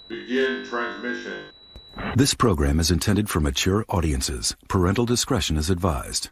Begin transmission. This program is intended for mature audiences. Parental discretion is advised.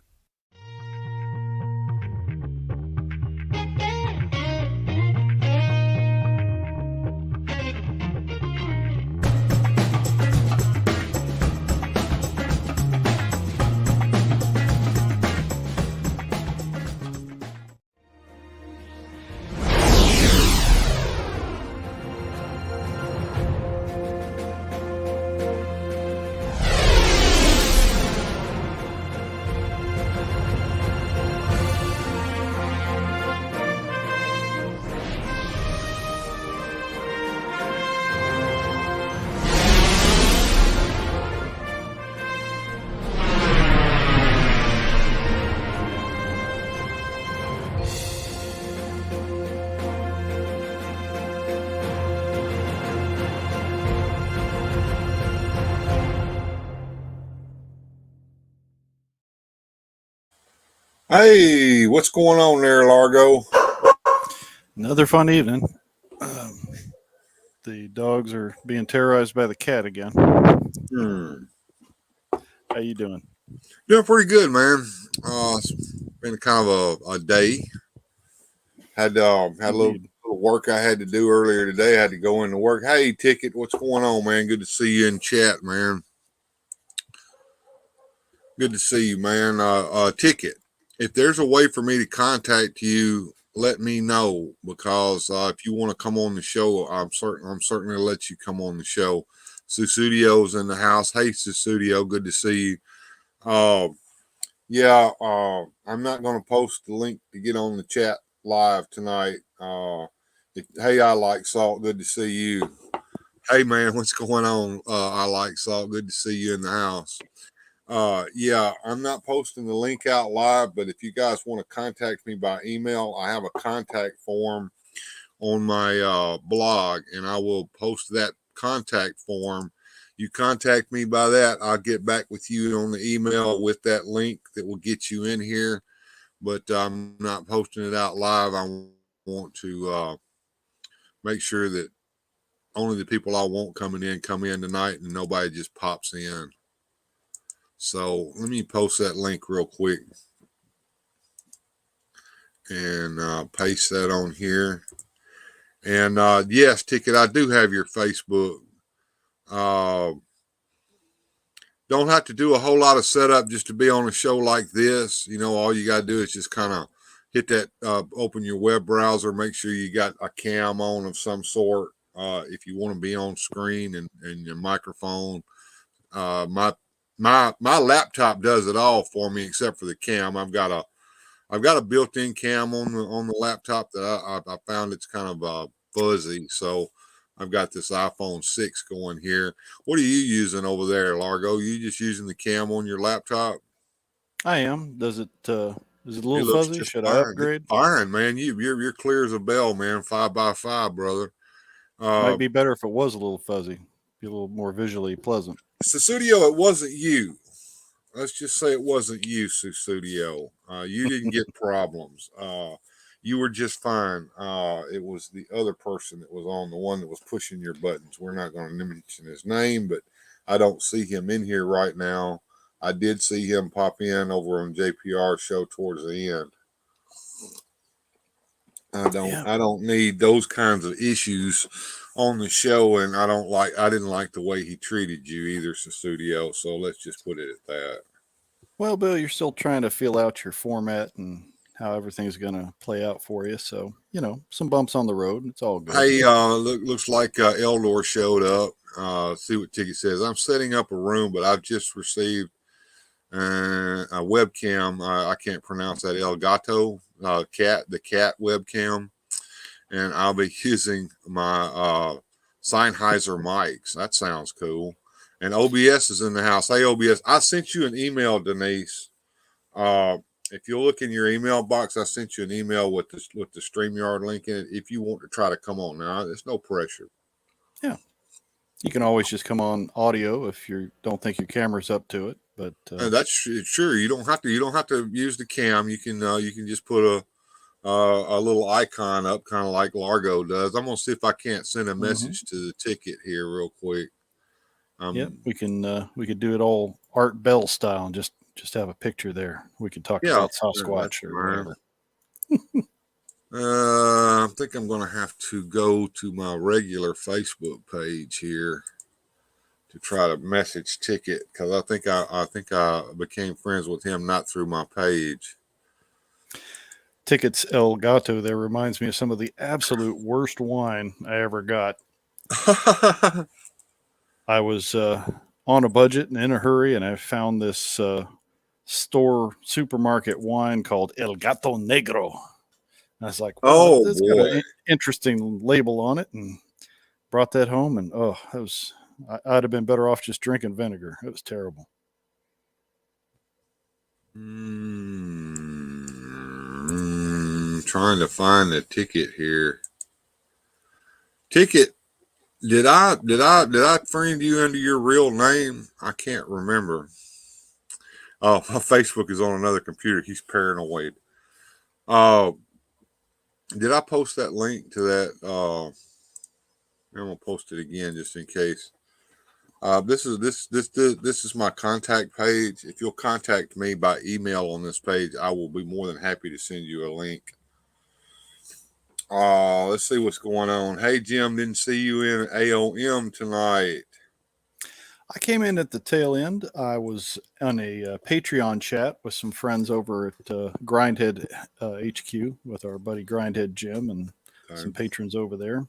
Hey, what's going on there, Largo? Another fun evening. The dogs are being terrorized by the cat again. How you doing? Doing pretty good, man. It's been kind of a day. Had a little work I had to do earlier today. I had to go into work. Hey, Ticket, what's going on, man? Good to see you in chat, man. Good to see you, man. Ticket, if there's a way for me to contact you, let me know, because if you want to come on the show, I'm certainly let you come on the show. Susudio's in the house. Hey, Susudio, good to see you. I'm not going to post the link to get on the chat live tonight. Hey, I like Salt. Good to see you. Hey, man, what's going on? I like Salt. Good to see you in the house. I'm not posting the link out live, but if you guys want to contact me by email, I have a contact form on my blog, and I will post that contact form. You contact me by that, I'll get back with you on the email with that link that will get you in here, but I'm not posting it out live. I want to make sure that only the people I want coming in come in tonight, and nobody just pops in. So let me post that link real quick and paste that on here. And yes, Ticket, I do have your Facebook. Don't have to do a whole lot of setup just to be on a show like this. You know, all you got to do is just kind of hit that, open your web browser, make sure you got a cam on of some sort. If you want to be on screen and your microphone, my laptop does it all for me except for the cam. I've got a built-in cam on the laptop that I found it's kind of fuzzy. So I've got this iPhone 6 going here. What are you using over there, Largo? You just using the cam on your laptop? I am. Is it a little fuzzy? Should I upgrade? Fine, man. You're clear as a bell, man. 5x5, brother. Might be better if it was a little fuzzy. Be a little more visually pleasant. Susudio, it wasn't you. Let's just say it wasn't you, Susudio. You didn't get problems. You were just fine. It was the other person that was on, the one that was pushing your buttons. We're not going to mention his name, but I don't see him in here right now. I did see him pop in over on JPR's show towards the end. Yeah. I don't need those kinds of issues on the show, and I didn't like the way he treated you either, studio. So let's just put it at that. Well, Bill, you're still trying to feel out your format and how everything's going to play out for you. So, some bumps on the road. It's all good. Hey, looks like Eldor showed up. See what Ticket says. I'm setting up a room, but I've just received a webcam. I can't pronounce that. Elgato the cat webcam, and I'll be using my Sennheiser mics. That sounds cool. And OBS is in the house. Hey, OBS, I sent you an email, Denise. If you look in your email box, I sent you an email with the StreamYard link in it. If you want to try to come on now, there's no pressure. Yeah. You can always just come on audio if you don't think your camera's up to it. But That's sure. You don't have to. You don't have to use the cam. You can just put a little icon up, kind of like Largo does. I'm gonna see if I can't send a message to the Ticket here real quick. we could do it all Art Bell style and just have a picture there. We could talk Yeah, about Sasquatch or whatever. I think I'm gonna have to go to my regular Facebook page here to try to message Ticket, because I think I became friends with him not through my page. Tickets El Gato there reminds me of some of the absolute worst wine I ever got. I was on a budget and in a hurry, and I found this supermarket wine called El Gato Negro. And I was like, well, Oh that's got boy. an interesting label on it, and brought that home. And I'd have been better off just drinking vinegar. It was terrible. Trying to find the Ticket here. Ticket, did I friend you under your real name? I can't remember. Oh, my Facebook is on another computer. He's paranoid. Did I post that link to that? I'm gonna post it again just in case. This is my contact page. If you'll contact me by email on this page, I will be more than happy to send you a link. Let's see what's going on. Hey Jim, didn't see you in AOM tonight. I came in at the tail end. I was on a Patreon chat with some friends over at Grindhead HQ with our buddy Grindhead Jim and some patrons over there.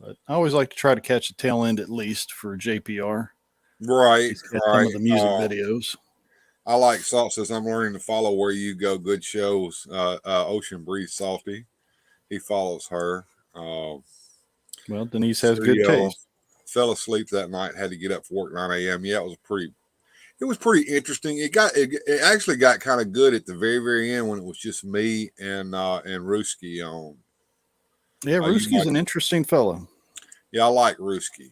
But I always like to try to catch the tail end at least for JPR. Right. Some of the music videos. I like Salt says I'm learning to follow where you go. Good shows. Ocean Breeze Salty. He follows her. Well, Denise has good taste. Fell asleep that night. Had to get up for work 9 a.m. Yeah, it was pretty interesting. It actually got kind of good at the very, very end when it was just me and Ruski on. Yeah, Ruski's an interesting fellow. Yeah, I like Ruski.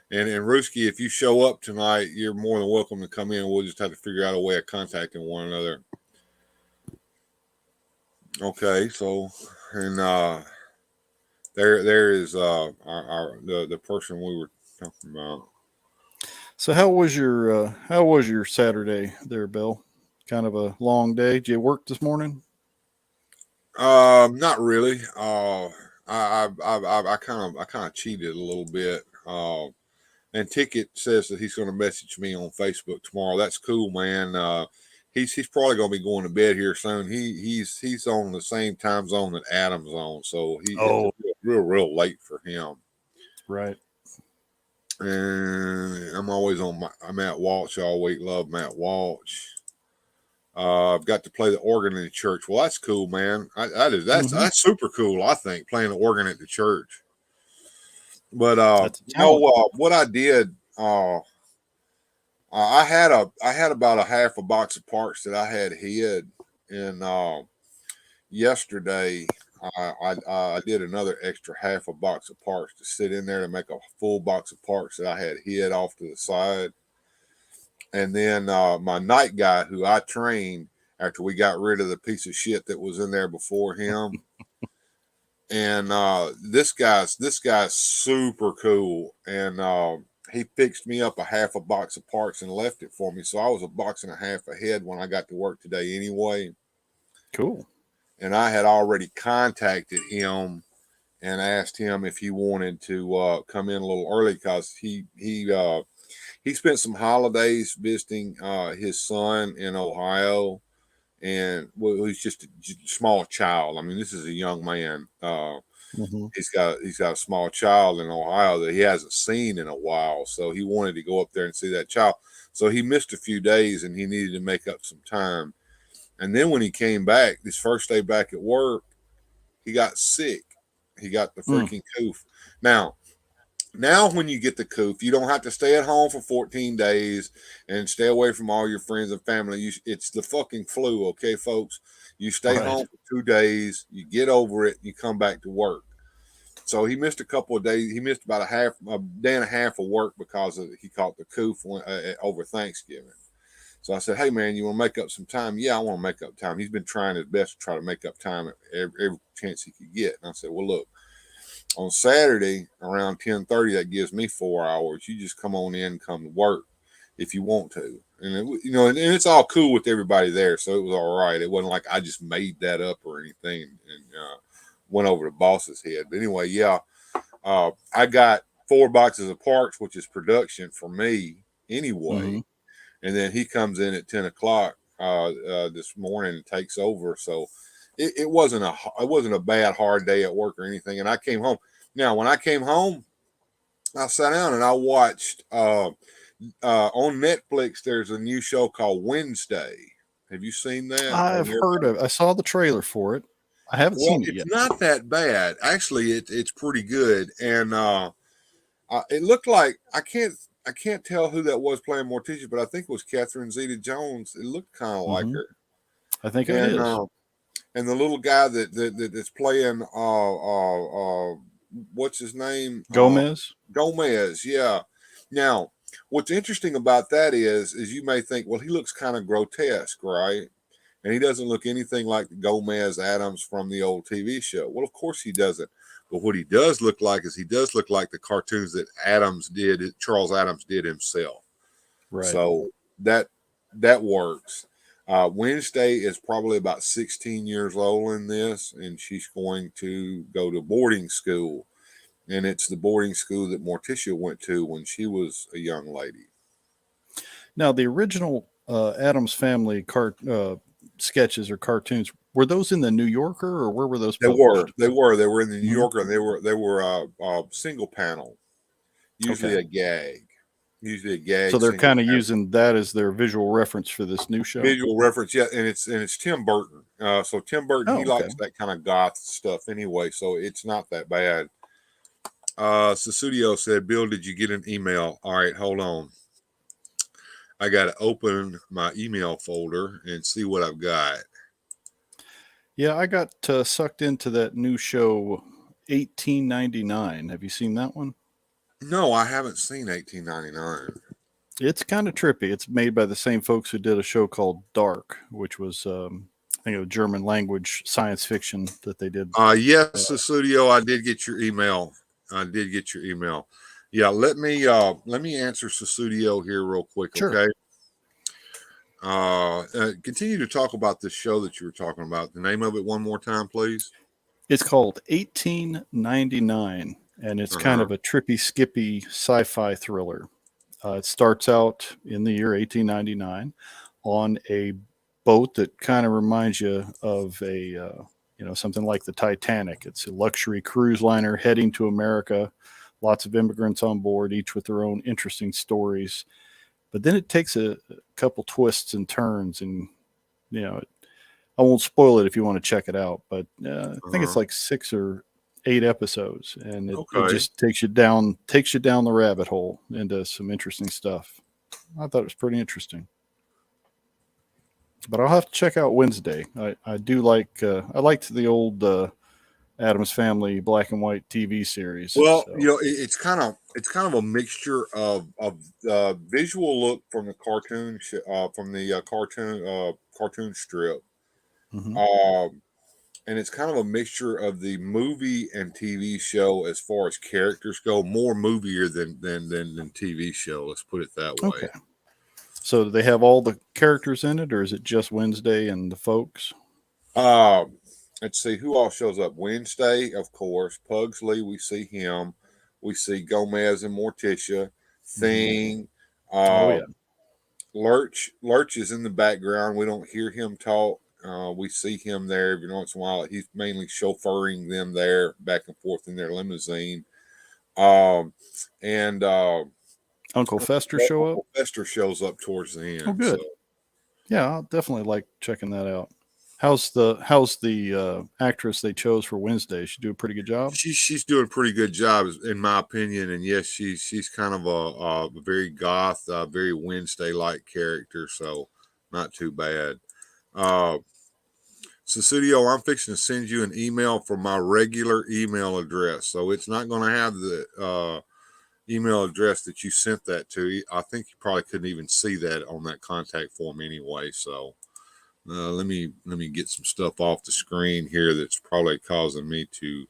And Ruski, if you show up tonight, you're more than welcome to come in. We'll just have to figure out a way of contacting one another. Okay, so and there is the person we were talking about. So how was your Saturday there, Bill? Kind of a long day. Did you work this morning? Not really. I kind of cheated a little bit. And Ticket says that he's going to message me on Facebook tomorrow. That's cool, man. He's probably going to be going to bed here soon. He's on the same time zone that Adam's on, so it's real late for him. Right. And I'm always on Matt Walsh all week. Love Matt Walsh. I've got to play the organ in the church. Well, that's cool, man. That's super cool. I think playing the organ at the church. But what I did, I had about a half a box of parts that I had hid, and yesterday I did another extra half a box of parts to sit in there to make a full box of parts that I had hid off to the side. And then my night guy, who I trained after we got rid of the piece of shit that was in there before him. And this guy's super cool, and he fixed me up a half a box of parts and left it for me. So I was a box and a half ahead when I got to work today anyway. Cool. and I had already contacted him and asked him if he wanted to come in a little early because he spent some holidays visiting his son in Ohio, and well, he's just a small child. I mean, this is a young man. Mm-hmm. He's got a small child in Ohio that he hasn't seen in a while, so he wanted to go up there and see that child. So he missed a few days, and he needed to make up some time. And then when he came back, his first day back at work, he got sick. He got the freaking coof. Now, when you get the coof, you don't have to stay at home for 14 days and stay away from all your friends and family. It's the fucking flu, okay, folks? You stay Right. home for 2 days, you get over it, you come back to work. So he missed a couple of days. He missed about a day and a half of work because he caught the coof over Thanksgiving. So I said, "Hey man, you want to make up some time?" "Yeah, I want to make up time." He's been trying his best to try to make up time every chance he could get. And I said, "Well, look, on Saturday around 10:30, that gives me 4 hours. You just come on in, come to work if you want to." And and it's all cool with everybody there, so it was all right. It wasn't like I just made that up or anything and went over the boss's head. But anyway, yeah, I got 4 boxes of parts, which is production for me anyway. Mm-hmm. And then he comes in at 10 o'clock this morning and takes over. So it wasn't a bad hard day at work or anything. And I came home. Now, when I came home, I sat down and I watched on Netflix. There's a new show called Wednesday. Have you seen that? I've heard of. I saw the trailer for it. I haven't Well, seen it it's yet. not that bad. Actually, it's pretty good. And it looked like I can't tell who that was playing Morticia, but I think it was Catherine Zeta-Jones. It looked kind of like Mm-hmm. her. I think it And is and the little guy that's playing what's his name? Gomez. Gomez, yeah. Now, what's interesting about that is you may think, well, he looks kind of grotesque, right? And he doesn't look anything like the Gomez Adams from the old TV show. Well, of course he doesn't. But what he does look like is he does look like the cartoons that Charles Adams did himself. Right. So that works. Wednesday is probably about 16 years old in this, and she's going to go to boarding school. And it's the boarding school that Morticia went to when she was a young lady. Now, the original Adams Family sketches or cartoons, were those in the New Yorker or where were those They were, published? they were, they were in the New Mhm. Yorker, and they were single panel, usually Okay. a gag So they're single kind of panel. using that as their visual reference for this new show. Visual reference, yeah, and it's Tim Burton. So Tim Burton, Oh, he okay. likes that kind of goth stuff anyway, so it's not that bad. Susudio said, "Bill, did you get an email?" All right, hold on. I got to open my email folder and see what I've got. Yeah, I got sucked into that new show, 1899. Have you seen that one? No, I haven't seen 1899. It's kind of trippy. It's made by the same folks who did a show called Dark, which was, I think, a German language science fiction that they did. Yes, Susudio, I did get your email. I did get your email. Yeah, let me answer Susudio here real quick, Sure. okay? Continue to talk about this show that you were talking about. The name of it one more time, please. It's called 1899, and it's kind Uh-huh. of a trippy, skippy sci fi thriller. It starts out in the year 1899 on a boat that kind of reminds you of something like the Titanic. It's a luxury cruise liner heading to America, lots of immigrants on board, each with their own interesting stories. But then it takes a couple twists and turns, and you know, I won't spoil it if you want to check it out. But I think it's Uh-huh. like 6 or 8 episodes, and it Okay. just takes you down the rabbit hole into some interesting stuff. I thought it was pretty interesting. But I'll have to check out Wednesday. I do like I liked the old Adams Family black and white TV series. Well, So it's kind of a mixture of the visual look from the cartoon strip. mhm. Um, and it's kind of a mixture of the movie and TV show as far as characters go, more movier than TV show. Let's put it that way. Okay. So do they have all the characters in it, or is it just Wednesday and the folks? Uh, let's see who all shows up. Wednesday, of course. Pugsley, we see him. We see Gomez and Morticia. Thing. Oh yeah. Lurch is in the background. We don't hear him talk. We see him there every once in a while. He's mainly chauffeuring them there back and forth in their limousine. And Uncle Fester show up. Uncle Fester shows up towards the end. Oh, good. So. Yeah, I'll definitely like checking that out. How's the actress they chose for Wednesday? She do a pretty good job. She's doing a pretty good job, in my opinion. And yes, she's kind of a very goth, very Wednesday like character. So not too bad. Susudio, I'm fixing to send you an email from my regular email address. So it's not going to have the email address that you sent that to. I think you probably couldn't even see that on that contact form anyway. So let me get some stuff off the screen here that's probably causing me to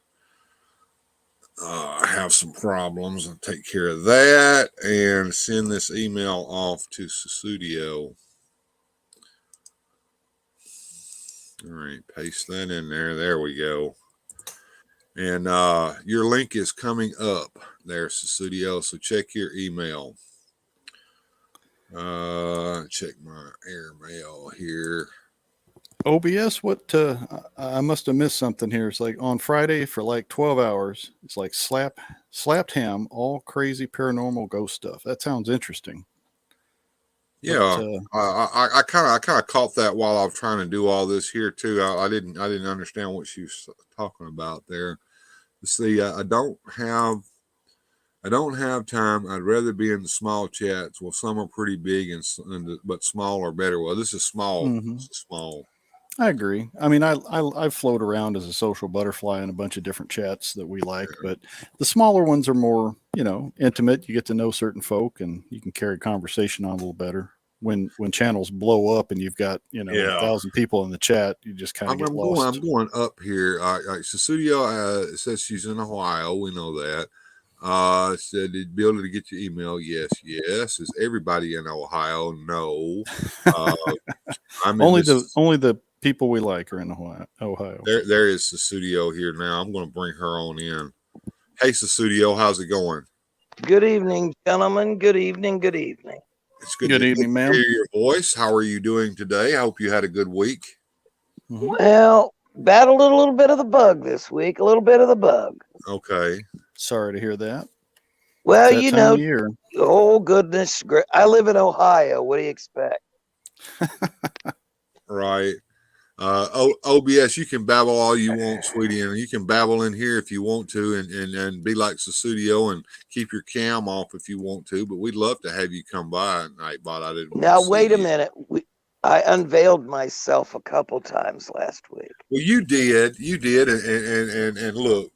have some problems. I'll take care of that and send this email off to Susudio. All right, paste that in there. There we go. And your link is coming up there, Susudio. So check your email. Check my airmail here. OBS, what? I must have missed something here. It's like on Friday for like 12 hours. It's like slapped ham, all crazy paranormal ghost stuff. That sounds interesting. Yeah, I kind of caught that while I was trying to do all this here too. I didn't understand what she was talking about there. See, I don't have time. I'd rather be in the small chats. Well, some are pretty big but small are better. Well, this is small. Mm-hmm. This is small. I agree. I mean, I float around as a social butterfly in a bunch of different chats that we like, but the smaller ones are more, intimate. You get to know certain folk, and you can carry conversation on a little better. When channels blow up and you've got 1,000 people in the chat, you just kind of get lost. I'm going up here. Susudio says she's in Ohio. We know that. Said did be able to get your email? Yes. Is everybody in Ohio? No. Only the people we like are in Ohio. There is Susudio here now. I'm going to bring her on in. Hey, Susudio, how's it going? Good evening, gentlemen. Good evening. It's good. Good evening, ma'am. Hear your voice. How are you doing today? I hope you had a good week. Mm-hmm. Well, battled a little bit of the bug this week. Okay. Sorry to hear that. Well, oh goodness, I live in Ohio. What do you expect? Right. OBS, you can babble all you want, sweetie, and you can babble in here if you want to, and be like Susudio and keep your cam off if you want to. But we'd love to have you come by at Nightbot. I didn't. Now wait a minute. I unveiled myself a couple times last week. Well, you did, and look,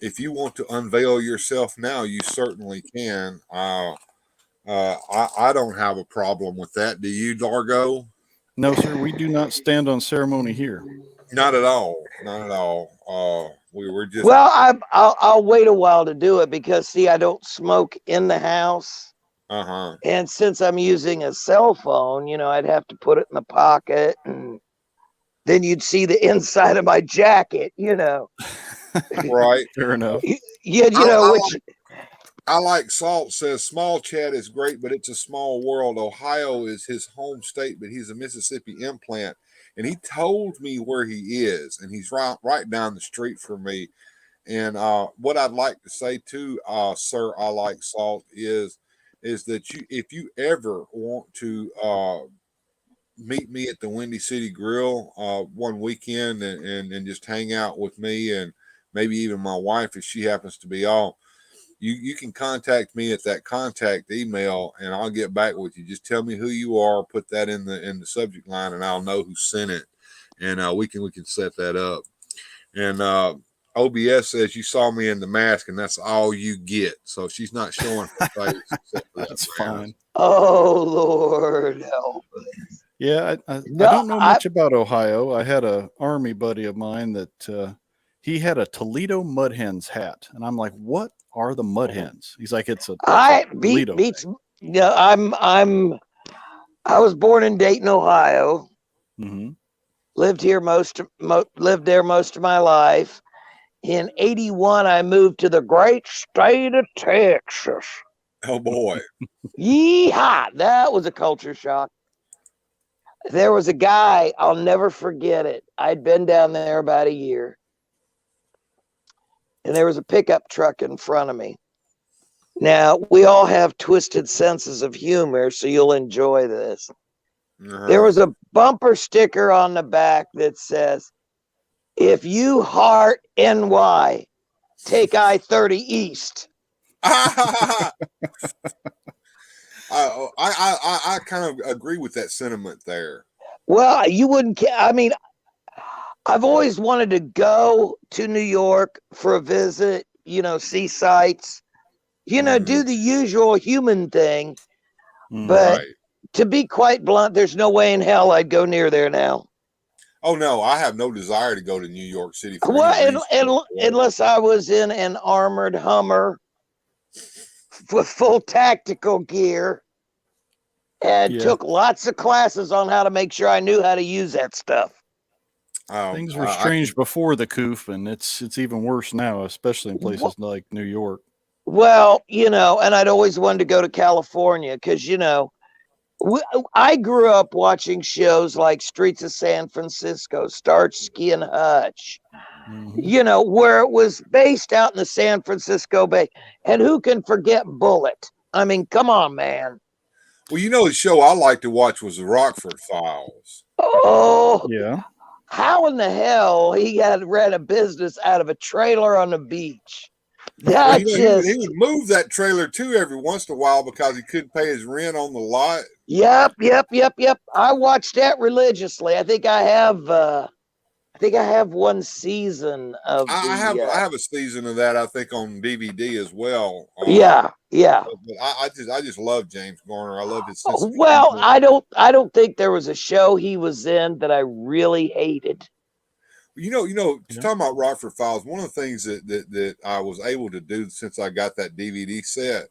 if you want to unveil yourself now, you certainly can. I don't have a problem with that. Do you, Dargo? No, sir. We do not stand on ceremony here. Not at all. We were just. Well, I'll wait a while to do it because I don't smoke in the house. And since I'm using a cell phone, I'd have to put it in the pocket, and then you'd see the inside of my jacket. Right. Fair enough. I like Salt says small chat is great, but it's a small world. Ohio is his home state, but he's a Mississippi implant. And he told me where he is, and he's right down the street from me. And what I'd like to say to Sir I Like Salt is that if you ever want to meet me at the Windy City Grill one weekend and just hang out with me and maybe even my wife if she happens to be off, you can contact me at that contact email, and I'll get back with you. Just tell me who you are, put that in the subject line, and I'll know who sent it, and we can set that up. And OBS says you saw me in the mask, and that's all you get. So she's not showing her face. Except for that's fine. Oh Lord, help. Yeah, I don't know much about Ohio. I had a Army buddy of mine that he had a Toledo Mud Hens hat, and I'm like, "What are the Mud Hens?" He's like, "It's a Toledo." I was born in Dayton, Ohio. Mm-hmm. lived there most of my life. In 81, I moved to the great state of Texas. Oh boy. Yeehaw! That was a culture shock. There was a guy, I'll never forget it. I'd been down there about a year. And there was a pickup truck in front of me. Now, we all have twisted senses of humor, so you'll enjoy this. There was a bumper sticker on the back that says, "If you heart NY, take I-30 East." I kind of agree with that sentiment there. Well, you wouldn't. I mean, I've always wanted to go to New York for a visit. See sights. Do the usual human thing. But to be quite blunt, there's no way in hell I'd go near there now. Oh no, I have no desire to go to New York City. Unless I was in an armored Hummer with full tactical gear and took lots of classes on how to make sure I knew how to use that stuff. Things were strange before the coup, and it's even worse now, especially in places like New York. Well, and I'd always wanted to go to California because, I grew up watching shows like Streets of San Francisco, Starsky and Hutch, where it was based out in the San Francisco Bay. And who can forget Bullet? I mean, come on, man. Well, the show I like to watch was the Rockford Files. Oh, yeah. How in the hell he ran a business out of a trailer on the beach? He would move that trailer too every once in a while because he couldn't pay his rent on the lot. Yep. I watched that religiously. I think I have one season of. I have a season of that. I think on DVD as well. Yeah. But I just love James Garner. I love his sense of humor. I don't think there was a show he was in that I really hated. Talking about Rockford Files, one of the things that I was able to do since I got that DVD set,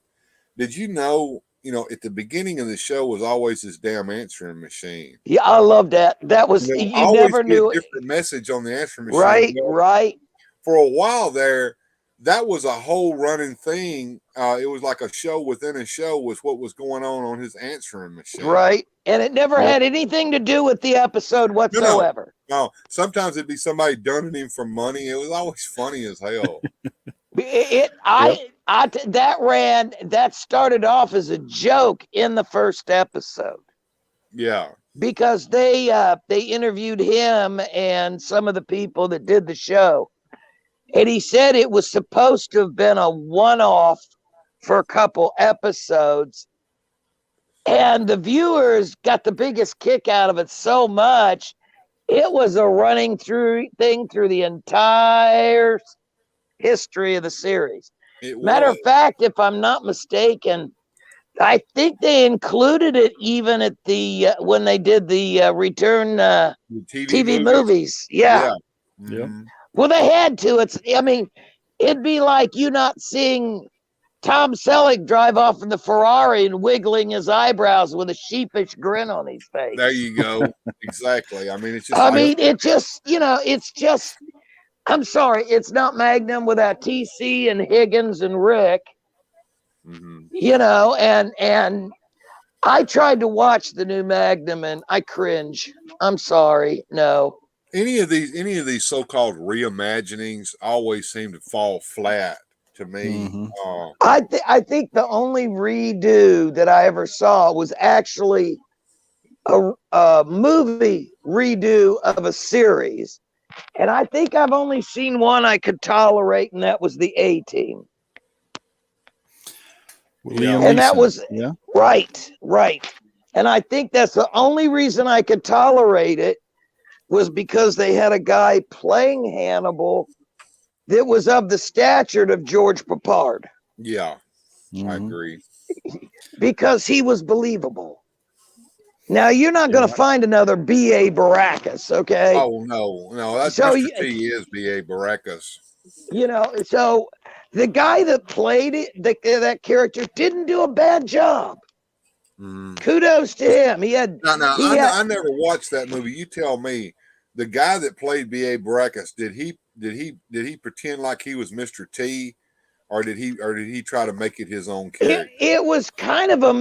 did you know, at the beginning of the show was always this damn answering machine. Yeah, I love that. That was, you never knew. A different message on the answering machine. Right. For a while there, that was a whole running thing. It was like a show within a show was what was going on his answering machine. Right. And it never had anything to do with the episode whatsoever. No. Sometimes it'd be somebody dunning him for money. It was always funny as hell. That started off as a joke in the first episode. Yeah. Because they interviewed him and some of the people that did the show. And he said it was supposed to have been a one-off for a couple episodes. And the viewers got the biggest kick out of it so much. It was a running through the entire history of the series. Matter of fact, if I'm not mistaken, I think they included it even at the when they did the return TV movies. Yeah. Mm-hmm. Well, they had to. It'd be like you not seeing Tom Selleck drive off in the Ferrari and wiggling his eyebrows with a sheepish grin on his face. There you go. Exactly. It's just. I'm sorry, it's not Magnum without TC and Higgins and Rick. Mm-hmm. And I tried to watch the new Magnum and I cringe. I'm sorry, no. Any of these so-called reimaginings always seem to fall flat to me. Mm-hmm. I think the only redo that I ever saw was actually a movie redo of a series. And I think I've only seen one I could tolerate, and that was the A-Team. And that was right. And I think that's the only reason I could tolerate it was because they had a guy playing Hannibal that was of the stature of George Papard. Yeah, I agree. Because he was believable. Now, you're not going to find another B.A. Baracus, okay? Oh, no. That's Mr. T is B.A. Baracus. So the guy that played it, that character, didn't do a bad job. Kudos to him. I never watched that movie. You tell me. the guy that played B.A. Baracus, did he pretend like he was Mr. T, or did he try to make it his own character? It was kind of a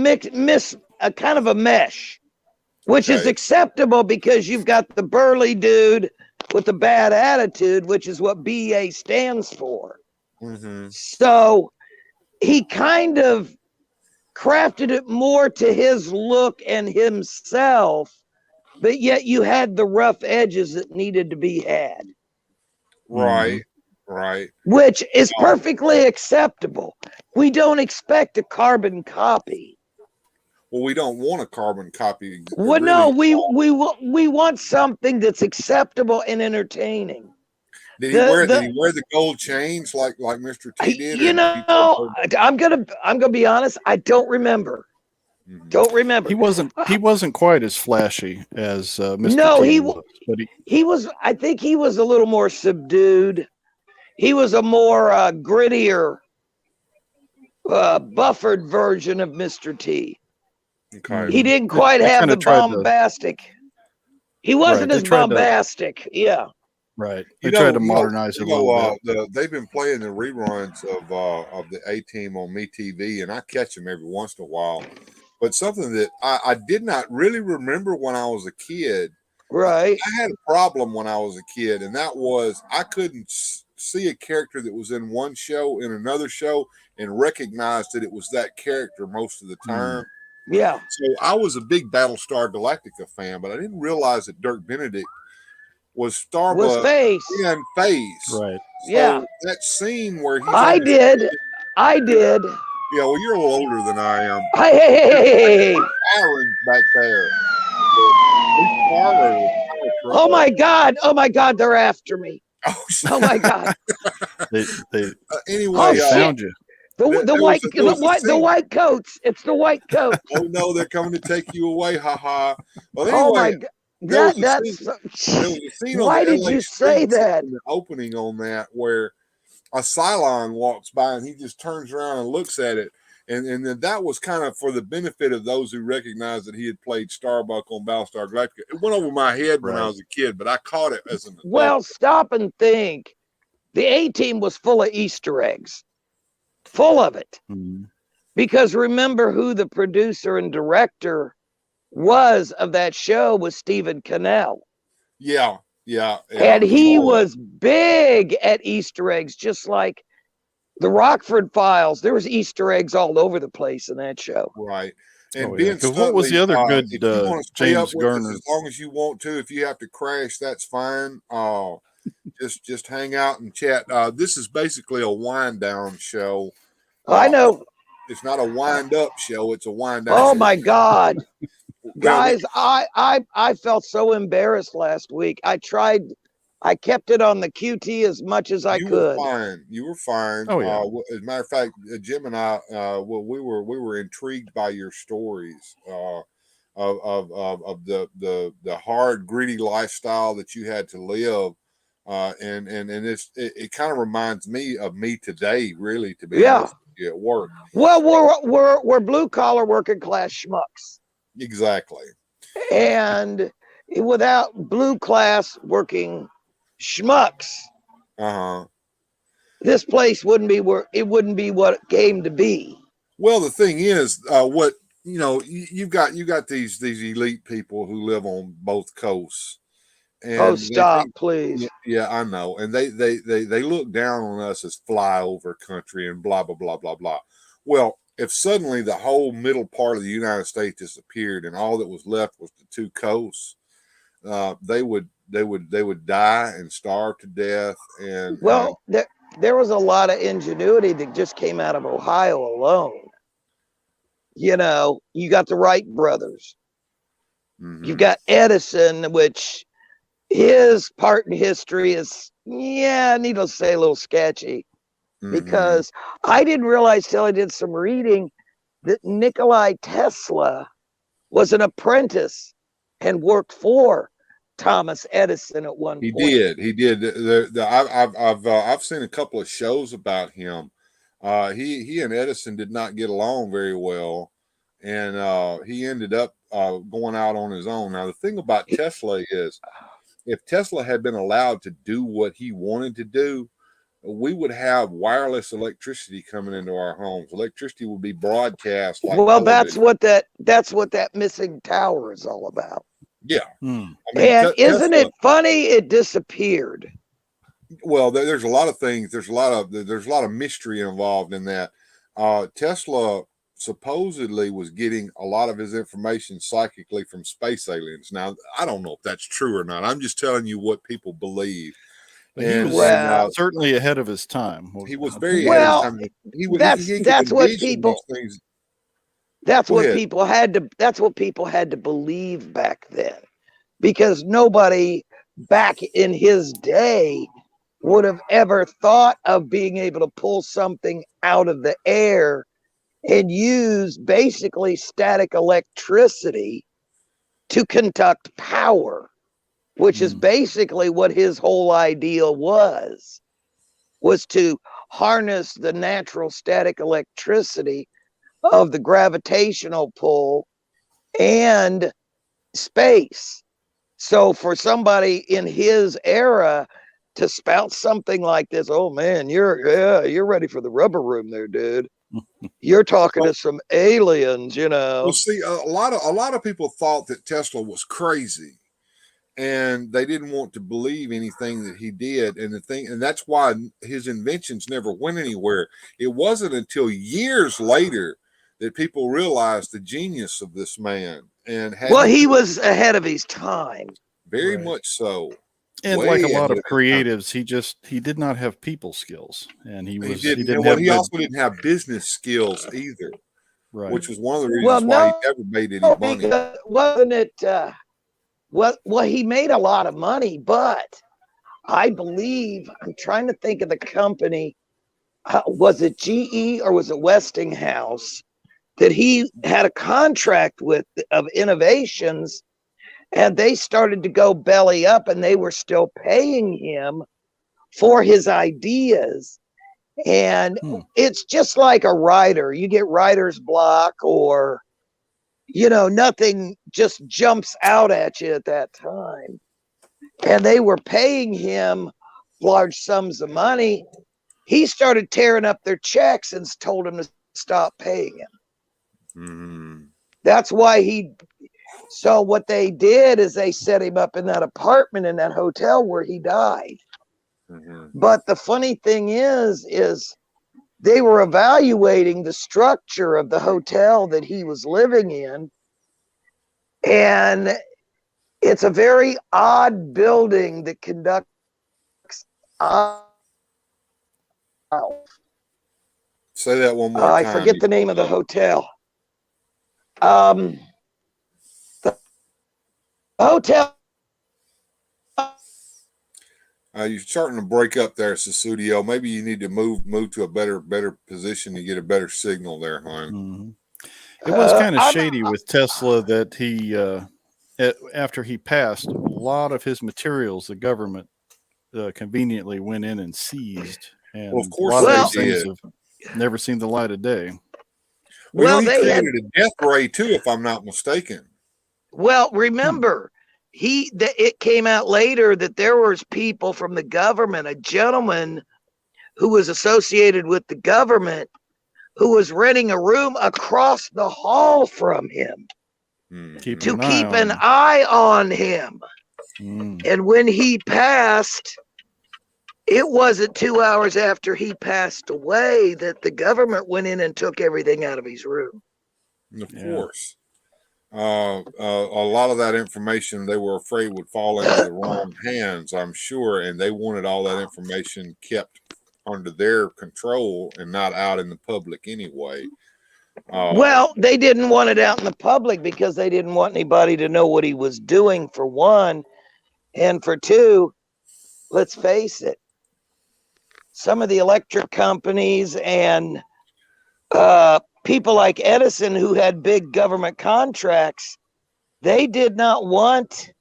kind of a mesh, which is acceptable because you've got the burly dude with the bad attitude, which is what BA stands for. Mm-hmm. So he kind of crafted it more to his look and himself, but yet you had the rough edges that needed to be had. Right, right. Which is perfectly acceptable. We don't expect a carbon copy. Well, we don't want a carbon copy. Well, really. No, we want something that's acceptable and entertaining. Did he wear the gold chains like Mr. T did? You know, I'm gonna be honest. I don't remember. Mm-hmm. Don't remember. He wasn't quite as flashy as Mr. No, T was, but he was. I think he was a little more subdued. He was a more grittier, buffered version of Mr. T. Okay. He didn't quite have the bombastic. He wasn't as bombastic. Yeah. Right. They tried to modernize it a little bit. They've been playing the reruns of the A-Team on MeTV, and I catch them every once in a while. But something that I did not really remember when I was a kid. Right. I had a problem when I was a kid, and that was I couldn't see a character that was in one show in another show and recognize that it was that character most of the time. Yeah. So I was a big Battlestar Galactica fan, but I didn't realize that Dirk Benedict was Starbuck and Face. Right. So yeah. that scene where he's I did. Yeah, well, you're a little older than I am. Hey. Aaron's back there. Oh my God, they're after me. Oh my God. Anyway, found you. The white coats. It's the white coats. Oh no, they're coming to take you away. Haha. Well, anyway, oh my God. Why did you say that? The opening on that where a Cylon walks by and he just turns around and looks at it. And then that was kind of for the benefit of those who recognized that he had played Starbuck on Battlestar Galactica. It went over my head when I was a kid, but I caught it as an adult. Well, stop and think. The A-Team was full of Easter eggs. Full of it. Mm-hmm. Because remember who the producer and director was of that show was Stephen Cannell. Yeah. And he was big at Easter eggs, just like the Rockford Files. There was Easter eggs all over the place in that show. Right. And Ben Studley, what was the other good James Garner? As long as you want to. If you have to crash, that's fine. Just hang out and chat. This is basically a wind down show. I know. It's not a wind up show. It's a wind down. Oh show. My God. Guys, I felt so embarrassed last week. I kept it on the QT as much as I could. You were fine. Oh yeah. As a matter of fact, Jim and I, we were intrigued by your stories of the hard, gritty lifestyle that you had to live, and it kind of reminds me of me today, really, to be honest with you, at work. Well, we're blue collar working class schmucks. Exactly. And without blue class working schmucks, this place wouldn't be what it came to be. Well, the thing is, you've got these elite people who live on both coasts. And stop, please. Yeah, I know. And they look down on us as flyover country and blah blah blah blah blah. Well, if suddenly the whole middle part of the United States disappeared and all that was left was the two coasts, they would die and starve to death. And there was a lot of ingenuity that just came out of Ohio alone. You know, you got the Wright brothers. Mm-hmm. You've got Edison, which his part in history is, needless to say, a little sketchy. Because I didn't realize till I did some reading that Nikola Tesla was an apprentice and worked for Thomas Edison at one point. He did. I've seen a couple of shows about him. He and Edison did not get along very well, and he ended up going out on his own. Now the thing about Tesla is if Tesla had been allowed to do what he wanted to do, we would have wireless electricity coming into our homes. Electricity would be broadcast like television. That's what that missing tower is all about. Yeah. I mean, and isn't it funny? It disappeared. Well, there's a lot of things. There's a lot of mystery involved in that. Tesla supposedly was getting a lot of his information psychically from space aliens. Now, I don't know if that's true or not. I'm just telling you what people believe. But he was certainly ahead of his time. He was very ahead of his time. That's what people. That's what people had to. That's what people had to believe back then, because nobody back in his day would have ever thought of being able to pull something out of the air and use basically static electricity to conduct power, which is basically what his whole idea was to harness the natural static electricity of the gravitational pull and space. So for somebody in his era to spout something like this, oh man, you're ready for the rubber room there, dude. You're talking to some aliens, you know. Well, see, a lot of people thought that Tesla was crazy, and they didn't want to believe anything that he did. And that's why his inventions never went anywhere. It wasn't until years later that people realized the genius of this man. And he was ahead of his time. Very much so. And like a lot of creatives, he did not have people skills, and he also didn't have business skills either, right? Which was one of the reasons why he never made any money. Wasn't it? Well, he made a lot of money, but I believe I'm trying to think of the company. Was it GE or was it Westinghouse that he had a contract with of innovations? And they started to go belly up, and they were still paying him for his ideas. And it's just like a writer. You get writer's block, or, you know, nothing just jumps out at you at that time. And they were paying him large sums of money. He started tearing up their checks and told them to stop paying him. That's why so what they did is they set him up in that apartment in that hotel where he died. But the funny thing is they were evaluating the structure of the hotel that he was living in. And it's a very odd building that conducts Say that one more time. I forget the name of the hotel. Hotel. You're starting to break up there, Susudio. Maybe you need to move to a better position to get a better signal there, hon. It was kind of shady with Tesla that he, after he passed, a lot of his materials, the government conveniently went in and seized. And of course, a lot of these things have never seen the light of day. Well, he created a death ray too, if I'm not mistaken. Well, remember, it came out later that there was people from the government, a gentleman who was associated with the government, who was renting a room across the hall from him to keep an eye on him. And when he passed, it wasn't 2 hours after he passed away that the government went in and took everything out of his room. Of course. A lot of that information they were afraid would fall into the wrong hands, I'm sure, and they wanted all that information kept under their control and not out in the public anyway. Well, they didn't want it out in the public because they didn't want anybody to know what he was doing, for one, and for two, let's face it, some of the electric companies and people like Edison, who had big government contracts, they did not want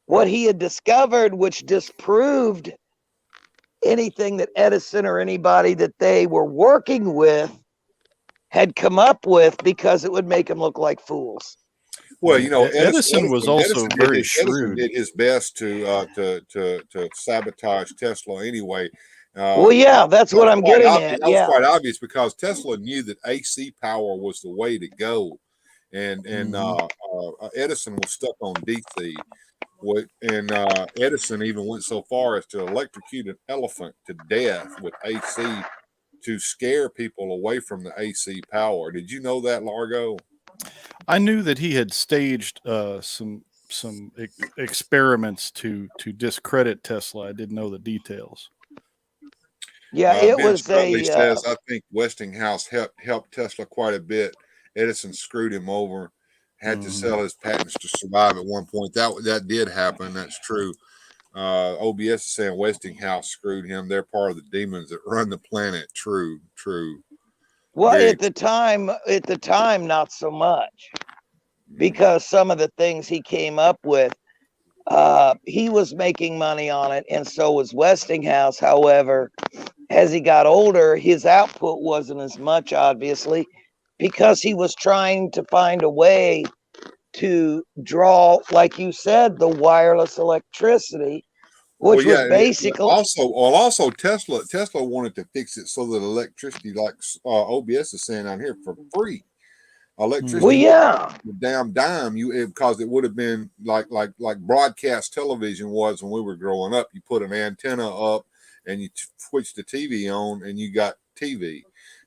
what he had discovered, which disproved anything that Edison or anybody that they were working with had come up with, because it would make them look like fools. Well, you know, Edison was also very shrewd. Edison did his best to sabotage Tesla anyway. Well, yeah, that's what I'm getting at. That was quite obvious because Tesla knew that AC power was the way to go, and Edison was stuck on DC. And Edison even went so far as to electrocute an elephant to death with AC to scare people away from the AC power. Did you know that, Largo? I knew that he had staged some experiments to discredit Tesla. I didn't know the details. Yeah, it Ben was says, I think Westinghouse helped Tesla quite a bit. Edison screwed him over, had to sell his patents to survive at one point. That did happen. That's true. OBS is saying Westinghouse screwed him. They're part of the demons that run the planet. True. Well, at the time, not so much, because some of the things he came up with, he was making money on it, and so was Westinghouse. However, as he got older, his output wasn't as much, obviously, because he was trying to find a way to draw, like you said, the wireless electricity, which was basically also Tesla wanted to fix it so that electricity, like OBS is saying on here, for free. Electricity, well, yeah, the damn dime, because it would have been like broadcast television was when we were growing up. You put an antenna up and you switch the TV on, and you got TV.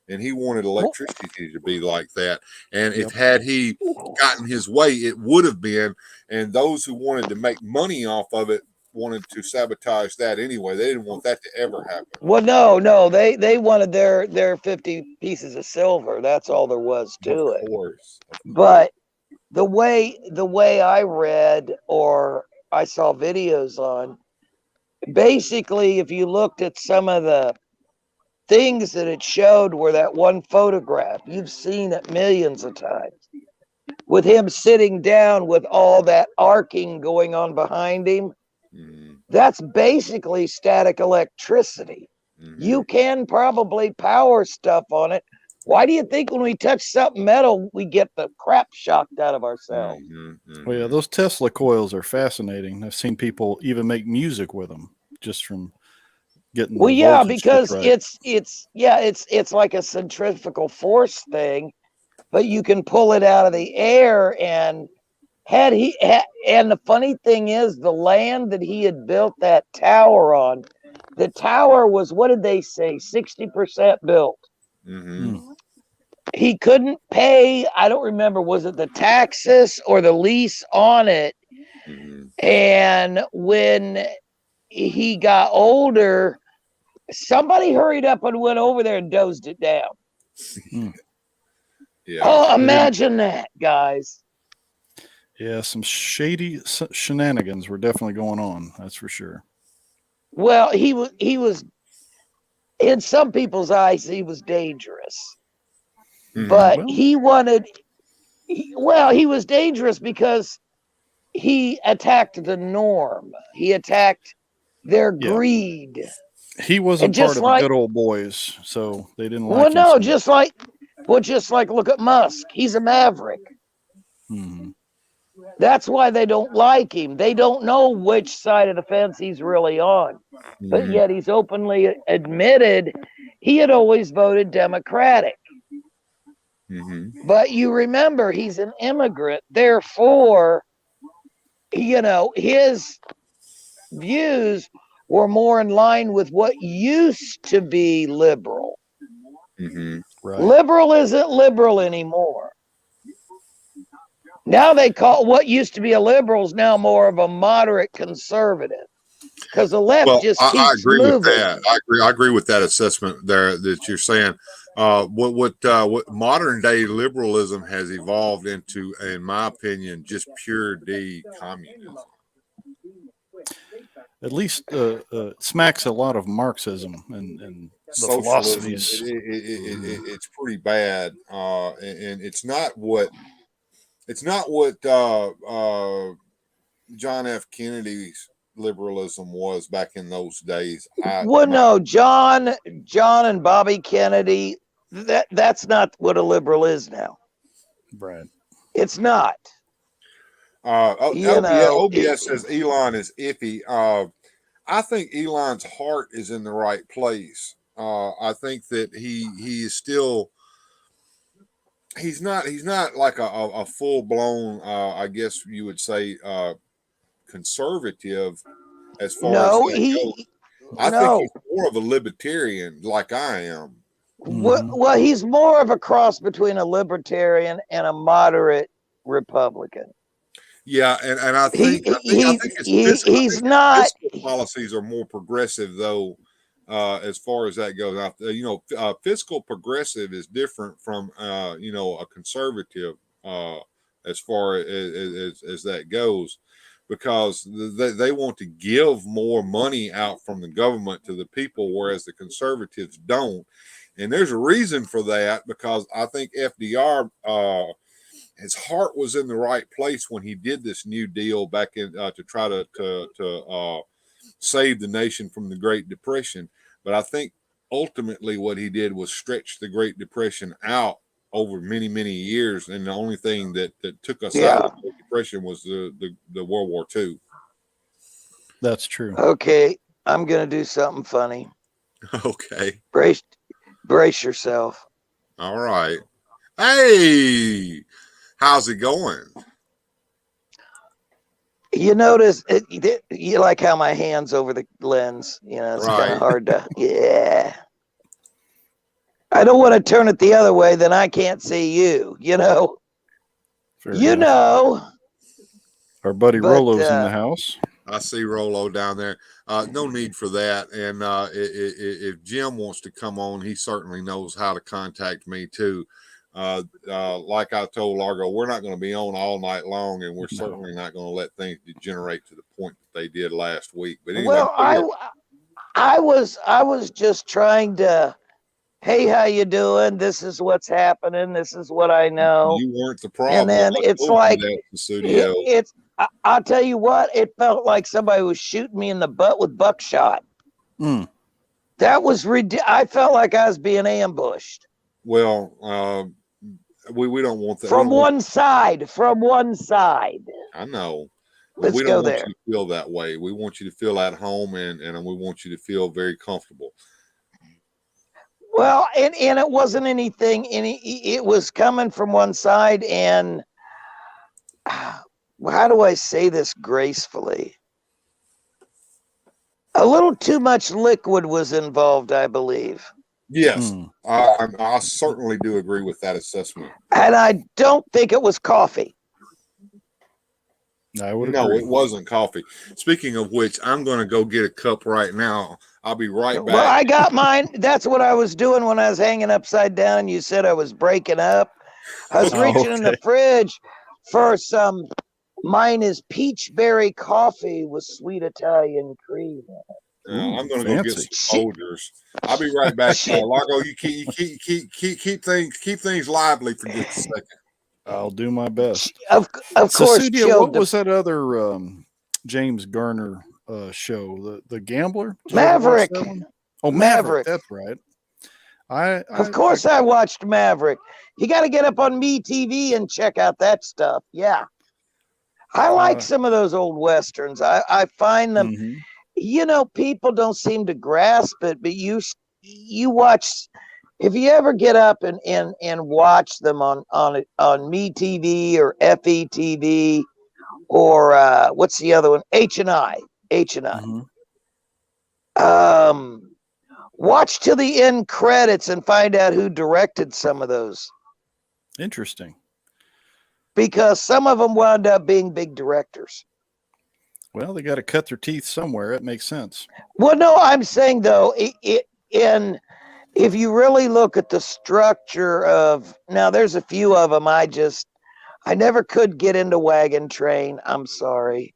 And he wanted electricity to be like that. And if had he gotten his way, it would have been. And those who wanted to make money off of it wanted to sabotage that anyway. They didn't want that to ever happen. Well, no, they wanted their 50 pieces of silver. That's all there was to it. Of course. But the way I read or I saw videos on, basically, if you looked at some of the things that it showed, were that one photograph, you've seen it millions of times, with him sitting down with all that arcing going on behind him. That's basically static electricity. You can probably power stuff on it. Why do you think when we touch something metal, we get the crap shocked out of ourselves? Well, yeah, those Tesla coils are fascinating. I've seen people even make music with them just from getting. Well, yeah, because it's like a centrifugal force thing, but you can pull it out of the air. And and the funny thing is, the land that he had built that tower on, the tower was, what did they say, 60% built. He couldn't pay, I don't remember, was it the taxes or the lease on it? And when he got older, somebody hurried up and went over there and dozed it down. Oh, imagine that, guys. Yeah, some shady shenanigans were definitely going on. That's for sure. Well, he was, in some people's eyes, he was dangerous. But he was dangerous because he attacked the norm. He attacked their greed. He wasn't part of the good old boys, so they didn't like him. Well, no, just like look at Musk. He's a maverick. That's why they don't like him. They don't know which side of the fence he's really on. But yet he's openly admitted he had always voted Democratic. But you remember, he's an immigrant. Therefore, his views were more in line with what used to be liberal. Right. Liberal isn't liberal anymore. Now they call what used to be a liberal is now more of a moderate conservative, because the left just keeps I agree moving. with that. I agree with that assessment there that you're saying. What modern day liberalism has evolved into, in my opinion, just pure D communism. At least smacks a lot of Marxism and the philosophies. It's pretty bad, and it's not what John F. Kennedy's liberalism was back in those days. No, John and Bobby Kennedy, that's not what a liberal is now. Right. It's not. OBS says Elon is iffy. I think Elon's heart is in the right place. I think that he is still. He's not like a full blown. I guess you would say conservative as far as that goes. I think he's more of a libertarian, like I am. Well, he's more of a cross between a libertarian and a moderate Republican. Yeah, and I think his fiscal policies are more progressive, though, as far as that goes. Fiscal progressive is different from a conservative as far as that goes, because they want to give more money out from the government to the people, whereas the conservatives don't. And there's a reason for that, because I think FDR, his heart was in the right place when he did this New Deal back in to try to save the nation from the Great Depression. But I think ultimately what he did was stretch the Great Depression out over many, many years. And the only thing that took us out of the Great Depression was the World War II. That's true. Okay, I'm going to do something funny. Okay. Brace yourself. All right. Hey, how's it going? You notice you like how my hand's over the lens. It's kind of hard to. Yeah. I don't want to turn it the other way, then I can't see you. Fair enough. Our buddy Rolo's in the house. I see Rolo down there. No need for that. And if Jim wants to come on, he certainly knows how to contact me too. Like I told Largo, we're not going to be on all night long, and we're certainly not going to let things degenerate to the point that they did last week. But anyway, well, I was just trying to. Hey, how you doing? This is what's happening. This is what I know. You weren't the problem. And then it's like I'll tell you what, it felt like somebody was shooting me in the butt with buckshot. That was I felt like I was being ambushed. Well, we don't want that. From one side. I know. Let's we go don't want there. you to feel that way. We want you to feel at home, and we want you to feel very comfortable. Well, and it wasn't anything. It was coming from one side, and how do I say this gracefully? A little too much liquid was involved, I believe. Yes, I certainly do agree with that assessment. And I don't think it was coffee. I would agree. No, it wasn't coffee. Speaking of which, I'm going to go get a cup right now. I'll be right back. Well, I got mine. That's what I was doing when I was hanging upside down. You said I was breaking up. I was reaching in the fridge for some. Mine is peach berry coffee with sweet Italian cream. I'm going to go get some Folgers. I'll be right back. Largo, you keep things lively for just a second. I'll do my best. Of course. What was that other James Garner show? The Gambler? Maverick. Oh, Maverick. That's right. Of course I watched Maverick. You got to get up on MeTV and check out that stuff. Yeah. I like some of those old Westerns. I find them, people don't seem to grasp it, but you watch, if you ever get up and watch them on MeTV or FETV or what's the other one? H&I. Watch till the end credits and find out who directed some of those. Interesting. Because some of them wound up being big directors. Well, they got to cut their teeth somewhere. It makes sense. Well, no, I'm saying though, if you really look at the structure of, now there's a few of them I never could get into Wagon Train. I'm sorry.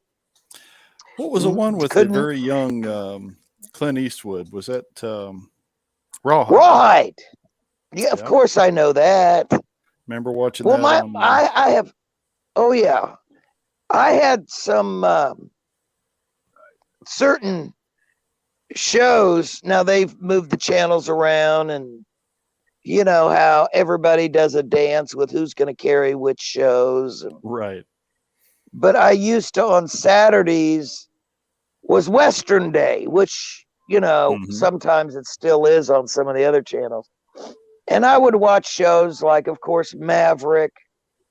What was the one with the very young Clint Eastwood? Was that Rawhide? Rawhide. Yeah, of course I know that. Remember watching that? Well, I have. Oh yeah, I had some certain shows. Now they've moved the channels around, and you know how everybody does a dance with who's going to carry which shows. Right. but I used to on Saturdays was Western Day, which, sometimes it still is on some of the other channels. And I would watch shows like, of course, Maverick,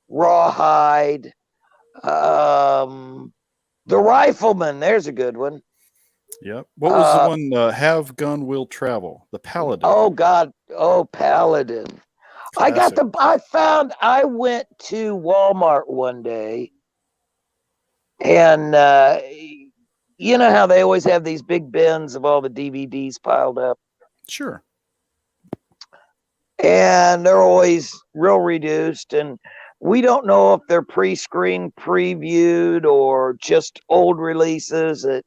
Rawhide, The Rifleman. There's a good one. Yep. What was the one? Have Gun Will Travel. The Paladin. Oh God. Oh, Paladin. Classic. I went to Walmart one day, and you know how they always have these big bins of all the DVDs piled up? Sure. And they're always real reduced, and we don't know if they're pre-screened, previewed, or just old releases that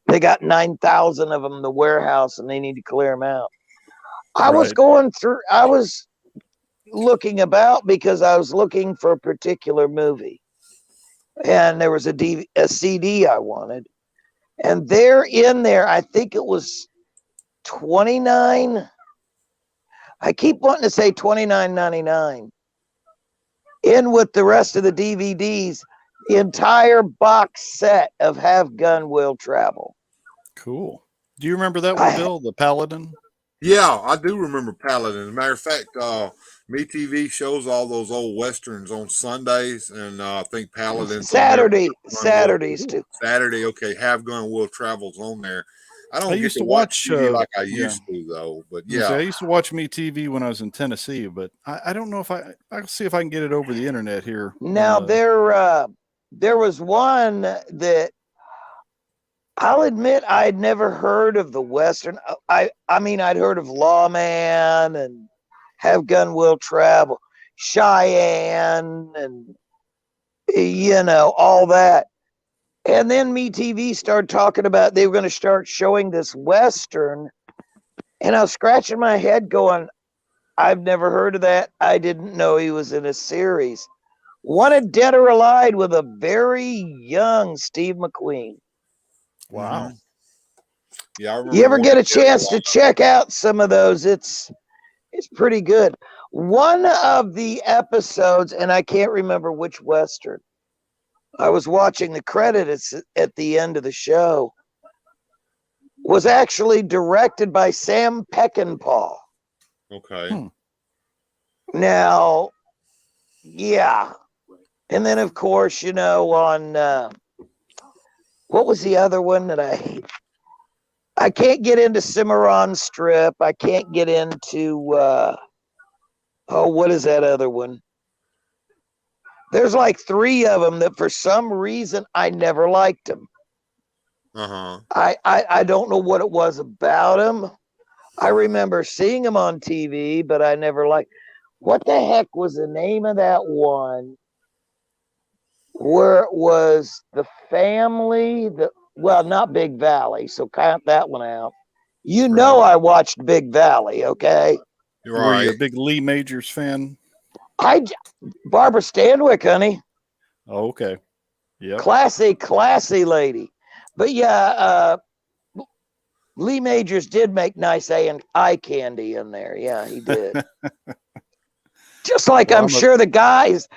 they got 9,000 of them in the warehouse and they need to clear them out. I was looking about because I was looking for a particular movie, and there was a CD I wanted, and they're in there. I think it was 29. I keep wanting to say $29.99. In with the rest of the DVDs, the entire box set of Have Gun Will Travel. Cool. Do you remember that one, Bill? The Paladin? Yeah, I do remember Paladin. As a matter of fact, MeTV shows all those old westerns on Sundays, and I think Paladin's Saturdays too. Saturday, okay. Have Gun Will Travel's on there. I don't used get to watch TV like I used to, though. But yeah, I used to watch MeTV when I was in Tennessee, but I don't know if I'll see if I can get it over the internet here. Now there was one that I'll admit I'd never heard of the Western. I mean, I'd heard of Lawman and Have Gun Will Travel, Cheyenne, and all that. And then MeTV started talking about they were going to start showing this Western, and I was scratching my head going, I've never heard of that. I didn't know he was in a series. Wanted Dead or Alive with a very young Steve McQueen. Wow. Mm-hmm. Yeah, I remember. You ever get a chance to check out some of those? It's pretty good. One of the episodes, and I can't remember which Western, I was watching the credits at the end of the show, was actually directed by Sam Peckinpah. Okay. Now, yeah. And then, of course, on what was the other one that I can't get into Cimarron Strip. I can't get into, what is that other one? There's like 3 of them that for some reason I never liked them. I don't know what it was about them. I remember seeing them on TV, but I never liked. What the heck was the name of that one? Where it was the family, not Big Valley, so count that one out. I watched Big Valley, okay? You're right. Were you a big Lee Majors fan? Barbara Stanwyck, honey. Oh, okay. Yeah. Classy lady. But yeah, Lee Majors did make nice eye candy in there. Yeah, he did. Just like I'm sure the guys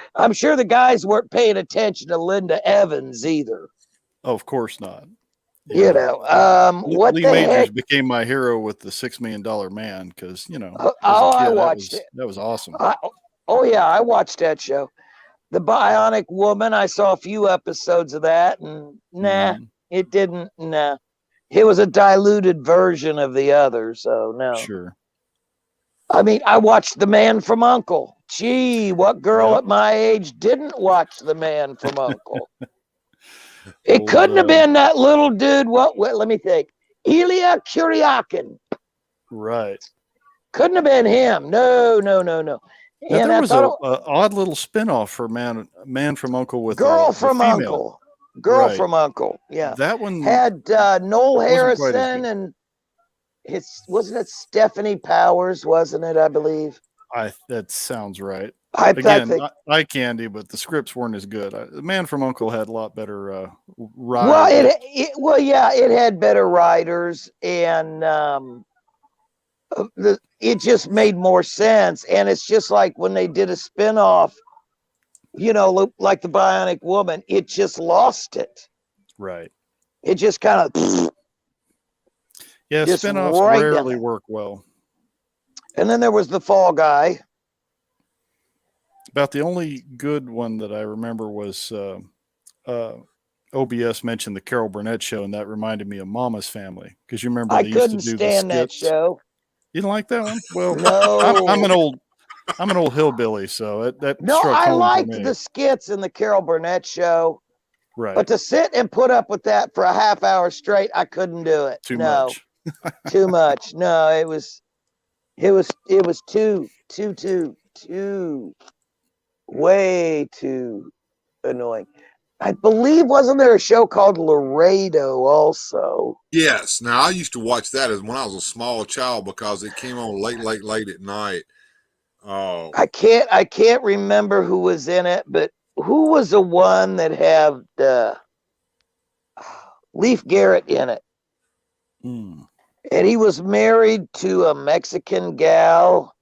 weren't paying attention to Linda Evans either. Oh, of course not. Yeah. What Lee the Majors heck? became my hero with the $6 Million Man because I watched it. That was awesome. I watched that show. The Bionic Woman. I saw a few episodes of that, and it didn't. Nah, it was a diluted version of the other. So no. Sure. I mean, I watched The Man from U.N.C.L.E. Gee, what girl at my age didn't watch The Man from U.N.C.L.E.? It couldn't have been that little dude. What? Let me think. Ilya Kuryakin. Right. Couldn't have been him. No. And there was an odd little spinoff for Man from U.N.C.L.E. with Girl from U.N.C.L.E. From U.N.C.L.E. Yeah. That one had Noel Harrison and wasn't it Stephanie Powers? Wasn't it? I believe. That sounds right. Again, not eye candy, but the scripts weren't as good. The Man from U.N.C.L.E. had a lot better writers. Well, it had better writers, and it just made more sense. And it's just like when they did a spinoff like the Bionic Woman, it just lost it. Right. It just kind of Yeah, just spinoffs right down rarely there. work well. And then there was the Fall Guy. About the only good one that I remember was OBS mentioned the Carol Burnett show, and that reminded me of Mama's Family, because you remember I they used to couldn't do the stand that skits. show. You didn't like that one? Well, No. I'm an old hillbilly, so that No, struck I home liked for me. the skits in the Carol Burnett show. Right. But to sit and put up with that for a half hour straight, I couldn't do it. Too much. Too much. No, it was too way too annoying. I believe, wasn't there a show called Laredo also? Yes. Now I used to watch that as when I was a small child because it came on late at night. I can't remember who was in it, but who was the one that had Leif Garrett in it? Mm. And he was married to a Mexican gal,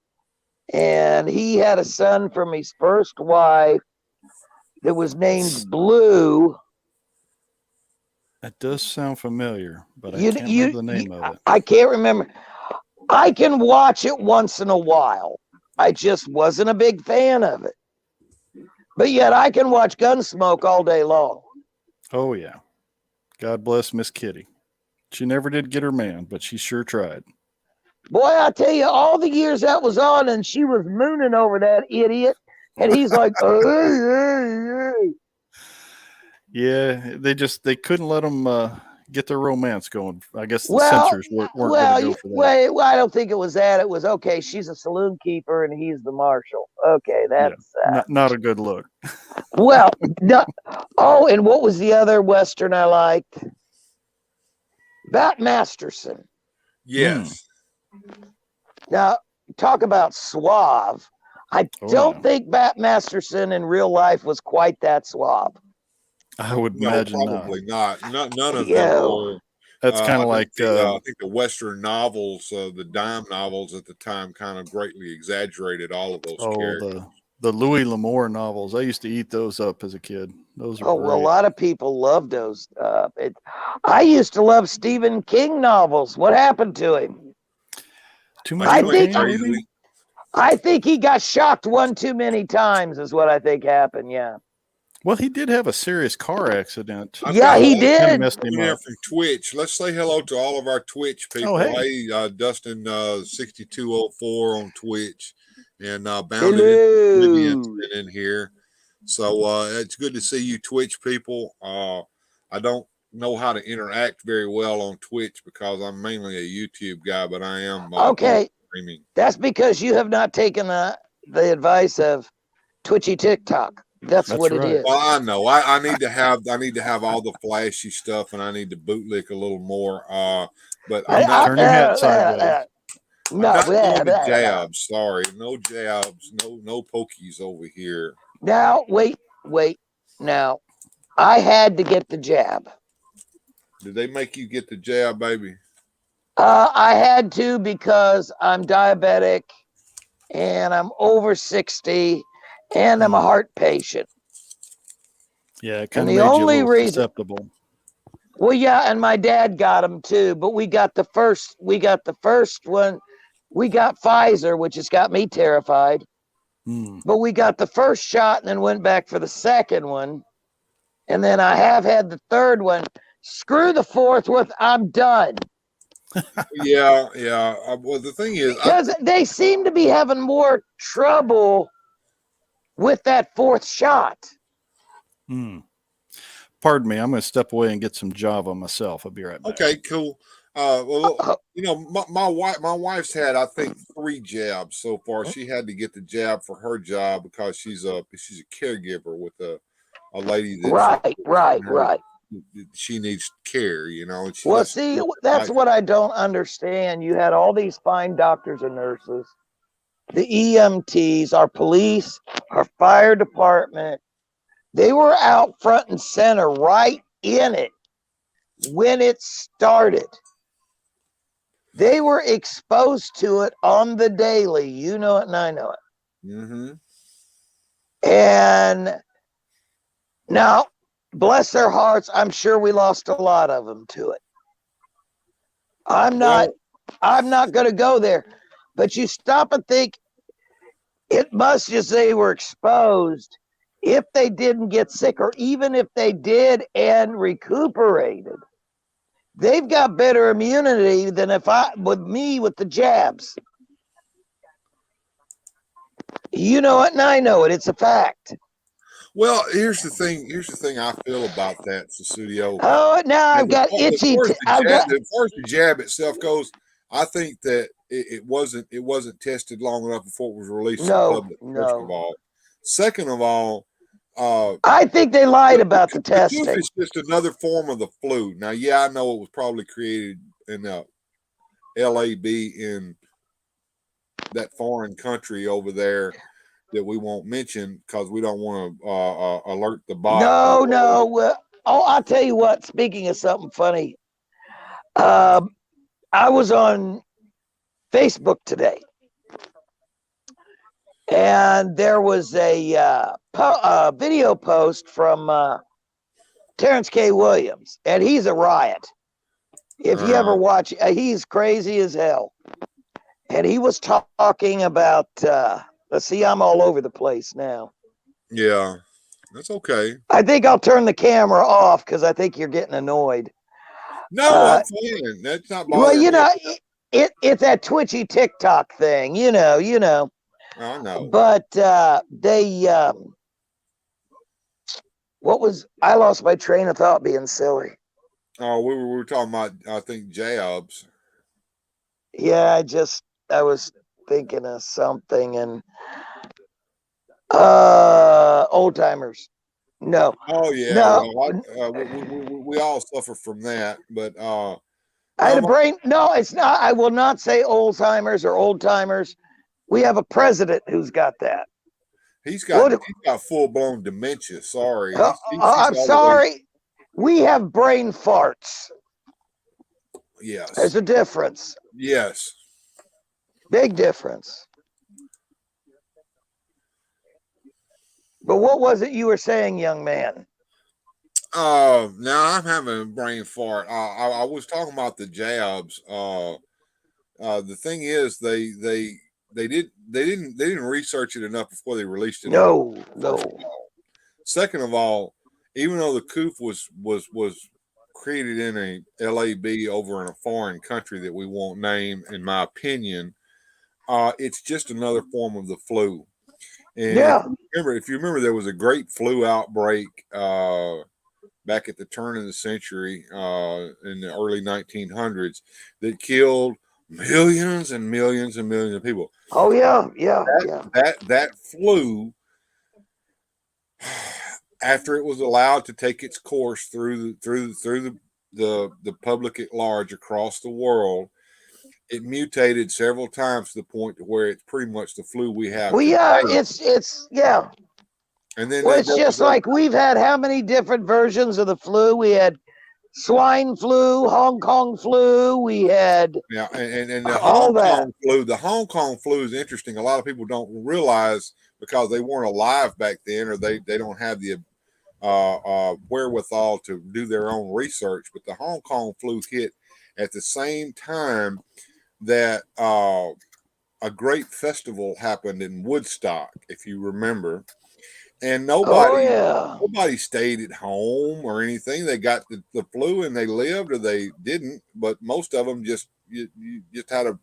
and he had a son from his first wife that was named Blue. That does sound familiar, but I can't remember the name of it. I can't remember. I can watch it once in a while. I just wasn't a big fan of it. But yet I can watch Gunsmoke all day long. Oh, yeah. God bless Miss Kitty. She never did get her man, but she sure tried. Boy, I tell you, all the years that was on, and she was mooning over that idiot, and he's like, Yeah, they couldn't let them get their romance going. I guess the censors weren't going to go for that. Well, I don't think it was that. It was, okay, she's a saloon keeper and he's the marshal. Okay, that's not a good look. Well, oh, and what was the other Western I liked? Bat Masterson. Yes. Now, talk about suave. I don't think Bat Masterson in real life was quite that suave. I would imagine probably not. None of them were. That's kind of like I think the Western novels, the dime novels at the time, kind of greatly exaggerated all of those characters. The Louis L'Amour novels. I used to eat those up as a kid. Those were great. Well, a lot of people loved those. I used to love Stephen King novels. What happened to him? Too much cocaine. I think he got shocked one too many times. Is what I think happened. Yeah. Well, he did have a serious car accident. Yeah, he did. Kind of messed him up. From Twitch. Let's say hello to all of our Twitch people. Oh, hey, Dustin 6204 on Twitch, and Bounded Oblivion's been in here. So it's good to see you, Twitch people. I don't know how to interact very well on Twitch because I'm mainly a YouTube guy, but I am okay. Streaming. That's because you have not taken the advice of Twitchy TikTok. That's what right. it is. Well, I know. I need to have all the flashy stuff, and I need to bootlick a little more. But I'm not turn your hat sideways. No jabs. Sorry, no jabs. No pokies over here. Now wait. Now, I had to get the jab. Did they make you get the jab, baby? I had to because I'm diabetic, and I'm over 60. And I'm a heart patient. Yeah, it kind of made you a little susceptible. Well, yeah, and my dad got them too. But we got the first one. We got Pfizer, which has got me terrified. But we got the first shot and then went back for the second one. And then I have had the third one. Screw the fourth one. I'm done. Yeah. Well, the thing is, because they seem to be having more trouble with that fourth shot. Pardon me, I'm going to step away and get some Java myself. I'll be right back. Okay, cool. My wife's had, I think, 3 jabs so far. She had to get the jab for her job because she's a caregiver with a lady that right. She needs care, And well, see, that's what I don't understand. You had all these fine doctors and nurses, the EMTs, our police, our fire department. They were out front and center right in it when it started. They were exposed to it on the daily. You know it and I know it. And now, bless their hearts, I'm sure we lost a lot of them to it. I'm not going to go there, but you stop and think it must just they were exposed. If they didn't get sick, or even if they did and recuperated, they've got better immunity than with the jabs. You know it, and I know it. It's a fact. Well, here's the thing. Here's the thing I feel about that, Susudio. Oh, now I've got itchy. As far as the jab itself goes, I think that it wasn't tested long enough before it was released to the public. First of all, second of all, I think they lied about the testing. It's just another form of the flu. Now, yeah, I know it was probably created in LAB in that foreign country over there that we won't mention because we don't want to alert the bot. No. I'll tell you what. Speaking of something funny, I was on Facebook today, and there was a video post from Terrence K. Williams, and he's a riot. If you ever watch, he's crazy as hell. And he was talking about, let's see, I'm all over the place now. Yeah, that's okay. I think I'll turn the camera off because I think you're getting annoyed. No, I'm fine. That's not bothering me. Well, it's that twitchy TikTok thing, you know. I know. But I lost my train of thought being silly. Oh, we were talking about, I think, jabs. Yeah, I was thinking of something, and old timers. No. Oh yeah. No. Well, we all suffer from that, but I had a brain. No, it's not. I will not say old timers or old timers. We have a president who's got that. He's got full blown dementia. Sorry. I'm sorry. We have brain farts. Yes. There's a difference. Yes. Big difference. But what was it you were saying, young man? Now I'm having a brain fart. I was talking about the jabs. The thing is, they didn't research it enough before they released it. No. Second of all, even though the coof was created in a LAB over in a foreign country that we won't name, in my opinion, it's just another form of the flu. And if you remember, there was a great flu outbreak back at the turn of the century in the early 1900s that killed millions and millions and millions of people. Oh yeah. That flu, after it was allowed to take its course through the public at large across the world, it mutated several times to the point to where it's pretty much the flu we have. Well, yeah, it's yeah. And then it's just like we've had how many different versions of the flu? We had swine flu, Hong Kong flu. We had and the Hong Kong flu. The Hong Kong flu is interesting. A lot of people don't realize because they weren't alive back then, or they don't have the wherewithal to do their own research. But the Hong Kong flu hit at the same time that a great festival happened in Woodstock, if you remember, and nobody stayed at home or anything. They got the flu and they lived, or they didn't. But most of them just had a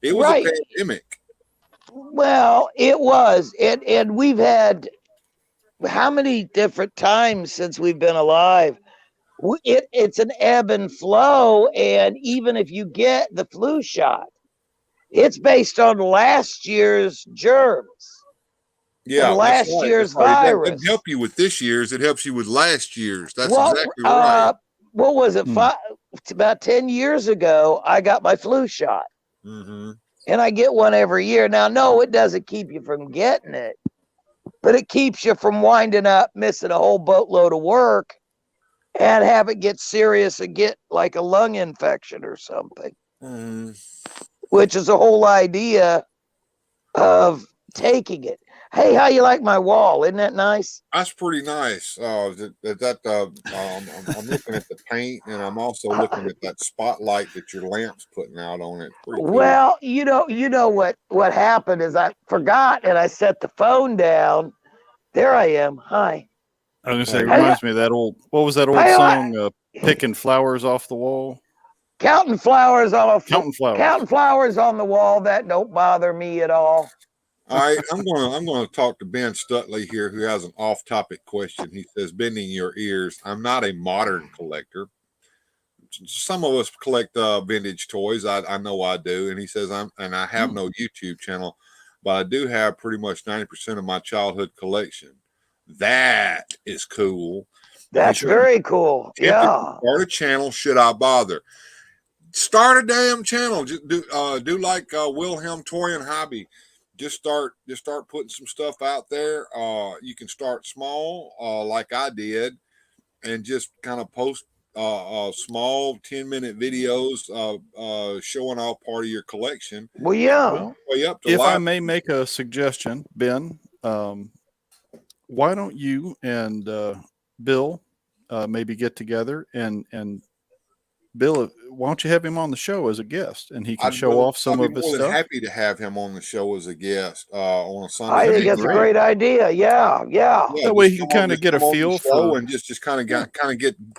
it was a pandemic. Well, it was, and we've had how many different times since we've been alive. It's an ebb and flow, and even if you get the flu shot, it's based on last year's germs. Yeah, last year's virus. It doesn't help you with this year's; it helps you with last year's. That's exactly right. What was it? About 10 years ago, I got my flu shot, and I get one every year. Now, no, it doesn't keep you from getting it, but it keeps you from winding up, missing a whole boatload of work, and have it get serious and get like a lung infection or something, which is the whole idea of taking it. Hey, how you like my wall? Isn't that nice? That's pretty nice. I'm looking at the paint, and I'm also looking at that spotlight that your lamp's putting out on it. It's pretty cool. Well, you know what happened is I forgot and I set the phone down. There I am. Hi. I was gonna say, it reminds me of that old. What was that old song? Picking flowers off the wall. Counting flowers on a Counting flowers. Counting flowers on the wall. That don't bother me at all. All right, I'm gonna talk to Ben Stutley here, who has an off-topic question. He says, "Bending your ears. I'm not a modern collector. Some of us collect vintage toys. I know I do." And he says, I have no YouTube channel, but I do have pretty much 90% of my childhood collection. That is cool. That's very cool. Yeah. Start a channel. Should I bother? Start a damn channel. Just do like Wilhelm Torian Hobby. Just start putting some stuff out there. You can start small, like I did, and just kind of post small 10-minute videos showing off part of your collection. Well, yeah. If I may make a suggestion, Ben, why don't you and Bill maybe get together and Bill, why don't you have him on the show as a guest, and he can show off some of his stuff? I'm happy to have him on the show as a guest on a Sunday. I think that's a great idea. Yeah. That way he can kind of get a feel for and just kind of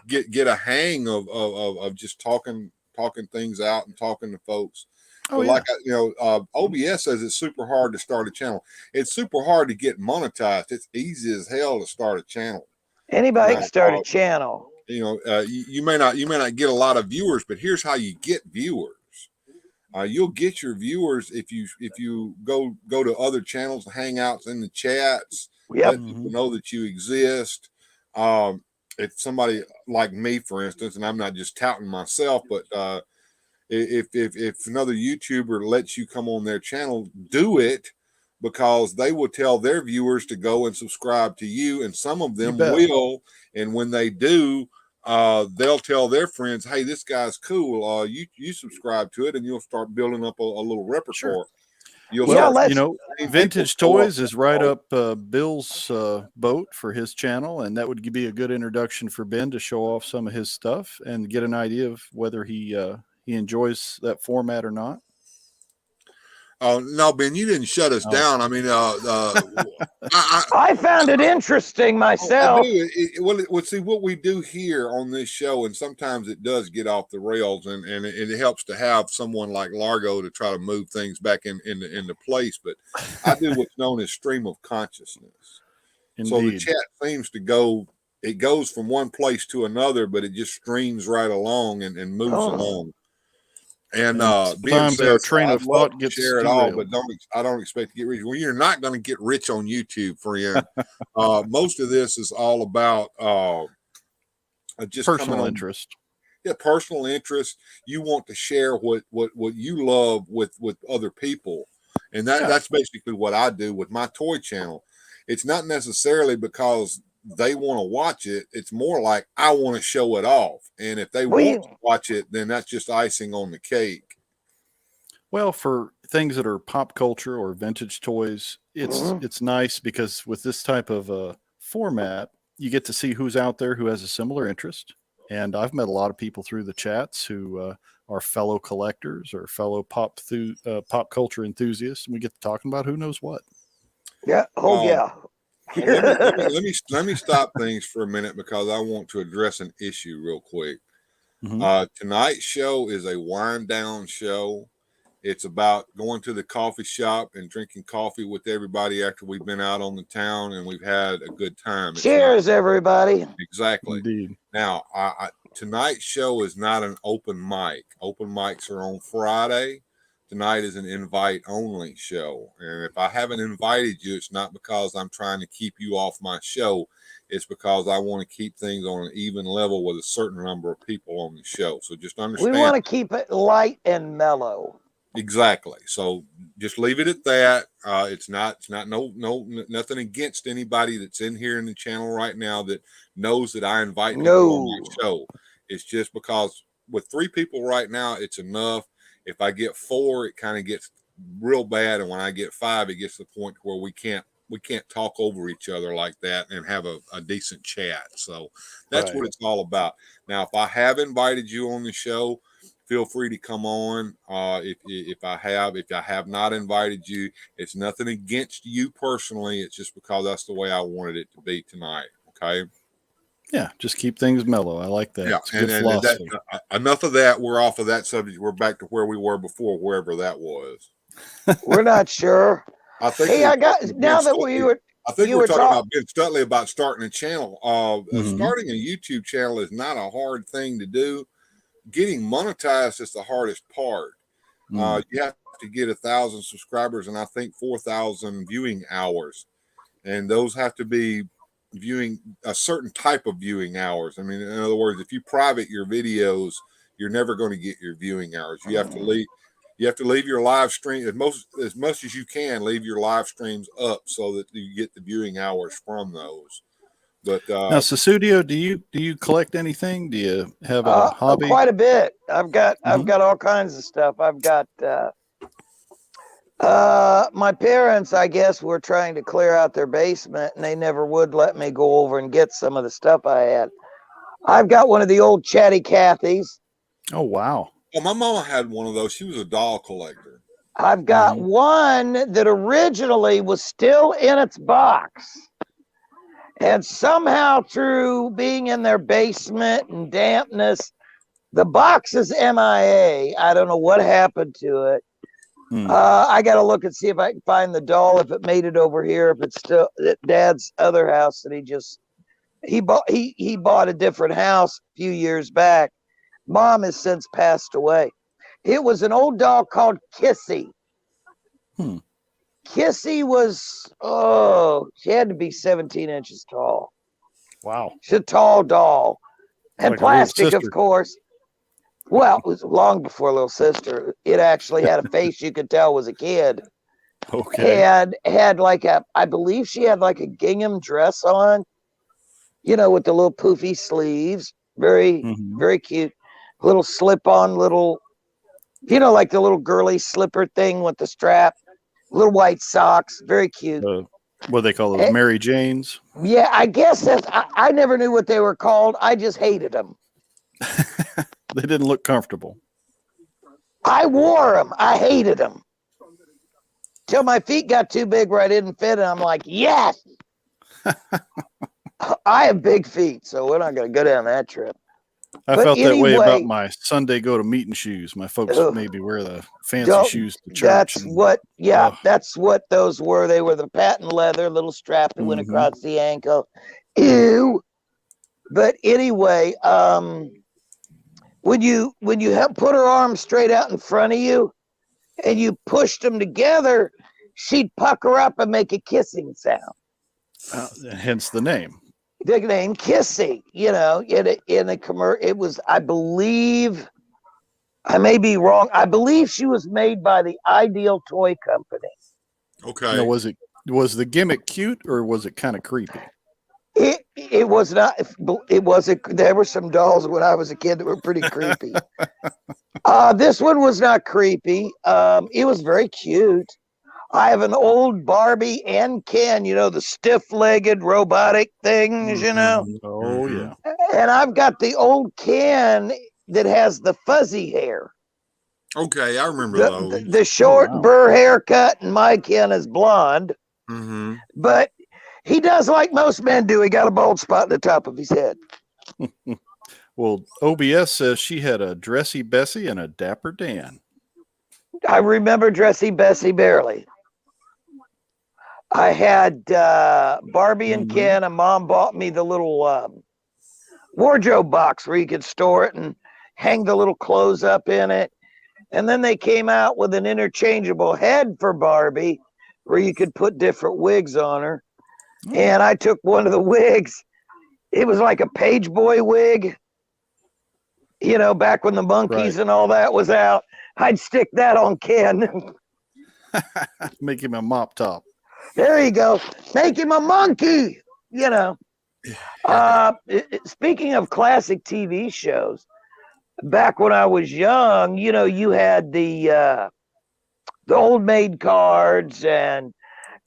get a hang of just talking things out and talking to folks. Like OBS says, it's super hard to start a channel. It's super hard to get monetized. It's easy as hell to start a channel. Anybody can start a channel. You may not get a lot of viewers, but here's how you get viewers. You'll get your viewers if you go to other channels, hangouts in the chats, let people know that you exist. If somebody like me, for instance, and I'm not just touting myself, but if another YouTuber lets you come on their channel, do it, because they will tell their viewers to go and subscribe to you, and some of them will. And when they do, they'll tell their friends, "Hey, this guy's cool. You subscribe to it, and you'll start building up a little repertoire." Sure. Vintage Toys is right up Bill's boat for his channel, and that would be a good introduction for Ben to show off some of his stuff and get an idea of whether he enjoys that format or not. No, Ben, you didn't shut us down. I mean, I found it interesting myself. See what we do here on this show, and sometimes it does get off the rails, and it helps to have someone like Largo to try to move things back into place. But I do what's known as stream of consciousness. Indeed. So the chat seems to go. It goes from one place to another, but it just streams right along and moves along. And sometimes our train of thought gets share it all, but I don't expect to get rich. Well, you're not going to get rich on YouTube, friend. Most of this is all about just personal interest. Yeah, personal interest. You want to share what you love with other people, and that's basically what I do with my toy channel. It's not necessarily because they want to watch it. It's more like I want to show it off. And if they want to watch it, then that's just icing on the cake. Well, for things that are pop culture or vintage toys, it's nice because with this type of format, you get to see who's out there who has a similar interest. And I've met a lot of people through the chats who are fellow collectors or fellow pop culture enthusiasts. And we get to talking about who knows what. Yeah. Let me stop things for a minute because I want to address an issue real quick. Tonight's show is a wind down show. It's about going to the coffee shop and drinking coffee with everybody after we've been out on the town and we've had a good time. Cheers, everybody. Exactly. Indeed. Now, tonight's show is not an open mic. Open mics are on Friday. Tonight is an invite only show. And if I haven't invited you, it's not because I'm trying to keep you off my show. It's because I want to keep things on an even level with a certain number of people on the show. So just understand. We want to keep it light and mellow. Exactly. So just leave it at that. It's not nothing against anybody that's in here in the channel right now that knows that I invite people on my show. It's just because with 3 people right now, it's enough. If I get 4, it kind of gets real bad, and when I get 5, it gets to the point where we can't talk over each other like that and have a decent chat. So that's what it's all about. Now, if I have invited you on the show, feel free to come on. If I have not invited you, it's nothing against you personally. It's just because that's the way I wanted it to be tonight. Okay. Yeah, just keep things mellow. I like that. Yeah, it's good philosophy. Enough of that. We're off of that subject. We're back to where we were before, wherever that was. We're not sure. I think. Hey, I got now that we were. I think we're talking about Ben Stutley about starting a channel. Starting a YouTube channel is not a hard thing to do. Getting monetized is the hardest part. You have to get 1,000 subscribers and I think 4,000 viewing hours, and those have to be viewing a certain type of viewing hours. I mean, in other words, if you private your videos, you're never going to get your viewing hours. You have to leave. You have to leave your live stream as much as you can. Leave your live streams up so that you get the viewing hours from those. But now, Susudio, do you collect anything? Do you have a hobby? Quite a bit. I've got all kinds of stuff. I've got my parents, I guess, were trying to clear out their basement, and they never would let me go over and get some of the stuff I had. I've got one of the old Chatty Cathys. Oh wow! Oh, my mama had one of those. She was a doll collector. I've got one that originally was still in its box. And somehow through being in their basement and dampness, the box is MIA. I don't know what happened to it. I got to look and see if I can find the doll, if it made it over here, if it's still at Dad's other house that he bought a different house a few years back. Mom has since passed away. It was an old doll called Kissy. Kissy was, she had to be 17 inches tall. Wow. She's a tall doll. And like plastic, of course. Well, it was long before Little Sister. It actually had a face you could tell was a kid. Okay. And had I believe she had like a gingham dress on, with the little poofy sleeves. Very, very cute. Little slip-on, like the little girly slipper thing with the strap. Little white socks, very cute. What they call those, Mary Janes? Yeah, I guess I never knew what they were called. I just hated them. They didn't look comfortable. I wore them. I hated them. Till my feet got too big where I didn't fit, and I'm like, yes! I have big feet, so we're not going to go down that trip. I felt that way about my Sunday go to meeting shoes. My folks maybe wear the fancy shoes to church. That's what those were. They were the patent leather, little strap that went across the ankle. Ew. But anyway, when you put her arms straight out in front of you and you pushed them together, she'd pucker up and make a kissing sound. Hence the name. The name Kissy, in a commercial. It was, I believe, I may be wrong. I believe she was made by the Ideal Toy Company. Okay. Now, was the gimmick cute or was it kind of creepy? It was not. It wasn't. There were some dolls when I was a kid that were pretty creepy. This one was not creepy. It was very cute. I have an old Barbie and Ken, the stiff-legged robotic things, Oh, yeah. And I've got the old Ken that has the fuzzy hair. Okay, I remember those. The short burr haircut, and my Ken is blonde. But he does like most men do. He got a bald spot at the top of his head. Well, OBS says she had a Dressy Bessie and a Dapper Dan. I remember Dressy Bessie barely. I had Barbie and Ken, and Mom bought me the little wardrobe box where you could store it and hang the little clothes up in it. And then they came out with an interchangeable head for Barbie where you could put different wigs on her. And I took one of the wigs. It was like a page boy wig, back when the monkeys and all that was out. I'd stick that on Ken. Make him a mop top. There you go. Make him a monkey, Speaking of classic TV shows, back when I was young, you had the the old maid cards, and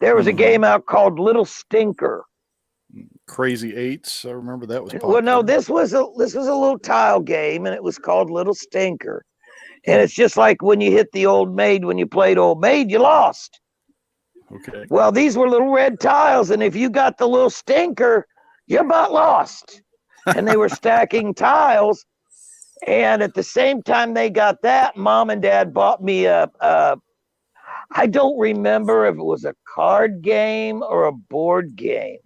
there was a game out called Little Stinker. Crazy Eights. I remember that was popular. Well, no, this was a little tile game, and it was called Little Stinker. And it's just like when you hit the old maid, when you played old maid, you lost. Okay. Well, these were little red tiles, and if you got the little stinker, you about lost. And they were stacking tiles. And at the same time they got that, Mom and Dad bought me I don't remember if it was a card game or a board game.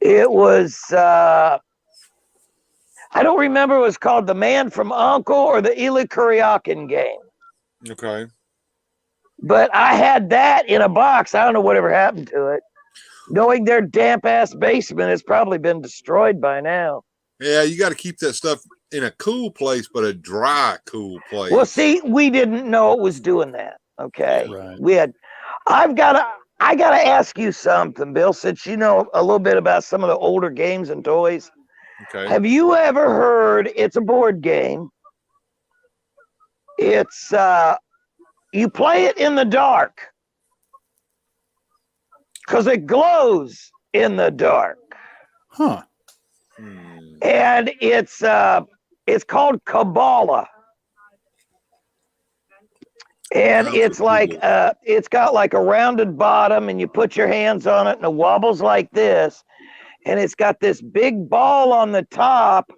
It was, I don't remember it was called The Man from U.N.C.L.E. or the Ely Kuryakin game. Okay. But I had that in a box. I don't know whatever happened to it. Knowing their damp ass basement, it's probably been destroyed by now. Yeah, you got to keep that stuff in a cool place, but a dry, cool place. Well, see, we didn't know it was doing that. Okay. Right. I gotta ask you something, Bill, since you know a little bit about some of the older games and toys. Okay. Have you ever heard, it's a board game. It's you play it in the dark because it glows in the dark. Huh. And it's called Kabbalah. And it's like it's got like a rounded bottom, and you put your hands on it and it wobbles like this, and it's got this big ball on the top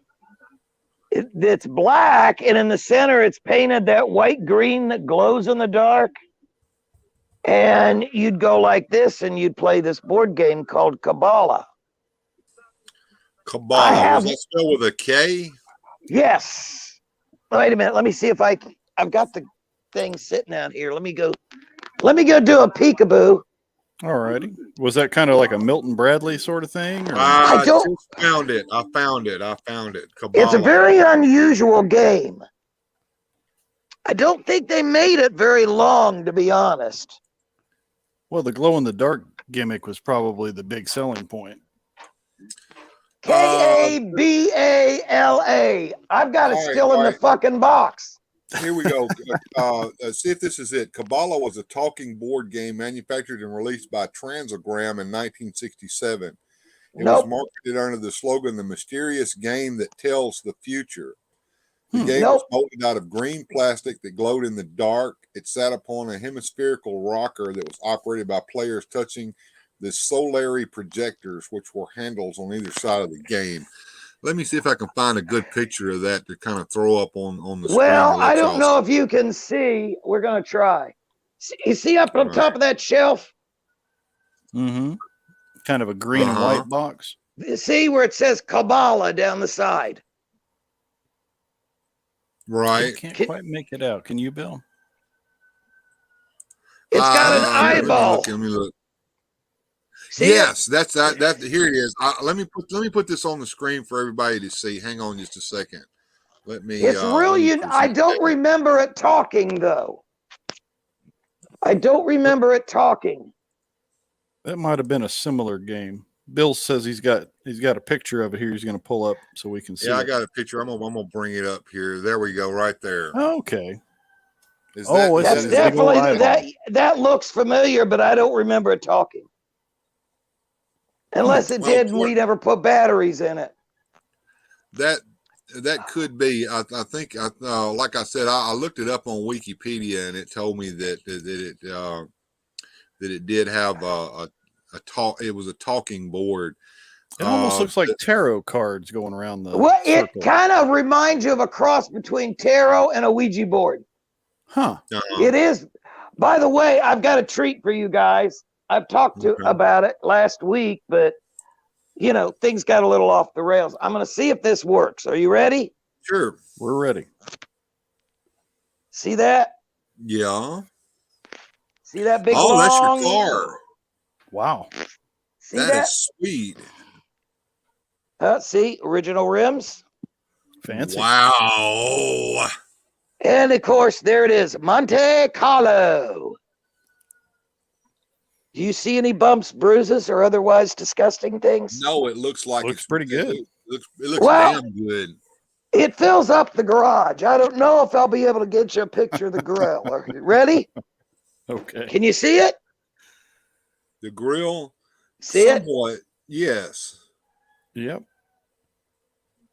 that's black, and in the center it's painted that white green that glows in the dark. And you'd go like this and you'd play this board game called Kabbalah. Kabbalah, was that spelled with a K? Yes. Wait a minute, let me see if I've got the thing sitting out here. Let me go do a peekaboo. All righty. Was that kind of like a Milton Bradley sort of thing? Or? I just found it. I found it. Kabbalah. It's a very unusual game. I don't think they made it very long, to be honest. Well, the glow in the dark gimmick was probably the big selling point. Kabbalah. I've got it still in the fucking box. Here we go. See if this is it. Kabbalah was a talking board game manufactured and released by Transogram in 1967. It was marketed under the slogan, "The Mysterious Game That Tells the Future." The game was molded out of green plastic that glowed in the dark. It sat upon a hemispherical rocker that was operated by players touching the solary projectors, which were handles on either side of the game. Let me see if I can find a good picture of that to kind of throw up on the screen. Well, I don't know if you can see. We're going to try. You see up on top of that shelf? Mm-hmm. Kind of a green and white box. You see where it says Kabbalah down the side? Right. I can't quite make it out. Can you, Bill? It's got an eyeball. Let me look. Yes, that's that. Here it is. Let me put this on the screen for everybody to see. Hang on just a second. Let me. It's I don't remember it talking though. I don't remember it talking. That might have been a similar game. Bill says he's got a picture of it here. He's going to pull up so we can see. Yeah, it. I got a picture. I'm gonna bring it up here. There we go, right there. Okay. That's definitely that looks familiar, but I don't remember it talking. Unless it did, and we never put batteries in it. That could be. I think. Like I said, I looked it up on Wikipedia, and it told me that it did have a talk. It was a talking board. It almost looks like tarot cards going around the. Well, circle. It kind of reminds you of a cross between tarot and a Ouija board. Huh. It is. By the way, I've got a treat for you guys. I've talked about it last week, but things got a little off the rails. I'm going to see if this works. Are you ready? Sure. We're ready. See that? Yeah. See that big long... that's your car. Wow. See that? Is sweet. See, original rims. Fancy. Wow. And of course, there it is, Monte Carlo. Do you see any bumps, bruises, or otherwise disgusting things? No, it looks like looks pretty good. It looks damn good. It fills up the garage. I don't know if I'll be able to get you a picture of the grill. Are you ready? Okay. Can you see it? The grill? See somewhat, yes. Yep.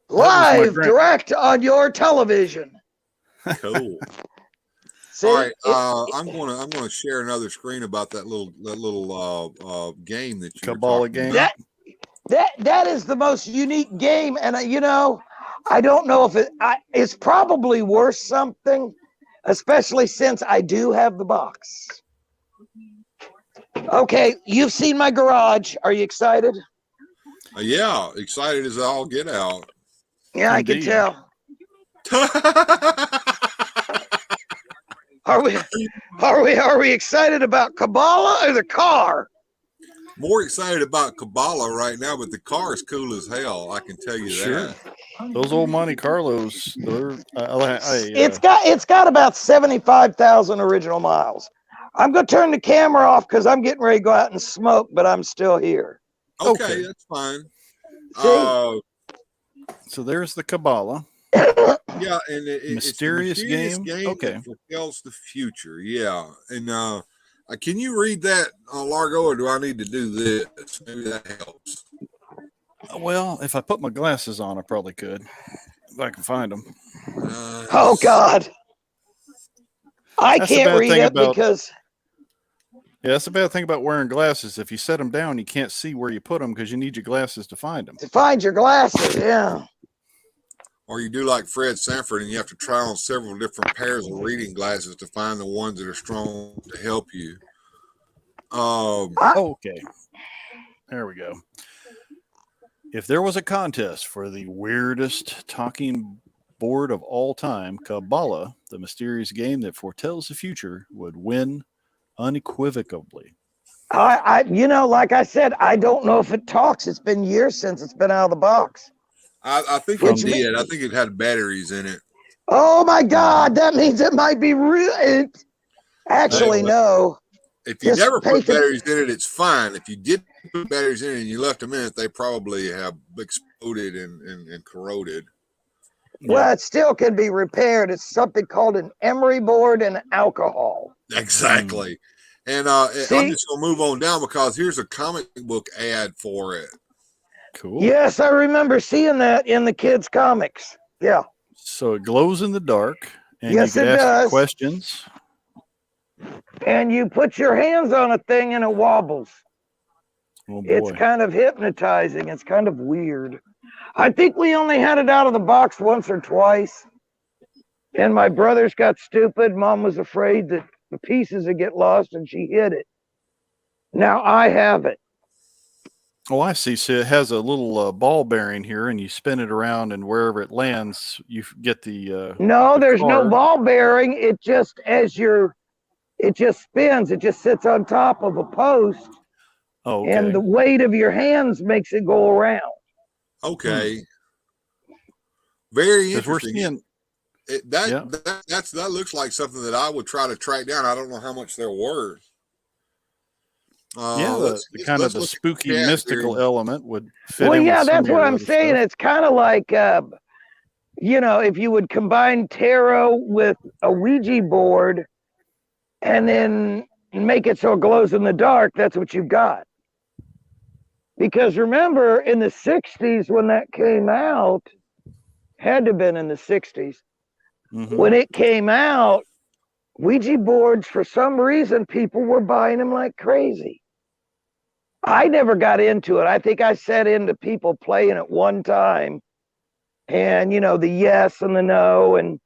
Live, direct on your television. Cool. See, all right, I'm gonna share another screen about that little game that you Kabbalah were talking game. about. That is the most unique game, and I don't know if it's probably worth something, especially since I do have the box. Okay, you've seen my garage. Are you excited? Yeah, excited as all get out. Yeah, Indeed. I can tell. Are we excited about Kabbalah or the car? More excited about Kabbalah right now, but the car is cool as hell. I can tell you that. Those old Monte Carlos, they're it's got about 75,000 original miles. I'm gonna turn the camera off because I'm getting ready to go out and smoke, but I'm still here. Okay. That's fine. See? So there's the Kabbalah. Yeah, and it's mysterious game. Okay, that foretells the future. Yeah, and can you read that, Largo, or do I need to do this? Maybe that helps. Well, if I put my glasses on, I probably could, if I can find them. Oh God, I can't read it because. Yeah, that's the bad thing about wearing glasses. If you set them down, you can't see where you put them because you need your glasses to find them. To find your glasses, yeah. Or you do like Fred Sanford and you have to try on several different pairs of reading glasses to find the ones that are strong to help you. Okay. There we go. If there was a contest for the weirdest talking board of all time, Kabbalah, the mysterious game that foretells the future, would win unequivocally. Like I said, I don't know if it talks. It's been years since it's been out of the box. I think it did. I think it had batteries in it. Oh my God, that means it might be real. Actually, no. If you never put batteries in it, it's fine. If you did put batteries in it and you left them in it, they probably have exploded and corroded. Well, it still can be repaired. It's something called an emery board and alcohol. Exactly. And I'm just going to move on down because here's a comic book ad for it. Cool. Yes, I remember seeing that in the kids' comics. Yeah. So it glows in the dark, and yes, you can ask questions. And you put your hands on a thing and it wobbles. Oh, boy. It's kind of hypnotizing. It's kind of weird. I think we only had it out of the box once or twice. And my brothers got stupid. Mom was afraid that the pieces would get lost and she hid it. Now I have it. Oh, I see. So it has a little ball bearing here, and you spin it around, and wherever it lands, you get the. No, there's no ball bearing. It just it just spins. It just sits on top of a post. Oh, okay. And the weight of your hands makes it go around. Okay. Very interesting. That looks like something that I would try to track down. I don't know how much they're worth. The kind of the spooky mystical element would fit. Well, yeah, that's what I'm saying. It's kind of like, if you would combine tarot with a Ouija board and then make it so it glows in the dark, that's what you've got. Because remember, in the 60s when that came out, had to have been in the 60s, when it came out, Ouija boards, for some reason, people were buying them like crazy. I never got into it. I think I sat into people playing it one time, and, the yes and the no, and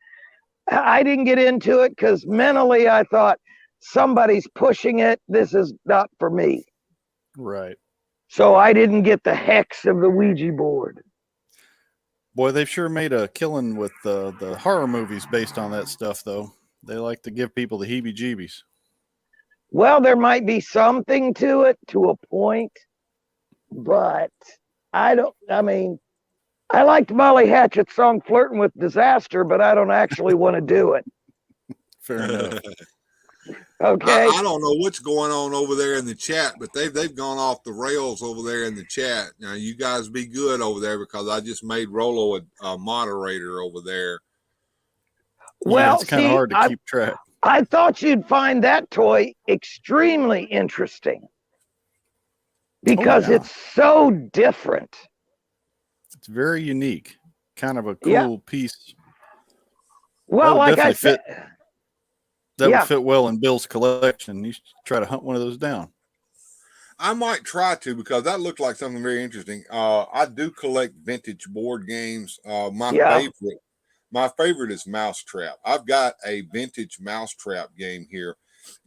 I didn't get into it because mentally I thought, somebody's pushing it. This is not for me. Right. So I didn't get the hex of the Ouija board. Boy, they've sure made a killing with the horror movies based on that stuff, though. They like to give people the heebie-jeebies. Well, there might be something to it to a point, but I liked Molly Hatchet's song Flirting with Disaster, but I don't actually want to do it. Fair enough. Okay. I don't know what's going on over there in the chat, but they've gone off the rails over there in the chat. Now you guys be good over there because I just made Rolo a moderator over there. Well, it's kind of hard to keep track. I thought you'd find that toy extremely interesting because it's so different. It's very unique, kind of a cool piece. Well, like I said, that would fit well in Bill's collection. You should try to hunt one of those down. I might try to because that looked like something very interesting. I do collect vintage board games. My favorite is Mousetrap. I've got a vintage Mousetrap game here,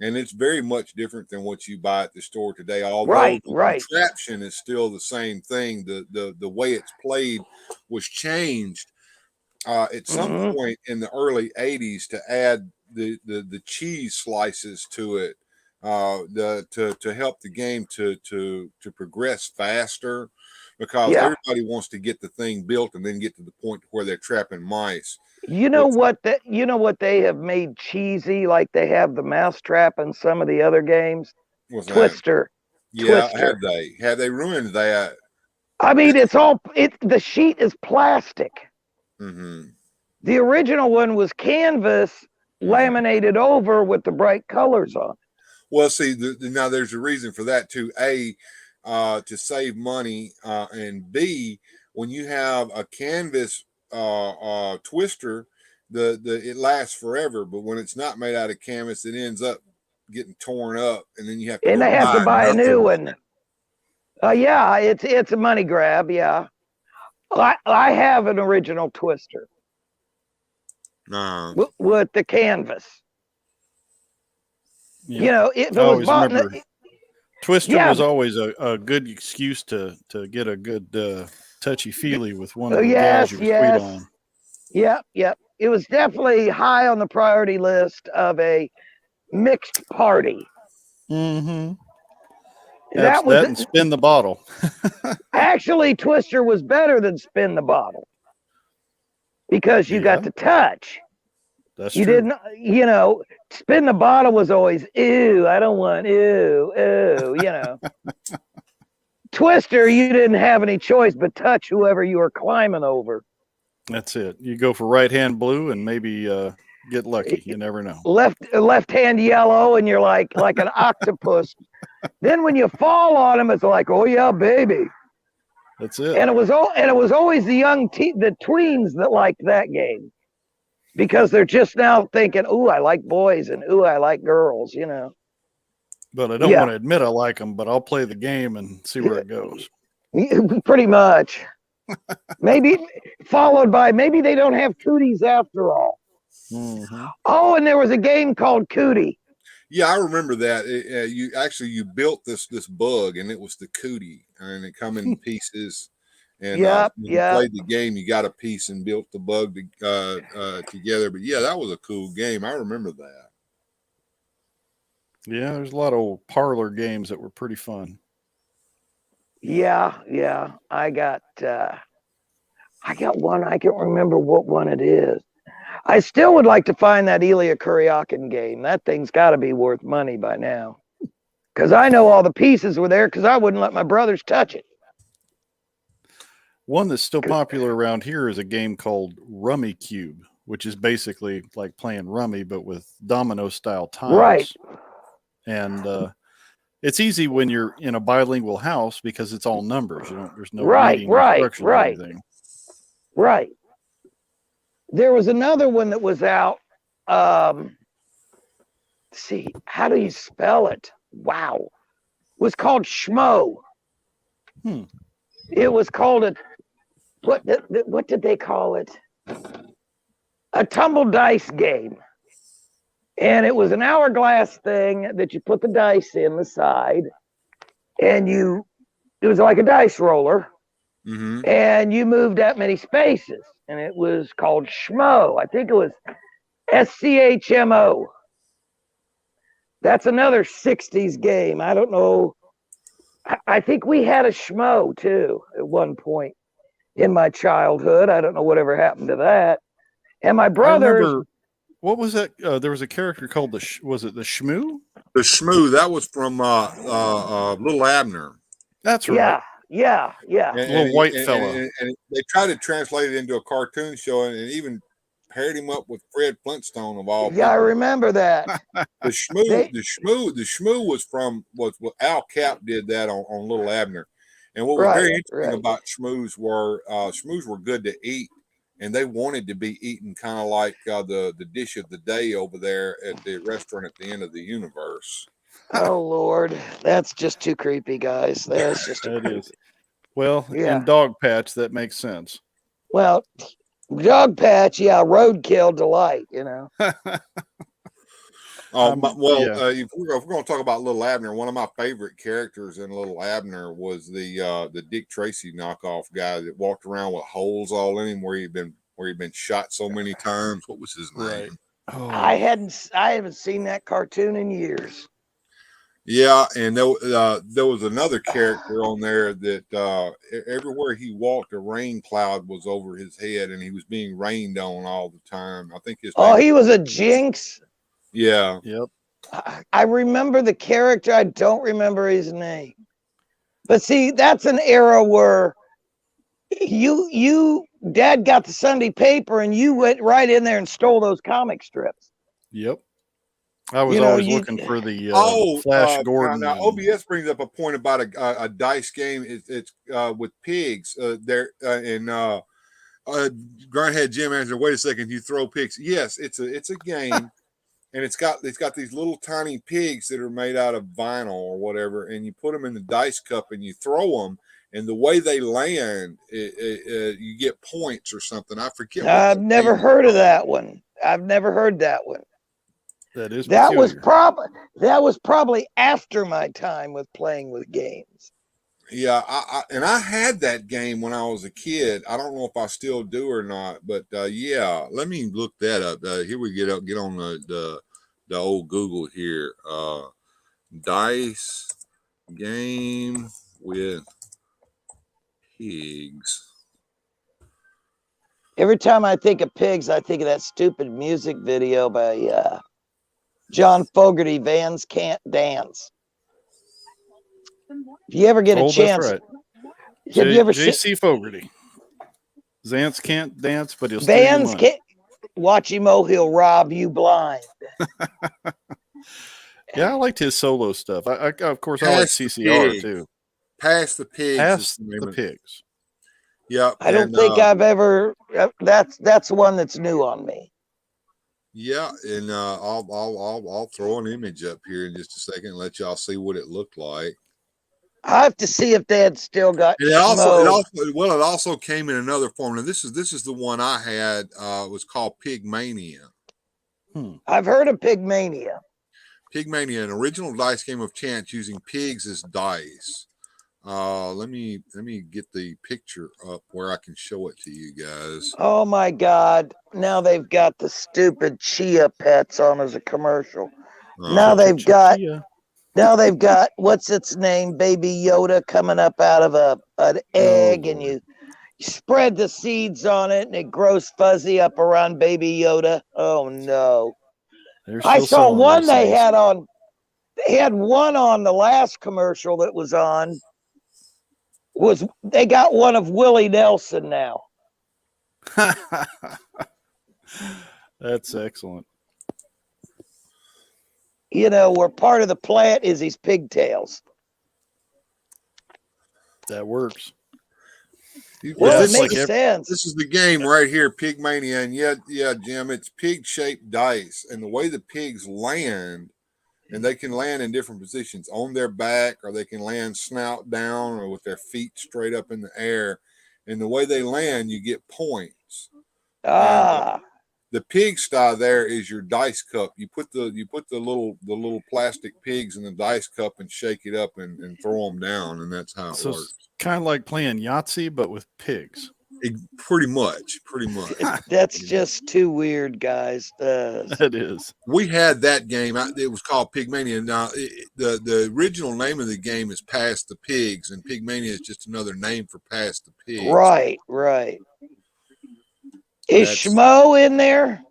and it's very much different than what you buy at the store today. Although the contraption is still the same thing, the way it's played was changed at some point in the early 80s to add the cheese slices to it to help the game to progress faster, because everybody wants to get the thing built and then get to the point where they're trapping mice. You know what they have made cheesy, like they have the Mousetrap and some of the other games? Twister. Yeah, have they ruined that? I mean, the sheet is plastic. Mm-hmm. The original one was canvas laminated over with the bright colors on it. Well, see, now there's a reason for that too. A, to save money, and B, when you have a canvas twister, it lasts forever. But when it's not made out of canvas, it ends up getting torn up, and then you have to buy a new one. Yeah, it's a money grab. Yeah, I have an original twister with the canvas. Yeah. You know, if it was bought Twister was always a good excuse to get a good touchy-feely with one of the gals you were sweet on. Yep. It was definitely high on the priority list of a mixed party. Mm-hmm. That and Spin the Bottle. Actually, Twister was better than Spin the Bottle because you got to touch. That's true. Didn't, Spin the Bottle was always, ew, I don't want, ew, Twister, you didn't have any choice but touch whoever you were climbing over. That's it. You go for right hand blue and maybe get lucky. You never know. Left hand yellow, and you're like an octopus. Then when you fall on them, it's like, oh yeah, baby. That's it. And it was always the the tweens that liked that game. Because they're just now thinking, ooh, I like boys, and ooh, I like girls, But I don't want to admit I like them, but I'll play the game and see where it goes. Pretty much. Maybe followed by, maybe they don't have cooties after all. Mm-hmm. Oh, and there was a game called Cootie. Yeah, I remember that. You built this bug, and it was the cootie, and it come in pieces. And when you played the game, you got a piece and built the bug together. But yeah, that was a cool game. I remember that. Yeah, there's a lot of old parlor games that were pretty fun. Yeah. I got one. I can't remember what one it is. I still would like to find that Elia Kuryakin game. That thing's got to be worth money by now. Because I know all the pieces were there because I wouldn't let my brothers touch it. One that's still popular around here is a game called Rummy Cube, which is basically like playing rummy, but with domino style tiles. Right. And it's easy when you're in a bilingual house because it's all numbers. There's no reading or instructions or anything. Right. There was another one that was out. See, how do you spell it? Wow. It was called Schmo. It was called what did they call it? A tumble dice game. And it was an hourglass thing that you put the dice in the side, and it was like a dice roller, and you moved that many spaces, and it was called Schmo. I think it was SCHMO. That's another 60s game. I don't know. I think we had a Schmo too at one point in my childhood. I don't know whatever happened to that. And my brothers. What was that? There was a character called was it the Shmoo? The Shmoo, that was from Little Abner. That's right. Yeah. Little white fella. And they tried to translate it into a cartoon show, and even paired him up with Fred Flintstone of all people. Yeah, I remember that. The Shmoo was what Al Cap did that on Little Abner. And what was very interesting about Shmoos were good to eat, and they wanted to be eaten kind of like the dish of the day over there at the restaurant at the end of the universe. Oh Lord, that's just too creepy, guys. That's just too creepy. Is. Well, in Dog Patch, that makes sense. Well, Dog Patch, roadkill delight, you know. If we're going to talk about Little Abner, one of my favorite characters in Little Abner was the Dick Tracy knockoff guy that walked around with holes all in him where he'd been shot so many times. What was his name? Right. Oh. I haven't seen that cartoon in years. Yeah, and there was another character on there that everywhere he walked, a rain cloud was over his head, and he was being rained on all the time. I think he was a Jinx. Yeah. Yep. I remember the character. I don't remember his name. But see, that's an era where Dad got the Sunday paper, and you went right in there and stole those comic strips. Yep. I was always looking for the Flash Gordon. Now, OBS brings up a point about a dice game. It's with pigs there, and Grindhead Jim answered, "Wait a second, you throw pigs?" Yes, it's a game, and it's got these little tiny pigs that are made out of vinyl or whatever, and you put them in the dice cup and you throw them, and the way they land, you get points or something. I forget. I've never heard of that one. I've never heard that one. That was probably after my time with playing with games. Yeah, I had that game when I was a kid. I don't know if I still do or not, but yeah, let me look that up. Here we get on the old Google here. Dice game with pigs. Every time I think of pigs, I think of that stupid music video by John Fogerty, Vans Can't Dance. If you ever get a chance, that's right. Have you ever J.C. Fogerty? Zance can't dance, but he'll Vans can't watch him. He'll rob you blind. Yeah, I liked his solo stuff. I of course I like CCR too. Pass the pigs. Pass the pigs. Yeah, I don't think I've ever. That's one that's new on me. Yeah, and I'll throw an image up here in just a second and let y'all see what it looked like. I have to see if Dad still got. It also came in another form. Now this is the one I had. It was called Pigmania. I've heard of Pigmania. Pigmania, an original dice game of chance using pigs as dice. Let me get the picture up where I can show it to you guys. Oh my God! Now they've got the stupid chia pets on as a commercial. Now they've got what's its name, Baby Yoda, coming up out of an egg, and you spread the seeds on it, and it grows fuzzy up around Baby Yoda. Oh no! I saw one they had on. They had one on the last commercial that was on. They got one of Willie Nelson now. That's excellent. You know, where part of the plant is these pigtails. That works. Well, it makes sense. This is the game right here, Pigmania, and yeah, Jim, it's pig-shaped dice, and the way the pigs land. And they can land in different positions, on their back, or they can land snout down, or with their feet straight up in the air. And the way they land, you get points. And, the pigsty there is your dice cup. You put the little plastic pigs in the dice cup and shake it up and throw them down, and that's how it works. It's kind of like playing Yahtzee, but with pigs. Pretty much. That's just too weird, guys. That is. We had that game. It was called Pigmania. Now, the original name of the game is Pass the Pigs, and Pigmania is just another name for Pass the Pigs. Right. Is Schmo in there?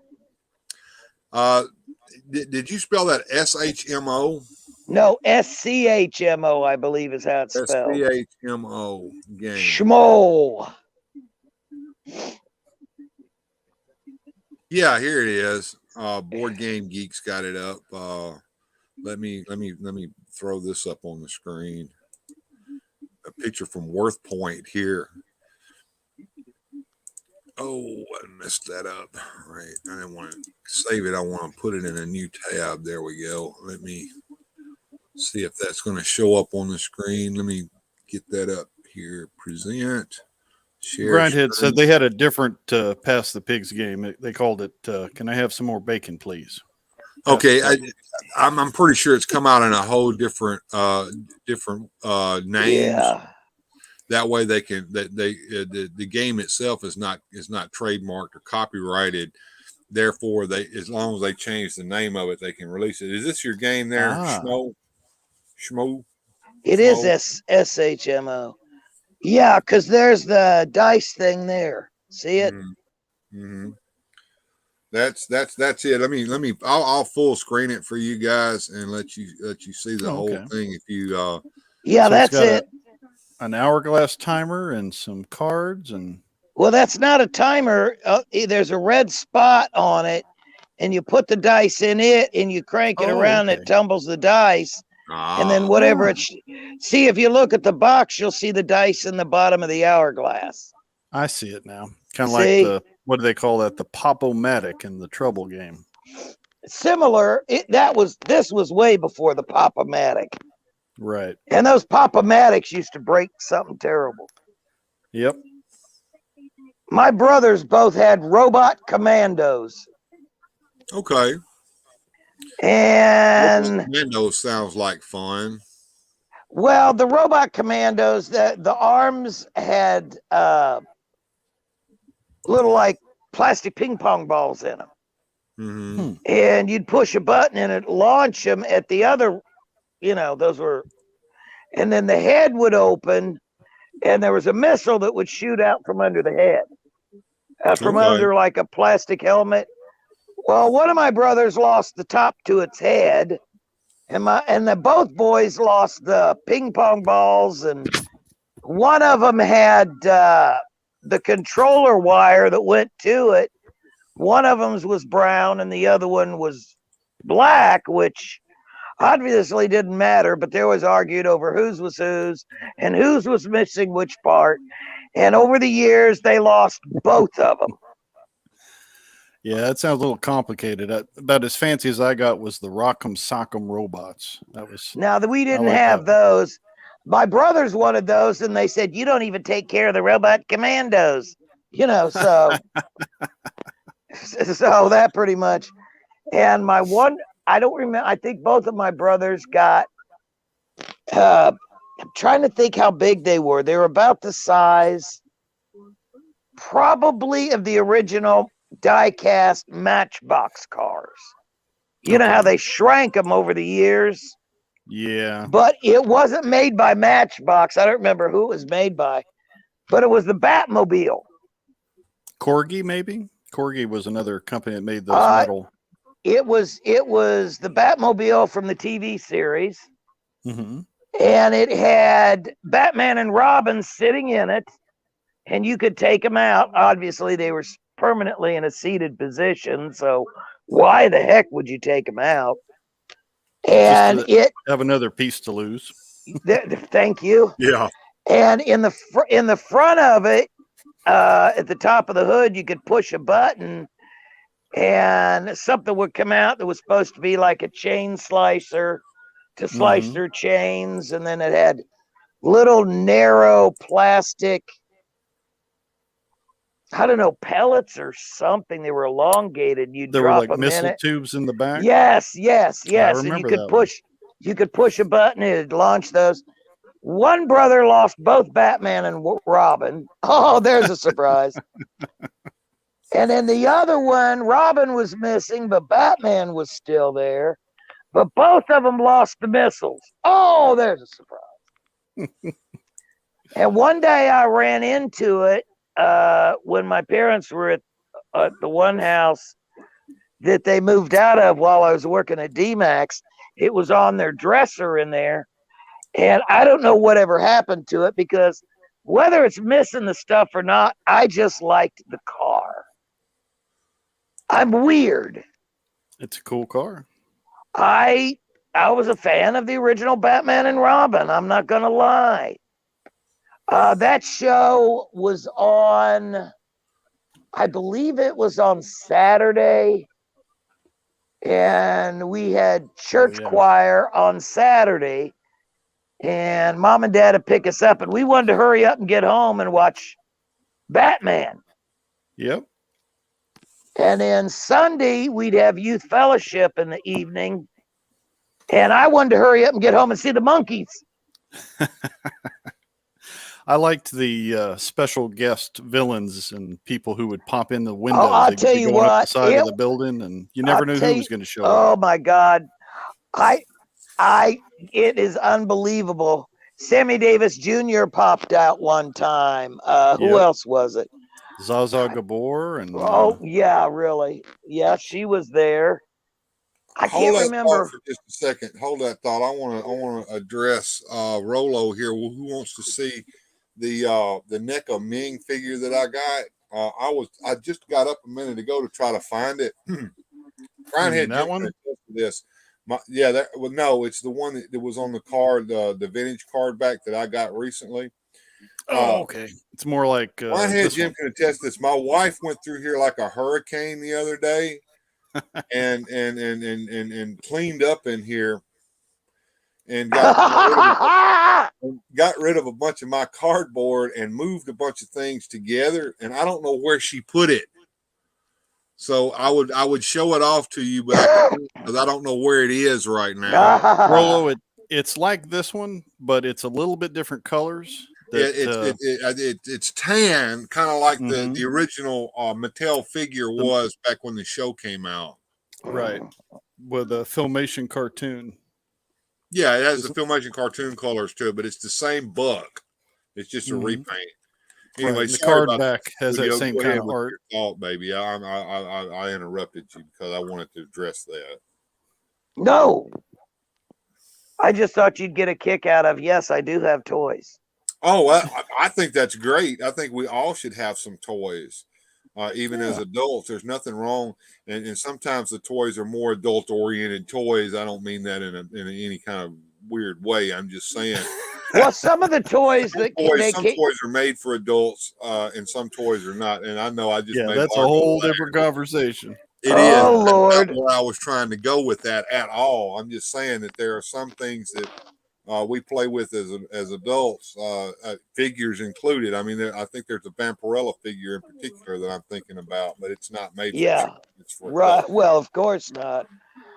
Did you spell that SHMO? No, SCHMO, I believe is how it's spelled. SCHMO game. Schmo. Yeah, here it is. Board Game Geeks got it up. Let me throw this up on the screen. A picture from Worth Point here. Oh, I messed that up. All right. I didn't want to save it. I want to put it in a new tab. There we go. Let me see if that's going to show up on the screen. Let me get that up here. Present. Share. Grindhead said they had a different Pass the Pigs game. They called it, Can I Have Some More Bacon, Please? Okay. I'm pretty sure it's come out in a whole different names. Yeah. That way they can the game itself is not trademarked or copyrighted. Therefore, as long as they change the name of it, they can release it. Is this your game there, Schmo? It is SHMO. Yeah, because there's the dice thing there. See it? Mm-hmm. That's it. I'll full screen it for you guys and let you see the whole thing if you. Yeah, so that's it. An hourglass timer and some cards and. Well, that's not a timer. There's a red spot on it, and you put the dice in it, and you crank it around. Okay. It tumbles the dice, and then whatever see, if you look at the box, you'll see the dice in the bottom of the hourglass. I see it now. Kind of like what do they call that? The Pop-O-Matic in the Trouble game. Similar. This was way before the Pop-O-Matic. Right. And those Pop-O-Matics used to break something terrible. Yep. My brothers both had Robot Commandos. Okay. And Commandos sounds like fun. Well, the Robot Commandos, the arms had little like plastic ping pong balls in them. Mm-hmm. And you'd push a button and it'd launch them at the other, those were, and then the head would open and there was a missile that would shoot out from under the head, from under like a plastic helmet. Well, one of my brothers lost the top to its head, and both boys lost the ping pong balls, and one of them had the controller wire that went to it. One of them was brown and the other one was black, which obviously didn't matter, but they always argued over whose was whose and whose was missing which part. And over the years, they lost both of them. Yeah, that sounds a little complicated. About as fancy as I got was the Rock'em Sock'em robots. Now that we didn't have those. My brothers wanted those, and they said, "You don't even take care of the Robot Commandos." So so that pretty much. And I don't remember. I think both of my brothers got. I'm trying to think how big they were. They were about the size, probably, of the original die-cast Matchbox cars. You know how they shrank them over the years? Yeah. But it wasn't made by Matchbox. I don't remember who it was made by, but it was the Batmobile. Corgi, maybe? Corgi was another company that made those metal. It was the Batmobile from the TV series. Mm-hmm. And it had Batman and Robin sitting in it, and you could take them out. Obviously, they were permanently in a seated position, so why the heck would you take them out? And it have another piece to lose. Thank you. Yeah. And in the front of it, at the top of the hood, you could push a button, and something would come out that was supposed to be like a chain slicer to slice their chains, and then it had little narrow plastic, I don't know, pellets or something. They were elongated. There were like missile tubes in the back. Yes. And you could push a button and it'd launch those. One brother lost both Batman and Robin. Oh, there's a surprise. And then the other one, Robin was missing, but Batman was still there. But both of them lost the missiles. Oh, there's a surprise. And one day I ran into it when my parents were at the one house that they moved out of while I was working at D-Max. It was on their dresser in there. And I don't know whatever happened to it, because whether it's missing the stuff or not, I just liked the car. I'm weird. It's a cool car. I was a fan of the original Batman and Robin. I'm not going to lie. That show was on, I believe it was on Saturday. And we had church choir on Saturday. And Mom and Dad would pick us up. And we wanted to hurry up and get home and watch Batman. Yep. And then Sunday, we'd have youth fellowship in the evening. And I wanted to hurry up and get home and see the monkeys. I liked the special guest villains and people who would pop in the windows. I'll tell you what, up the side of the building, and you never knew who was going to show up. Oh my God. It is unbelievable. Sammy Davis Jr. popped out one time. Who else was it? Zsa Zsa Gabor and oh yeah, really? Yeah, she was there. I can't remember. For just a second. Hold that thought. I want to address Rolo here. Who wants to see the NECA Ming figure that I got? I just got up a minute ago to try to find it. Grindhead that one. This. It's the one that was on the card, the vintage card back that I got recently. Oh, okay. It's more like Grindhead Jim can attest this. My wife went through here like a hurricane the other day, and cleaned up in here, and got rid of a bunch of my cardboard and moved a bunch of things together, and I don't know where she put it. So I would show it off to you, but I don't know where it is right now. Rolo, it's like this one, but it's a little bit different colors. It's tan, kind of like the original Mattel figure was back when the show came out. Right, with a Filmation cartoon. Yeah, it has the Filmation cartoon colors too, but it's the same book. It's just a repaint. Anyway, right. The card back has that same kind of art. Thought, baby, I interrupted you because I wanted to address that. No, I just thought you'd get a kick out of. Yes, I do have toys. Oh, I think that's great. I think we all should have some toys, even as adults. There's nothing wrong, and sometimes the toys are more adult-oriented toys. I don't mean that in any kind of weird way. I'm just saying. Well, some of the toys some toys are made for adults, and some toys are not. And I know I just made that's a whole different conversation. It is. Lord, that's not where I was trying to go with that at all. I'm just saying that there are some things that we play with as adults, figures included. I mean, I think there's a Vampirella figure in particular that I'm thinking about, but it's not made. It's for right. Adults. Well, of course not.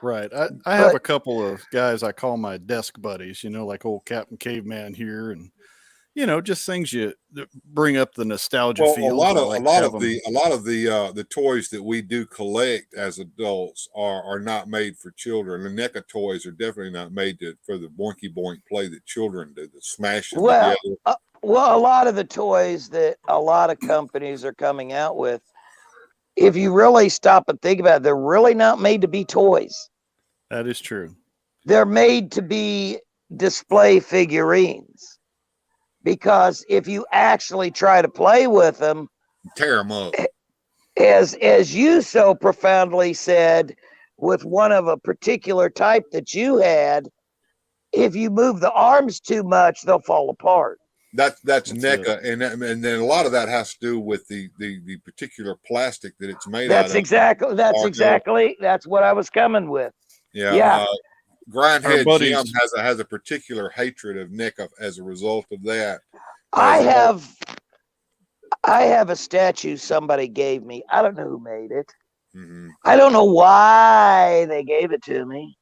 Right. I have a couple of guys I call my desk buddies, like old Captain Caveman here, and just things you bring up the nostalgia feel. A lot of the toys that we do collect as adults are not made for children. The NECA toys are definitely not made for the boinky boink play that children do, the smashing together. A lot of the toys that a lot of companies are coming out with, if you really stop and think about it, they're really not made to be toys. That is true. They're made to be display figurines. Because if you actually try to play with them, tear them up. As you so profoundly said, with one of a particular type that you had, if you move the arms too much, they'll fall apart. That's NECA, and then a lot of that has to do with the particular plastic that it's made out of. That's what I was coming with. Yeah. Grindhead Jim has a particular hatred of NECA as a result of that. I have a statue somebody gave me. I don't know who made it. Mm-hmm. I don't know why they gave it to me.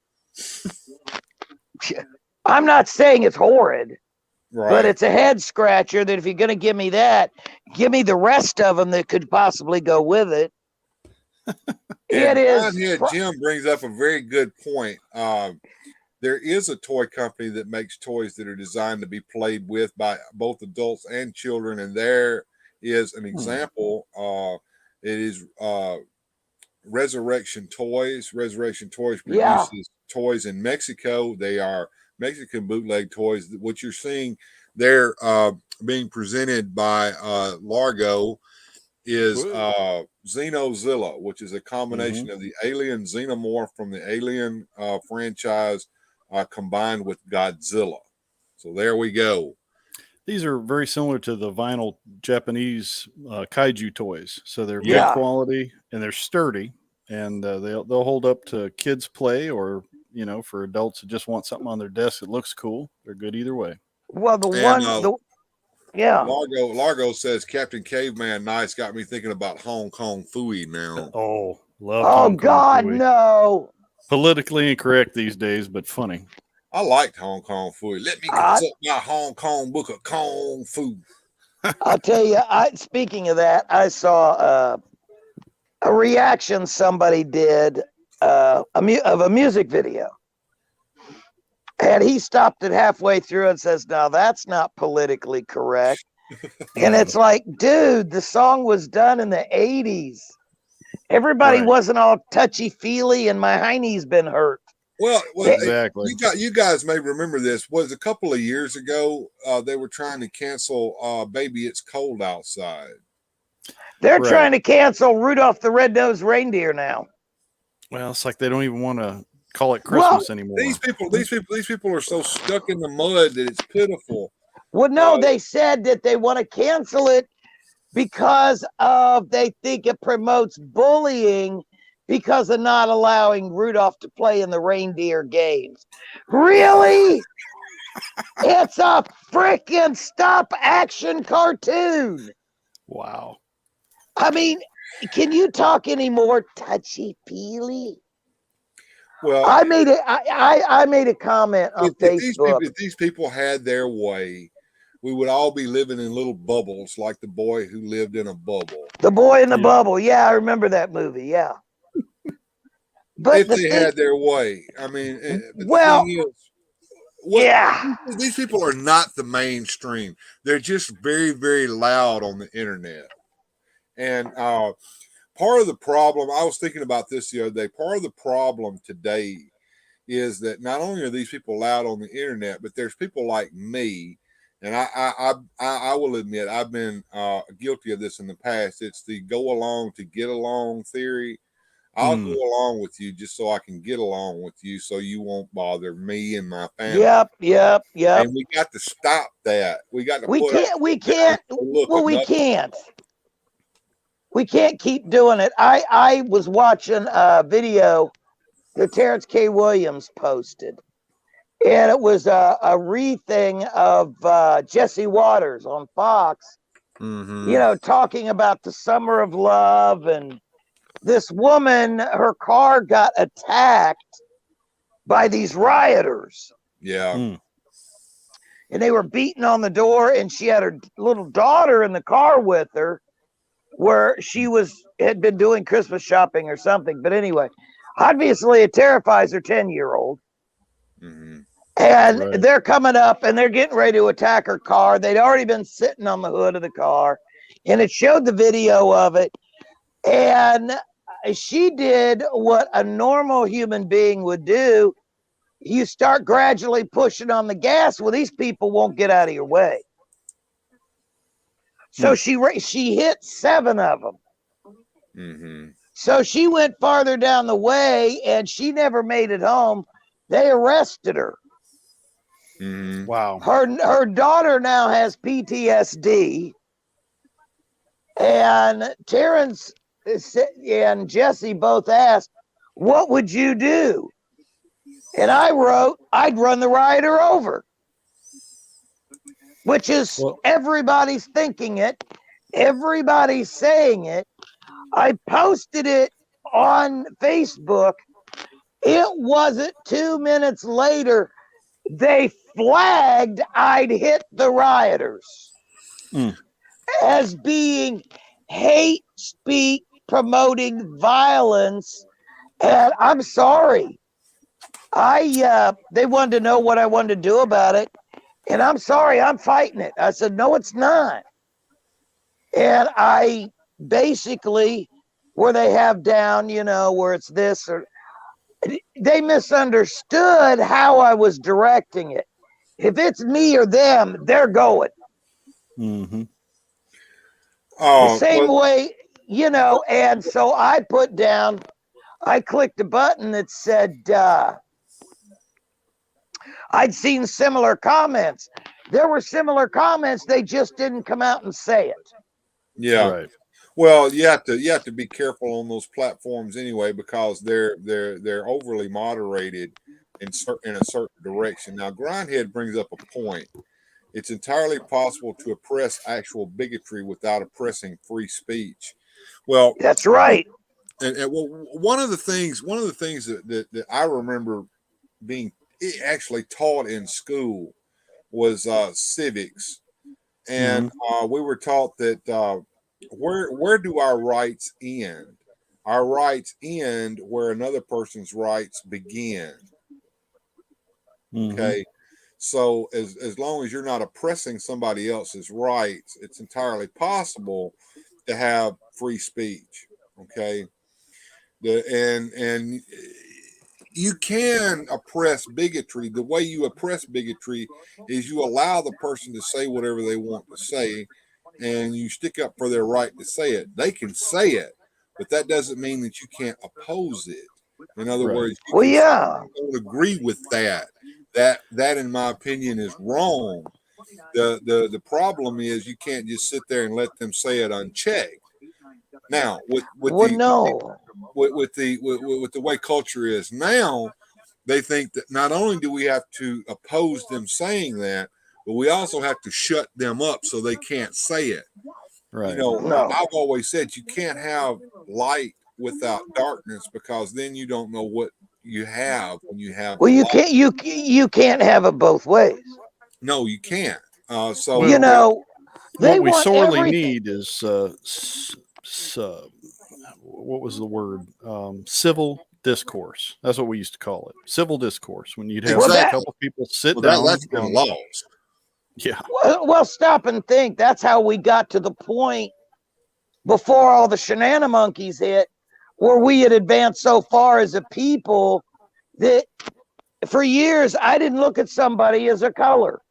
I'm not saying it's horrid, but it's a head scratcher that if you're going to give me that, give me the rest of them that could possibly go with it. Grindhead Jim brings up a very good point. There is a toy company that makes toys that are designed to be played with by both adults and children. And there is an example. It is Resurrection Toys. Resurrection Toys Yeah. produces toys in Mexico. They are Mexican bootleg toys. What you're seeing, they're being presented by Largo, is Xenozilla, which is a combination of the Alien Xenomorph from the Alien franchise combined with Godzilla. So there we go. These are very similar to the vinyl Japanese kaiju toys. So they're good quality and they're sturdy, and they'll hold up to kids play, or for adults who just want something on their desk that looks cool. They're good either way. Well, Largo says Captain Caveman Nice got me thinking about Hong Kong Phooey now. Oh, love Oh Hong Kong God, Phooey. no. Politically incorrect these days, but funny. I liked Hong Kong Phooey. Let me consult my Hong Kong book of Kung Fu. I'll tell you, speaking of that, I saw a reaction somebody did of a music video. And he stopped it halfway through and says, "Now that's not politically correct." And it's like, dude, the song was done in the 80s. Everybody wasn't all touchy-feely and my hiney's been hurt. Well, exactly. You guys may remember this. Was a couple of years ago, they were trying to cancel Baby It's Cold Outside. They're trying to cancel Rudolph the Red-Nosed Reindeer now. Well, it's like they don't even want to call it Christmas anymore. These people are so stuck in the mud that it's pitiful. Well, no, they said that they want to cancel it because they think it promotes bullying because of not allowing Rudolph to play in the reindeer games. Really? It's a freaking stop action cartoon. Wow. I mean, can you talk any more touchy-feely? Well, I made a comment on Facebook. If these people had their way, we would all be living in little bubbles like the boy who lived in a bubble. The Boy in the Bubble. Yeah, I remember that movie. Yeah. But if they had their way, I mean, these people are not the mainstream. They're just very, very loud on the internet. And part of the problem, I was thinking about this the other day, part of the problem today is that not only are these people loud on the internet, but there's people like me, and I will admit I've been guilty of this in the past. It's the go along to get along theory. I'll go along with you just so I can get along with you, so you won't bother me and my family. Yep. And we got to stop that. We got to. We can't keep doing it. I was watching a video that Terrence K. Williams posted, and it was a re-thing of Jesse Waters on Fox, talking about the summer of love, and this woman, her car got attacked by these rioters. Yeah. And they were beating on the door, and she had her little daughter in the car with her, where she had been doing Christmas shopping or something. But anyway, obviously it terrifies her 10-year-old. And they're coming up and they're getting ready to attack her car. They'd already been sitting on the hood of the car, and it showed the video of it. And she did what a normal human being would do. You start gradually pushing on the gas. Well, these people won't get out of your way. So she hit 7 of them. So she went farther down the way, and she never made it home. They arrested her. Wow. Her daughter now has PTSD. And Terrence and Jesse both asked, "What would you do?" And I wrote, "I'd run the rioter over." Which is, everybody's thinking it. Everybody's saying it. I posted it on Facebook. It wasn't 2 minutes later, they flagged I'd hit the rioters as being hate speak, promoting violence. And I'm sorry. They wanted to know what I wanted to do about it. And I'm sorry, I'm fighting it. I said, no, it's not. And I basically where they have down, you know, where it's this or they misunderstood how I was directing it. If it's me or them, they're going. Mm-hmm. The same way, you know, and so I clicked a button that said, I'd seen similar comments. There were similar comments. They just didn't come out and say it. Yeah. Right. Well, you have to be careful on those platforms anyway, because they're overly moderated in a certain direction. Now, Grindhead brings up a point. It's entirely possible to oppress actual bigotry without oppressing free speech. Well, that's right. And one of the things that I remember being actually taught in school was civics, and we were taught that where do our rights end? Our rights end where another person's rights begin. Okay, so as long as you're not oppressing somebody else's rights, it's entirely possible to have free speech. Okay, and you can oppress bigotry. The way you oppress bigotry is you allow the person to say whatever they want to say, and you stick up for their right to say it. They can say it, but that doesn't mean that you can't oppose it. In other words, you don't agree with that. That, in my opinion, is wrong. The problem is you can't just sit there and let them say it unchecked. Now, with the way culture is now, they think that not only do we have to oppose them saying that, but we also have to shut them up so they can't say it. Right. You know, I've always said you can't have light without darkness, because then you don't know what you have when you have. Well, you can't have it both ways. No, you can't. So you know, what we sorely need is what was the word? Civil discourse. That's what we used to call it. Civil discourse. When you'd have a couple people sit down. That's been lost. Yeah. Well, stop and think. That's how we got to the point before all the shenanigan monkeys hit, where we had advanced so far as a people that for years I didn't look at somebody as a color.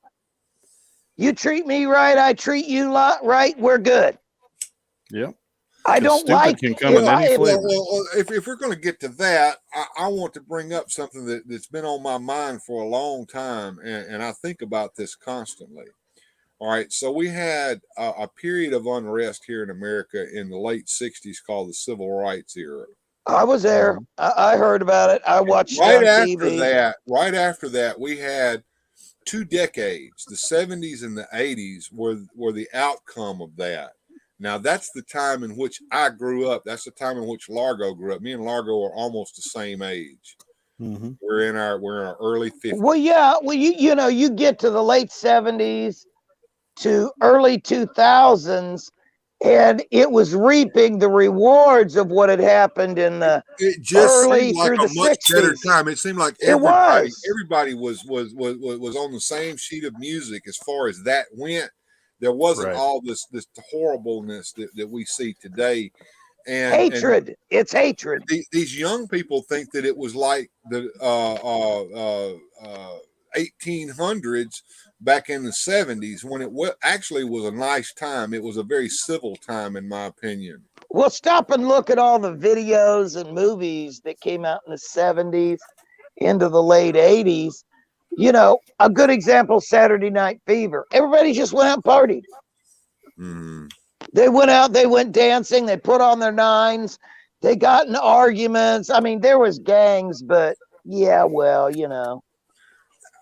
You treat me right, I treat you right, we're good. Yeah. I don't like can come in any flavor. Well, if we're going to get to that, I want to bring up something that's been on my mind for a long time, and I think about this constantly. All right, so we had a period of unrest here in America in the late 60s called the Civil Rights era. I was there. I heard about it. I watched right it on after TV. Right after that, we had 2 decades, the 70s and the 80s, were the outcome of that. Now, that's the time in which I grew up. That's the time in which Largo grew up. Me and Largo are almost the same age. We're in our early 50s. Well, yeah. Well, you know, you get to the late 70s to early 2000s, and it was reaping the rewards of what had happened in the early through the 60s. Better time. It seemed like everybody was on the same sheet of music as far as that went. There wasn't all this horribleness that we see today. And hatred. It's hatred. These young people think that it was like the 1800s back in the 70s, when it actually was a nice time. It was a very civil time, in my opinion. Well, stop and look at all the videos and movies that came out in the 70s into the late 80s. You know, a good example, Saturday Night Fever. Everybody just went out and partied. They went out, they went dancing, they put on their nines, they got in arguments. I mean, there was gangs, but yeah, well, you know,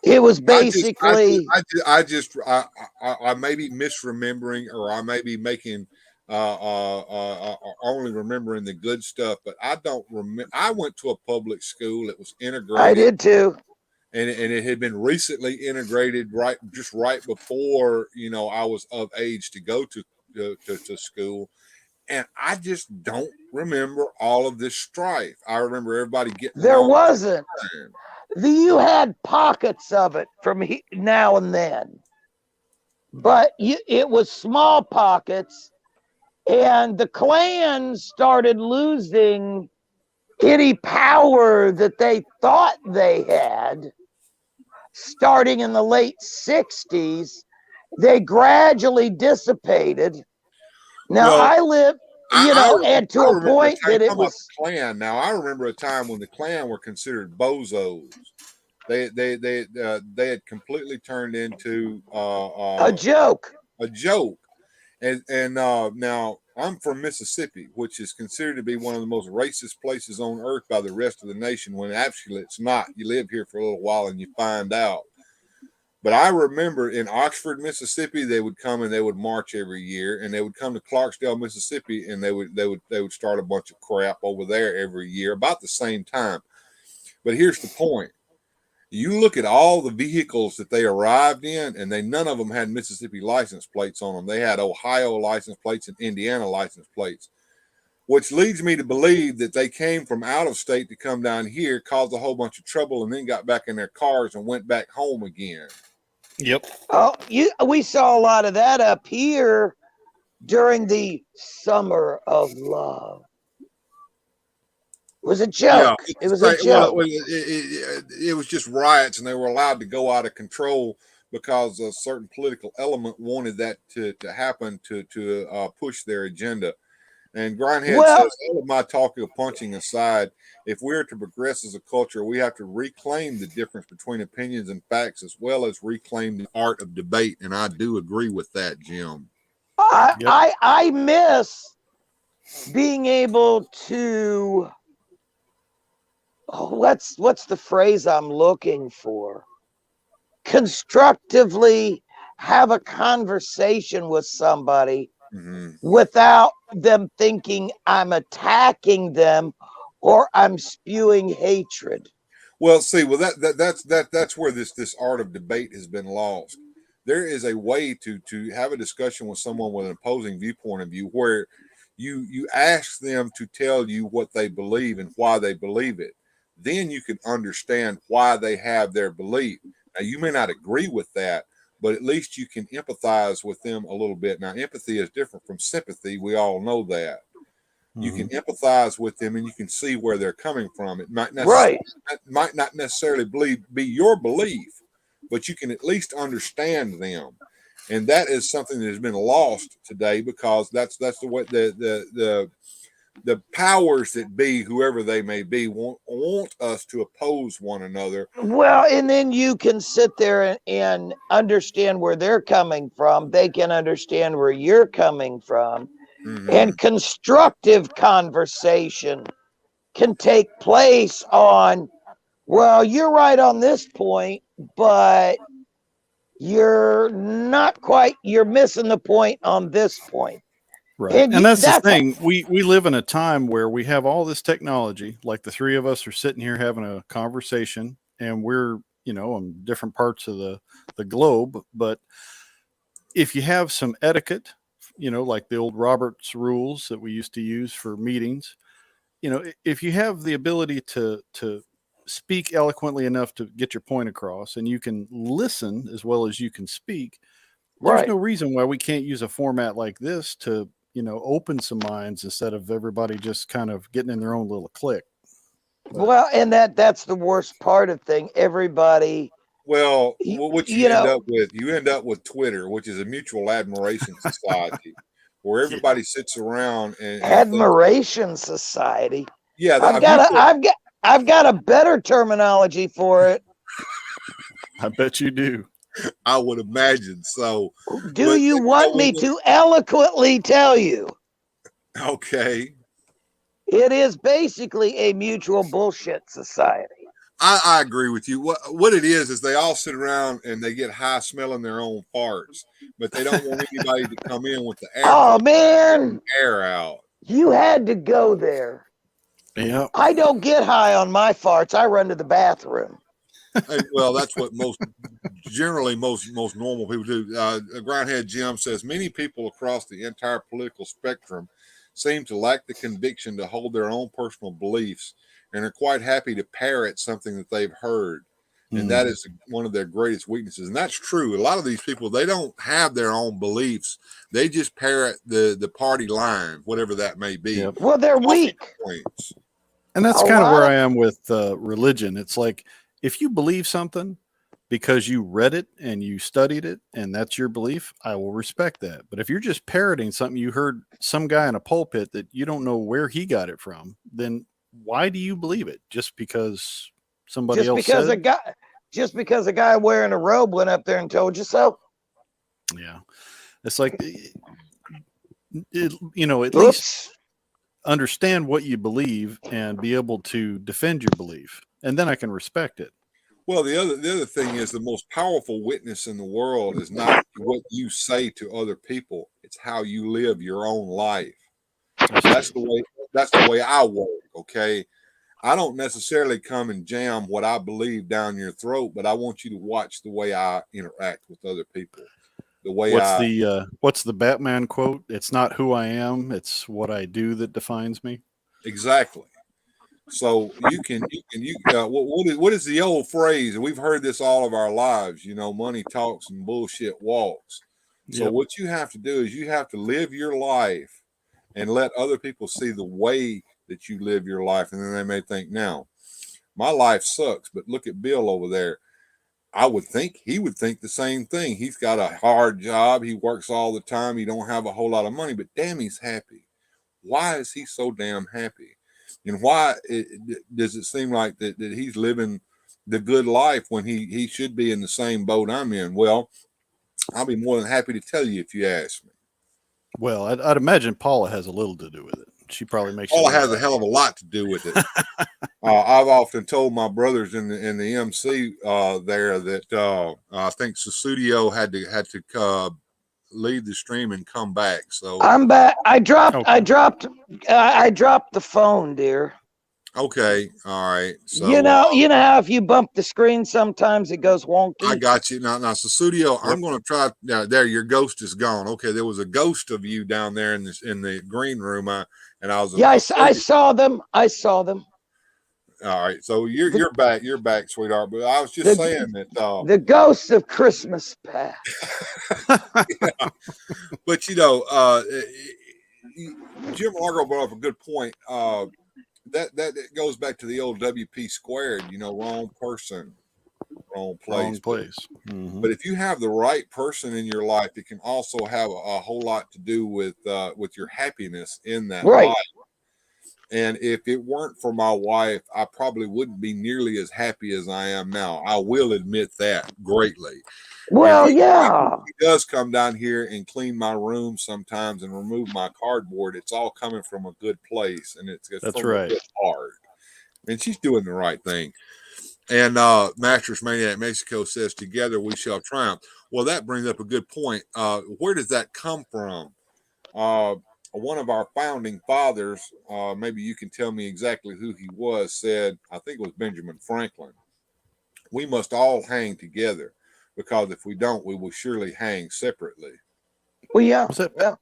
it was basically. I may be misremembering, or I may be making only remembering the good stuff, but I don't remember. I went to a public school. It was integrated. I did too. And it had been recently integrated right before, you know, I was of age to go to school. And I just don't remember all of this strife. I remember everybody getting. There wasn't. You had pockets of it from now and then, but it was small pockets, And the Klan started losing any power that they thought they had. Starting in the late 60s, they gradually dissipated. Now, Well, I live, and to a remember point that it about was the Klan. Now, I remember a time when the Klan were considered bozos. They had completely turned into a joke. A joke. And now I'm from Mississippi, which is considered to be one of the most racist places on earth by the rest of the nation. When actually it's not. You live here for a little while and you find out. But I remember in Oxford, Mississippi, they would come and they would march every year, and they would come to Clarksdale, Mississippi, and they would start a bunch of crap over there every year about the same time. But here's the point. You look at all the vehicles that they arrived in, and none of them had Mississippi license plates on them. They had Ohio license plates and Indiana license plates, which leads me to believe that they came from out of state to come down here, caused a whole bunch of trouble, and then got back in their cars and went back home again. Yep. Oh, we saw a lot of that up here during the Summer of Love. It was a joke. Yeah, it was a joke. Well, it was just riots, and they were allowed to go out of control because a certain political element wanted that to happen to push their agenda. And Grindhead says, all of my talking of punching aside, if we're to progress as a culture, we have to reclaim the difference between opinions and facts, as well as reclaim the art of debate. And I do agree with that, Jim. I miss being able to, what's the phrase I'm looking for? Constructively have a conversation with somebody without them thinking I'm attacking them or I'm spewing hatred. Well, see, that's where this art of debate has been lost. There is a way to have a discussion with someone with an opposing viewpoint of view where you ask them to tell you what they believe and why they believe it. Then you can understand why they have their belief. Now, you may not agree with that, but at least you can empathize with them a little bit. Now, empathy is different from sympathy. We all know that. You can empathize with them and you can see where they're coming from. It might not necessarily be your belief, but you can at least understand them. And that is something that has been lost today because that's the way the powers that be, whoever they may be, want us to oppose one another. Well, and then you can sit there and understand where they're coming from. They can understand where you're coming from. And constructive conversation can take place on, well, you're right on this point, but you're not quite, you're missing the point on this point. Right. And that's the thing. We live in a time where we have all this technology, like the three of us are sitting here having a conversation and we're, on different parts of the globe. But if you have some etiquette, like the old Robert's rules that we used to use for meetings, if you have the ability to speak eloquently enough to get your point across and you can listen as well as you can speak, there's no reason why we can't use a format like this to, open some minds instead of everybody just kind of getting in their own little clique. But, well, and that's the worst part of thing. Everybody. Well, what you end up with Twitter, which is a mutual admiration society, where everybody sits around and admiration society. Yeah, I've got a better terminology for it. I bet you do. I would imagine so. Do you want me to eloquently tell you? Okay. It is basically a mutual bullshit society. I agree with you. What it is they all sit around and they get high smelling their own farts, but they don't want anybody to come in with the air. Oh man, air out. You had to go there. Yeah. I don't get high on my farts. I run to the bathroom. Well, that's what most normal people do. Grindhead Jim says many people across the entire political spectrum seem to lack the conviction to hold their own personal beliefs and are quite happy to parrot something that they've heard. And that is one of their greatest weaknesses. And that's true. A lot of these people, they don't have their own beliefs. They just parrot the party line, whatever that may be. Yep. Well, they're weak. Points. And that's kind of where I am with religion. It's like, if you believe something because you read it and you studied it and that's your belief, I will respect that. But if you're just parroting something you heard some guy in a pulpit that you don't know where he got it from, then why do you believe it? Just because somebody else said? Just because a guy wearing a robe went up there and told you so. Yeah. It's like, at least understand what you believe and be able to defend your belief. And then I can respect it. Well, the other thing is, the most powerful witness in the world is not what you say to other people. It's how you live your own life. That's the way I work. Okay. I don't necessarily come and jam what I believe down your throat, but I want you to watch the way I interact with other people. The way what's the Batman quote? It's not who I am, it's what I do that defines me. Exactly. So what is the old phrase? And we've heard this all of our lives, money talks and bullshit walks. So what you have to do is you have to live your life and let other people see the way that you live your life. And then they may think, now, my life sucks, but look at Bill over there. I would think he would think the same thing. He's got a hard job. He works all the time. He don't have a whole lot of money, but damn, he's happy. Why is he so damn happy? And why does it seem like that he's living the good life when he should be in the same boat I'm in? Well, I'll be more than happy to tell you if you ask me. Well, I'd imagine Paula has a little to do with it. She probably makes. Paula has a hell of a lot to do with it. I've often told my brothers in the MC there that I think Susudio had to leave the stream and come back. So I'm back. I dropped the phone, dear. Okay, all right. So you know how if you bump the screen, sometimes it goes wonky. I got you now. Susudio, I'm going to try. There, your ghost is gone. Okay, there was a ghost of you down there in the green room. I saw them. All right, so you're back. You're back, sweetheart. But I was just saying that the ghosts of Christmas past. Yeah. But Jim Largo brought up a good point. That goes back to the old WP squared. Wrong person, wrong place. Mm-hmm. But if you have the right person in your life, it can also have a whole lot to do with your happiness in that life. And if it weren't for my wife, I probably wouldn't be nearly as happy as I am now. I will admit that greatly. Well, he does come down here and clean my room sometimes and remove my cardboard. It's all coming from a good place, and it's that's from right. A good heart. And she's doing the right thing. And Masters Maniac Mexico says, "Together we shall triumph." Well, that brings up a good point. Where does that come from? One of our founding fathers, maybe you can tell me exactly who he was, said, I think it was Benjamin Franklin, we must all hang together, because if we don't, we will surely hang separately. Well, yeah.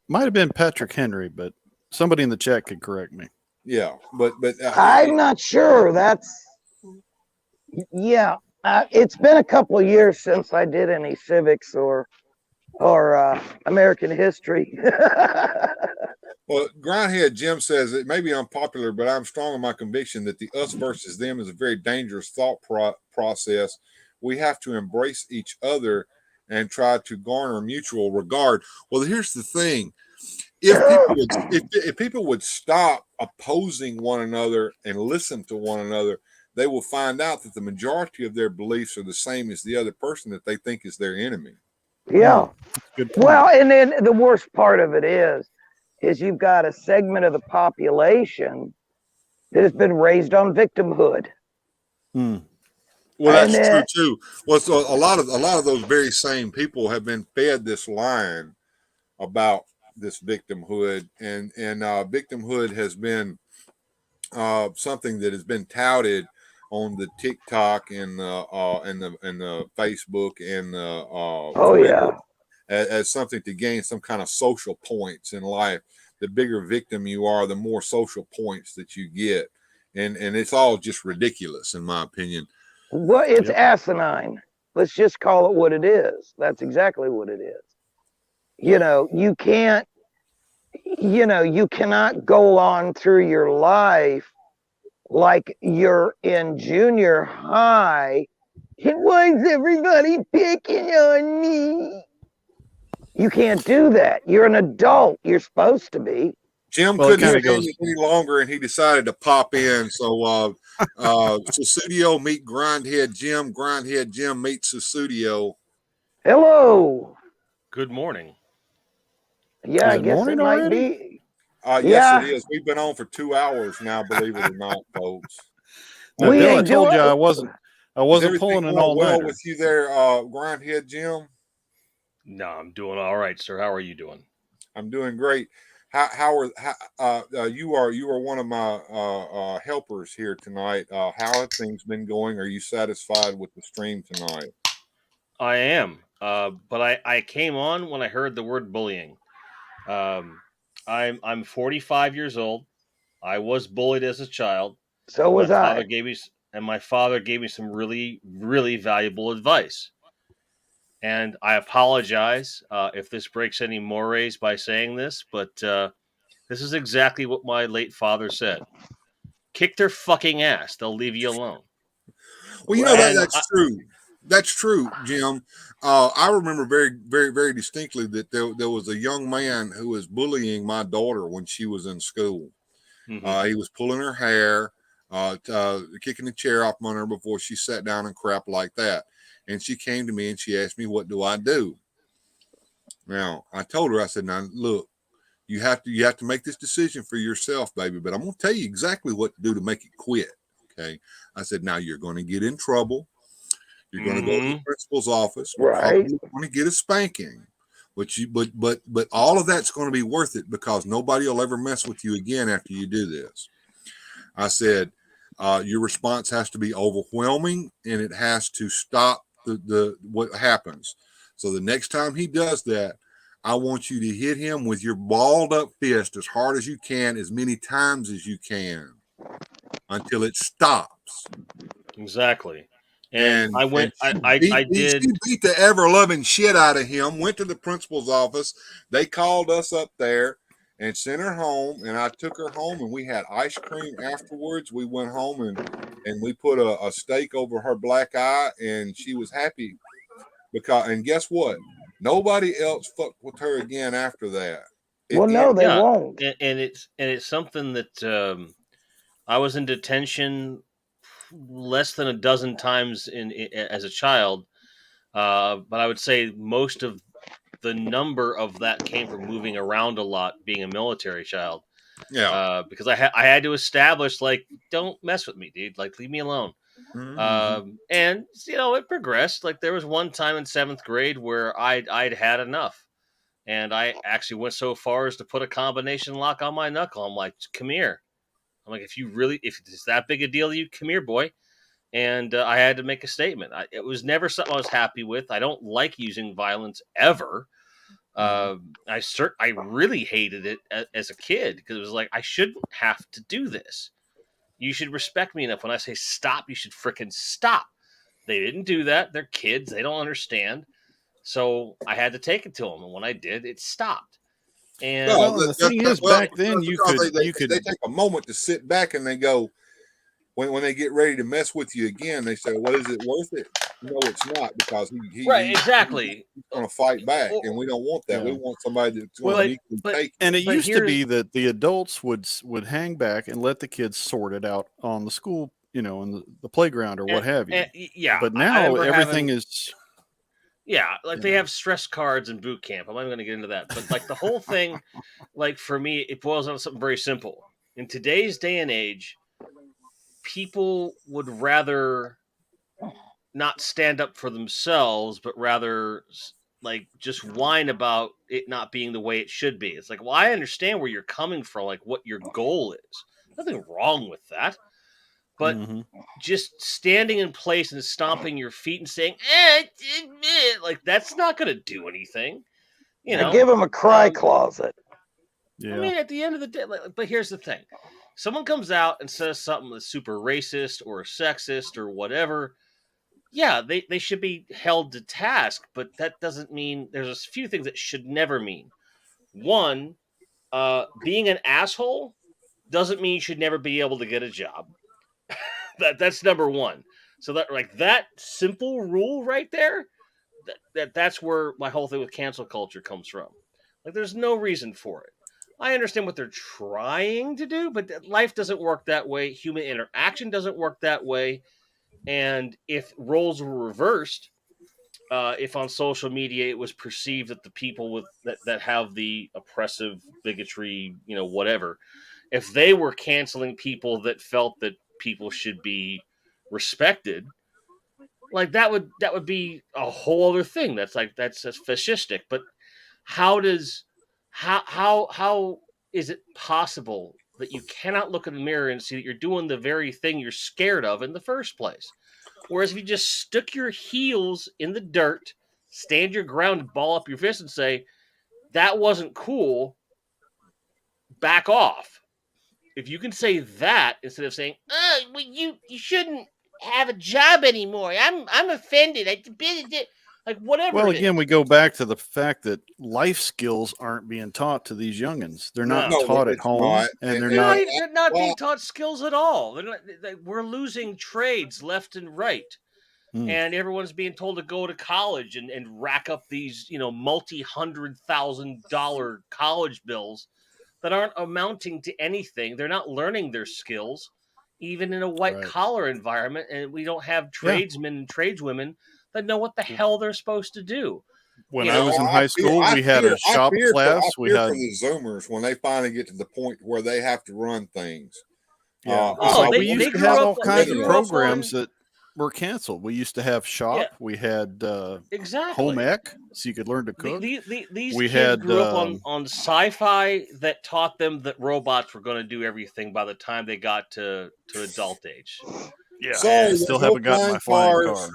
Might have been Patrick Henry, but somebody in the chat could correct me. Yeah, but I'm not sure. It's been a couple of years since I did any civics or American history. Well, Grindhead Jim says it may be unpopular, but I'm strong in my conviction that the us versus them is a very dangerous thought process. We have to embrace each other and try to garner mutual regard. Well, here's the thing. If people would stop opposing one another and listen to one another, they will find out that the majority of their beliefs are the same as the other person that they think is their enemy. Yeah. Good point. Well, and then the worst part of it is you've got a segment of the population that has been raised on victimhood. Well, that's true too. Well, so a lot of those very same people have been fed this line about this victimhood, and victimhood has been something that has been touted on the TikTok and the Facebook and Twitter as something to gain some kind of social points in life. The bigger victim you are, the more social points that you get, and it's all just ridiculous in my opinion. Well, it's asinine. Let's just call it what it is. That's exactly what it is. You can't, you cannot go on through your life like you're in junior high. And why is everybody picking on me? You can't do that. You're an adult. You're supposed to be. Jim couldn't stand it any longer, and he decided to pop in. So, Susudio meet Grindhead Jim. Grindhead Jim meet Susudio. Hello. Good morning. Yeah, I guess it might be. Yes, it is. We've been on for 2 hours now, believe it or not, folks. Now, Bill, I told you I wasn't pulling an all-nighter. With you there, Grindhead Jim? No, I'm doing all right, sir. How are you doing? I'm doing great. You are one of my helpers here tonight. How have things been going? Are you satisfied with the stream tonight? I am, but I came on when I heard the word bullying. I'm 45 years old. I was bullied as a child. So was my I. My father gave me some really, really valuable advice. And I apologize if this breaks any mores by saying this, but this is exactly what my late father said. Kick their fucking ass. They'll leave you alone. Well, that's true. That's true, Jim. I remember very, very, very distinctly that there was a young man who was bullying my daughter when she was in school. Mm-hmm. He was pulling her hair, kicking the chair off on her before she sat down and crap like that. And she came to me and she asked me, what do I do? Now, I told her, I said, now, look, you have to make this decision for yourself, baby, but I'm going to tell you exactly what to do to make it quit. Okay. I said, now you're going to get in trouble. You're going to go to the principal's office. You're probably going to get a spanking. But all of that's going to be worth it because nobody will ever mess with you again after you do this. I said, your response has to be overwhelming and it has to stop the what happens. So the next time he does that, I want you to hit him with your balled up fist as hard as you can, as many times as you can, until it stops. Exactly. And I went. She beat the ever loving shit out of him. Went to the principal's office. They called us up there and sent her home. And I took her home, and we had ice cream afterwards. We went home and we put a steak over her black eye, and she was happy and guess what? Nobody else fucked with her again after that. They won't. And it's something that I was in detention less than a dozen times as a child, but I would say most of the number of that came from moving around a lot, being a military child. Yeah, because I had to establish, like, don't mess with me, dude. Like, leave me alone. Mm-hmm. And it progressed. Like, there was one time in 7th grade where I'd had enough, and I actually went so far as to put a combination lock on my knuckle. I'm like, come here. I'm like, if it's that big a deal to you, come here, boy. And I had to make a statement. It was never something I was happy with. I don't like using violence ever. I really hated it as a kid because it was like, I shouldn't have to do this. You should respect me enough. When I say stop, you should frickin' stop. They didn't do that. They're kids. They don't understand. So I had to take it to them. And when I did, it stopped. And the thing is, back then you could they take a moment to sit back and they go, when they get ready to mess with you again, they say, well, is it worth it? No, it's not, because he's going to fight back, and we don't want that. Yeah. We want somebody that's going to take it. And it used to be that the adults would hang back and let the kids sort it out on the school, in the playground or what have you. But now everything is... Yeah, they have stress cards in boot camp. I'm not even going to get into that. But, like, the whole thing, like, for me, it boils down to something very simple. In today's day and age, people would rather not stand up for themselves, but rather, like, just whine about it not being the way it should be. It's like, well, I understand where you're coming from, like, what your goal is. Nothing wrong with that. But just standing in place and stomping your feet and saying, like, that's not going to do anything. Give them a cry closet. Yeah. I mean, at the end of the day, but here's the thing. Someone comes out and says something that's super racist or sexist or whatever. yeah, they should be held to task, but that doesn't mean there's a few things that should never mean. One, being an asshole doesn't mean you should never be able to get a job. That's number one. So that simple rule right there, that's where my whole thing with cancel culture comes from. Like, there's no reason for it. I understand what they're trying to do, but life doesn't work that way. Human interaction doesn't work that way. And if roles were reversed, if on social media it was perceived that the people that have the oppressive bigotry, whatever, if they were canceling people that felt that people should be respected, like that would be a whole other thing. That's fascistic. But how is it possible that you cannot look in the mirror and see that you're doing the very thing you're scared of in the first place? Whereas if you just stuck your heels in the dirt, stand your ground, and ball up your fist and say, that wasn't cool, back off. If you can say that instead of saying, "Oh, well, you shouldn't have a job anymore. I'm offended. Like, whatever." Well, it again, is. we go back to the fact that life skills aren't being taught to these youngins. They're not No. taught at it's home, not. and they're They're not well, being taught skills at all. We're losing trades left and right. And everyone's being told to go to college and rack up these, multi-$100,000 college bills that aren't amounting to anything. They're not learning their skills, even in a white Right. collar environment. And we don't have Yeah. tradesmen and tradeswomen that know what the hell they're supposed to do. When You I know, was in high school, we had a shop class. I We fear had for the Zoomers when they finally get to the point where they have to run things. yeah. I So they we used to grew have up- all they kinds of grew up programs on- that were canceled. We used to have shop. Yeah. We had exactly. home ec, so you could learn to cook. These We kids had, grew up on sci-fi that taught them that robots were going to do everything by the time they got to adult age. Yeah, Sorry, I still there's no haven't gotten my flying flying car.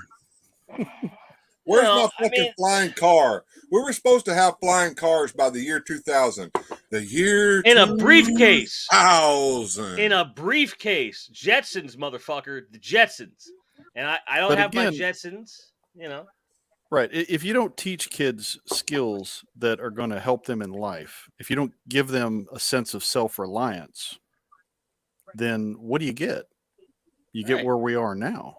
Where's Well, my fucking flying car? We were supposed to have flying cars by the year 2000. The year in a briefcase. 2000. In a briefcase. Jetsons, motherfucker. The Jetsons. And I don't But have my again- Jetsons, Right. If you don't teach kids skills that are going to help them in life, if you don't give them a sense of self-reliance, then what do you get? You get Right. where we are now.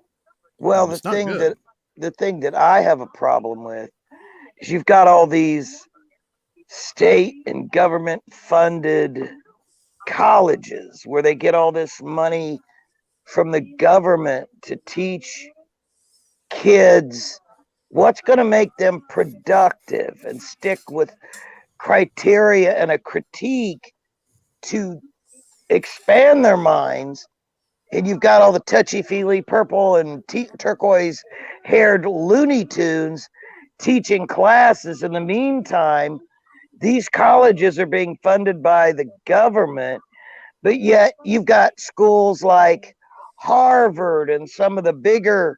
Well, And it's not good. the thing that I have a problem with is you've got all these state and government funded colleges where they get all this money from the government to teach kids what's going to make them productive and stick with criteria and a critique to expand their minds. And you've got all the touchy-feely purple and turquoise-haired Looney Tunes teaching classes. In the meantime, these colleges are being funded by the government, but yet you've got schools like Harvard and some of the bigger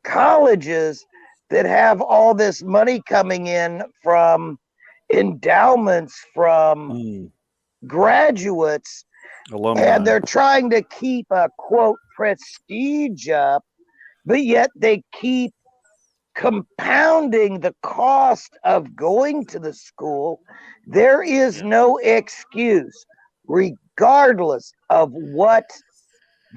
colleges that have all this money coming in from endowments from graduates. Alumni. And they're trying to keep a quote prestige up, but yet they keep compounding the cost of going to the school. There is no excuse, regardless of what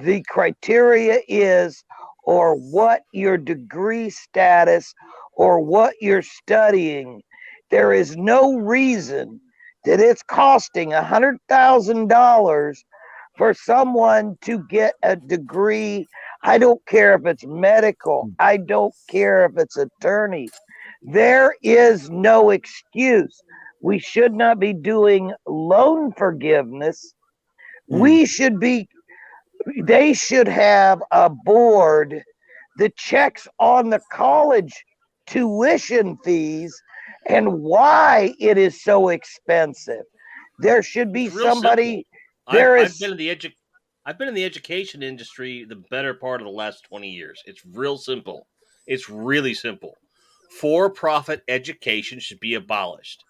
the criteria is, or what your degree status, or what you're studying. There is no reason that it's costing $100,000 for someone to get a degree. I don't care if it's medical. I don't care if it's attorney. There is no excuse. We should not be doing loan forgiveness. They should have a board that checks on the college tuition fees and why it is so expensive. There should be somebody. I've been in the education industry the better part of the last 20 years. It's real simple. It's really simple. For-profit education should be abolished.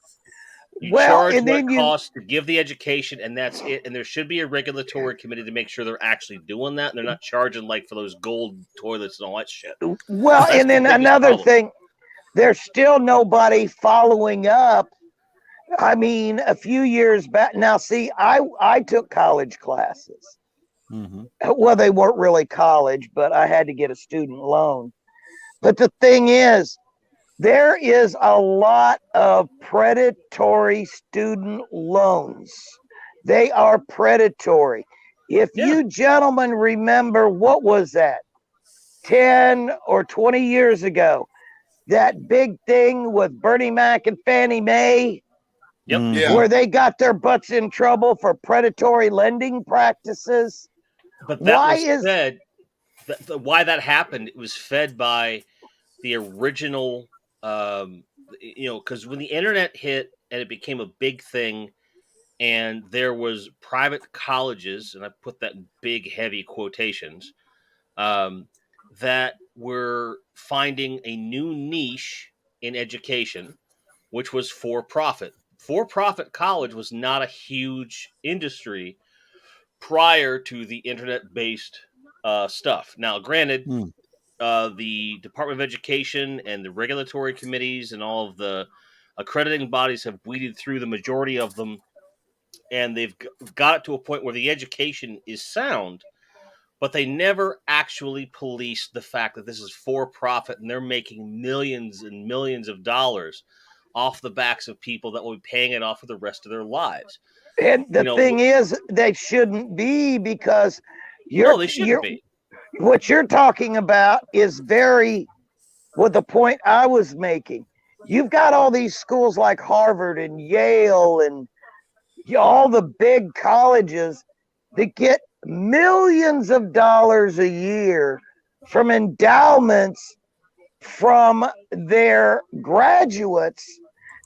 You Well, charge and what it then you costs to give the education, and that's it. And there should be a regulatory committee to make sure they're actually doing that, and they're not charging like for those gold toilets and all that shit. well, That's and the then biggest another problem. thing, there's still nobody following up. I mean, a few years back. Now, see, I took college classes. Mm-hmm. Well, they weren't really college, but I had to get a student loan. But the thing is, there is a lot of predatory student loans. They are predatory. If Yeah. you gentlemen remember, what was that, 10 or 20 years ago? That big thing with Bernie Mac and Fannie Mae, Yep. Yeah. where they got their butts in trouble for predatory lending practices. But that Why was is fed. Why that happened? It was fed by the original. Because when the internet hit and it became a big thing, and there was private colleges, and I put that in big, heavy quotations, that were finding a new niche in education, which was for profit. For profit college was not a huge industry prior to the internet based stuff. Now, granted, Mm. The Department of Education and the regulatory committees and all of the accrediting bodies have weeded through the majority of them, and they've got it to a point where the education is sound, but they never actually police the fact that this is for profit and they're making millions and millions of dollars off the backs of people that will be paying it off for the rest of their lives. and the thing is, they shouldn't be, because no, they shouldn't be. What you're talking about is very what the point I was making. You've got all these schools like Harvard and Yale and all the big colleges that get millions of dollars a year from endowments from their graduates.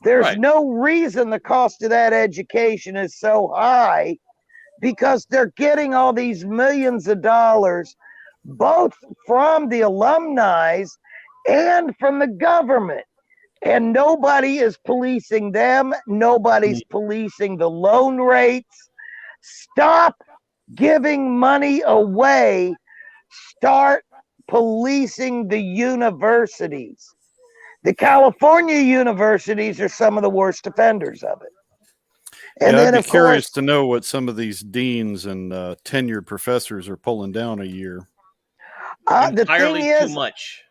There's no reason the cost of that education is so high, because they're getting all these millions of dollars both from the alumni and from the government. And nobody is policing them. Nobody's policing the loan rates. Stop giving money away. Start policing the universities. The California universities are some of the worst offenders of it. And I'd then, be of curious course, to know what some of these deans and tenured professors are pulling down a year. the thing Entirely too is, much.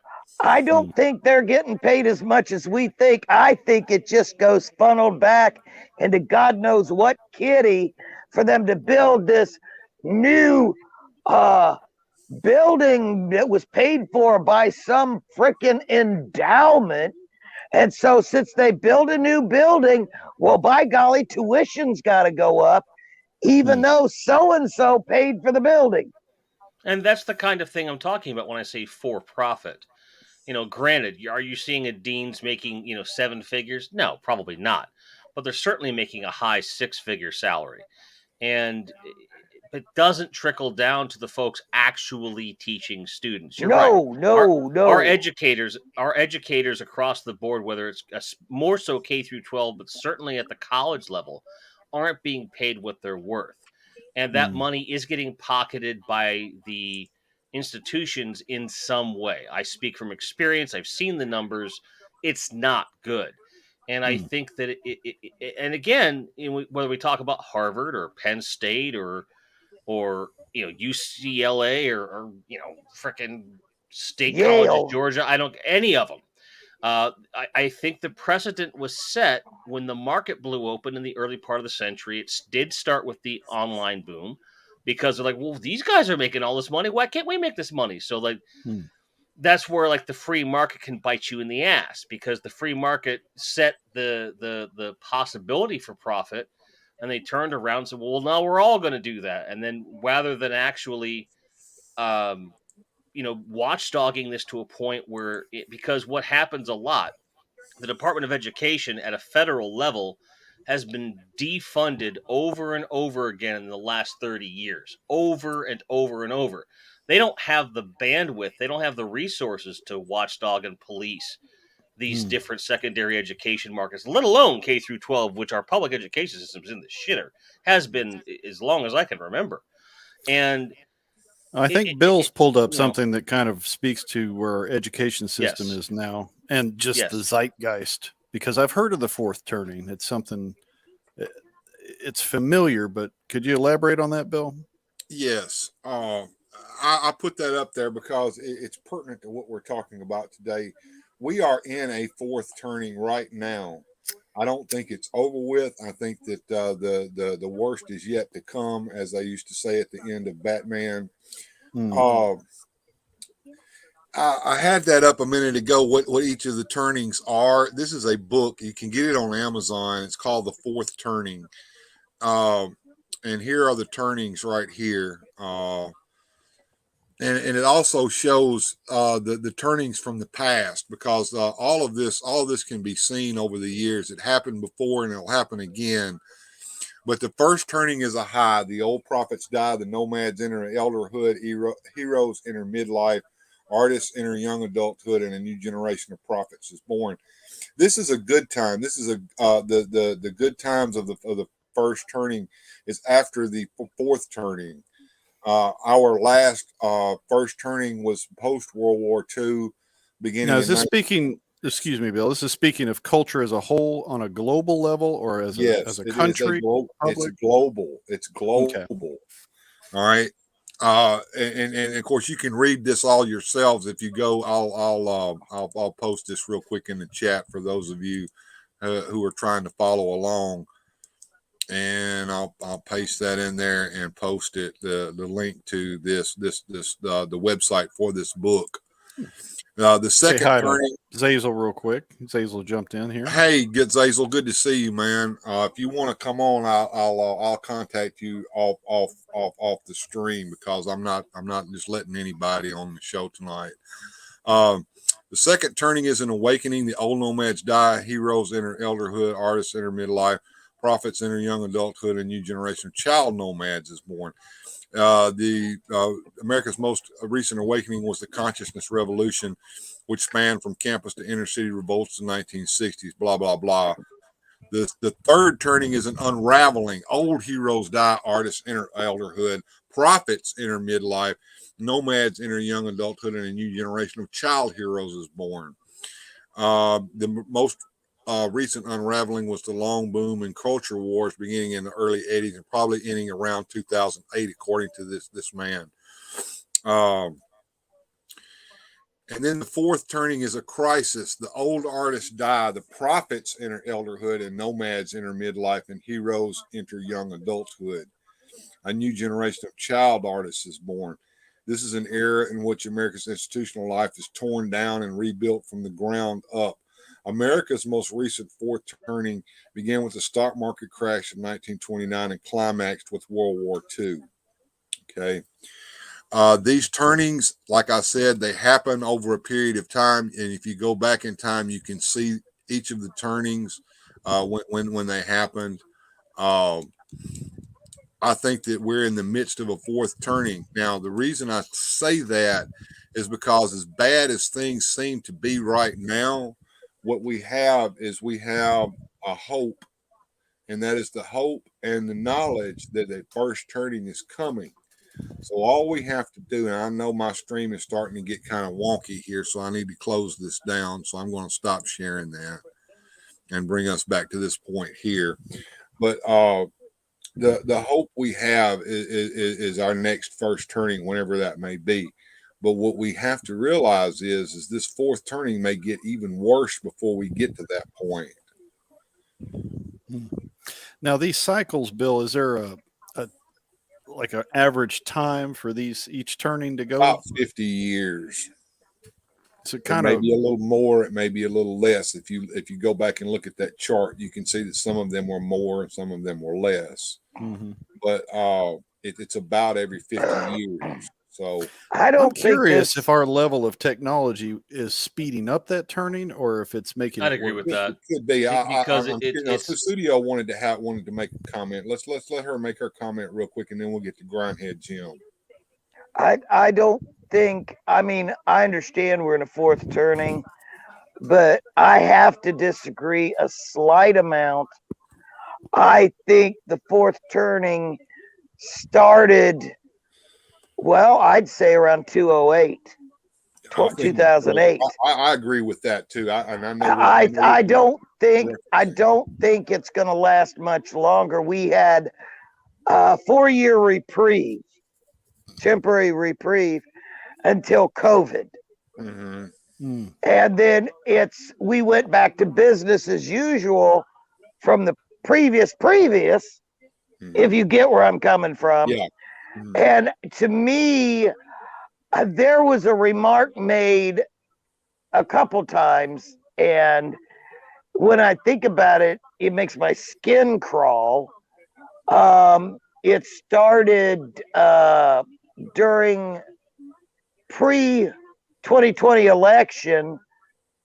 I don't think they're getting paid as much as we think. I think it just goes funneled back into God knows what kitty for them to build this new building that was paid for by some freaking endowment. And so, since they build a new building, well, by golly, tuition's got to go up, even though so and so paid for the building. And that's the kind of thing I'm talking about when I say for profit. Granted, are you seeing a dean's making, seven figures? No, probably not. But they're certainly making a high six-figure salary. And it doesn't trickle down to the folks actually teaching students. You're right. Our educators across the board, whether it's more so K through 12, but certainly at the college level, aren't being paid what they're worth. And that money is getting pocketed by the institutions in some way. I speak from experience. I've seen the numbers. It's not good. And I think that and again, whether we talk about Harvard or Penn State or UCLA or frickin' State Colleges, Georgia, I don't any of them. I think the precedent was set when the market blew open in the early part of the century. It did start with the online boom, because they're like, well, these guys are making all this money. Why can't we make this money? So that's where the free market can bite you in the ass, because the free market set the possibility for profit, and they turned around and said, well, now we're all going to do that. And then rather than actually watchdogging this to a point where because what happens a lot, the Department of Education at a federal level has been defunded over and over again in the last 30 years, over and over and over. They don't have the bandwidth, they don't have the resources to watchdog and police these different secondary education markets, let alone K through 12, which our public education system is in the shitter, has been as long as I can remember. And I think Bill's pulled up something that kind of speaks to where our education system is now, and just the zeitgeist. Because I've heard of the fourth turning. It's something, it's familiar, but could you elaborate on that, Bill? Yes. I put that up there because it's pertinent to what we're talking about today. We are in a fourth turning right now. I don't think it's over with. I think that the worst is yet to come, as I used to say at the end of Batman. I had that up a minute ago, what each of the turnings are. This is a book. You can get it on Amazon. It's called The Fourth Turning. And here are the turnings right here. And it also shows the turnings from the past, because all of this can be seen over the years. It happened before and it'll happen again. But the first turning is a high. The old prophets die. The nomads enter elderhood. Heroes enter midlife. Artists enter young adulthood, and a new generation of prophets is born. This is a good time. This is the good times of the first turning is after the fourth turning. Our last first turning was post World War II, beginning. Now, is this speaking? Excuse me, Bill. This is speaking of culture as a whole on a global level, or as a country. It's global. It's global. Okay. All right. And of course you can read this all yourselves if you go. I'll post this real quick in the chat for those of you who are trying to follow along, and I'll paste that in there and post it, the link to the website for this book. The second turning, Zazel real quick. Zazel jumped in here. Hey, good Zazel, good to see you, man. If you want to come on, I'll contact you off the stream, because I'm not just letting anybody on the show tonight. The second turning is an awakening. The old nomads die. Heroes enter elderhood. Artists enter midlife. Prophets enter young adulthood. A new generation of child nomads is born. America's most recent awakening was the consciousness revolution, which spanned from campus to inner city revolts in the 1960s, blah, blah, blah. The third turning is an unraveling. Old heroes die, artists enter elderhood, prophets enter midlife, nomads enter young adulthood, and a new generation of child heroes is born. The most recent unraveling was the long boom in culture wars beginning in the early 80s and probably ending around 2008, according to this man. And then the fourth turning is a crisis. The old artists die, the prophets enter elderhood, and nomads enter midlife, and heroes enter young adulthood. A new generation of child artists is born. This is an era in which America's institutional life is torn down and rebuilt from the ground up. America's most recent fourth turning began with the stock market crash in 1929 and climaxed with World War II. Okay. These turnings, like I said, they happen over a period of time. And if you go back in time, you can see each of the turnings when they happened. I think that we're in the midst of a fourth turning. Now, the reason I say that is because, as bad as things seem to be right now, what we have is a hope, and that is the hope and the knowledge that the first turning is coming. So all we have to do, and I know my stream is starting to get kind of wonky here, so I need to close this down. So I'm going to stop sharing that and bring us back to this point here. But the hope we have is our next first turning, whenever that may be. But what we have to realize is this fourth turning may get even worse before we get to that point. Now, these cycles, Bill, is there an average time for each turning to go? About 50 years. So it may be a little more, it may be a little less. If you go back and look at that chart, you can see that some of them were more and some of them were less. Mm-hmm. But it's about every 50 years. So I'm curious if our level of technology is speeding up that turning, or if it's making. I'd agree with that. It could be because the studio wanted to make a comment. Let's let her make her comment real quick, and then we'll get to Grindhead Jim. I don't think. I mean, I understand we're in a fourth turning, but I have to disagree a slight amount. I think the fourth turning started, well, I'd say around 208. 2008. I agree with that too. I don't think it's going to last much longer. We had a 4-year reprieve, temporary reprieve until COVID. Mm-hmm. And then we went back to business as usual from the previous, if you get where I'm coming from. Yeah. And to me, there was a remark made a couple times, and when I think about it, it makes my skin crawl. It started during pre-2020 election.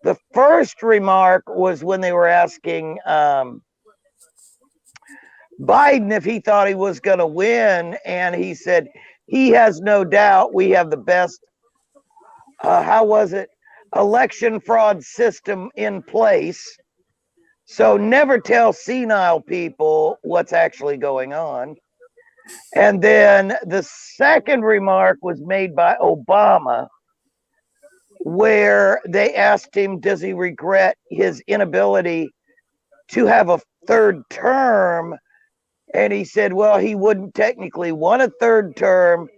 The first remark was when they were asking Biden if he thought he was going to win, and he said he has no doubt we have the best, how was it, election fraud system in place. So never tell senile people what's actually going on. And then the second remark was made by Obama, where they asked him, does he regret his inability to have a third term? And he said, well, he wouldn't technically want a third term.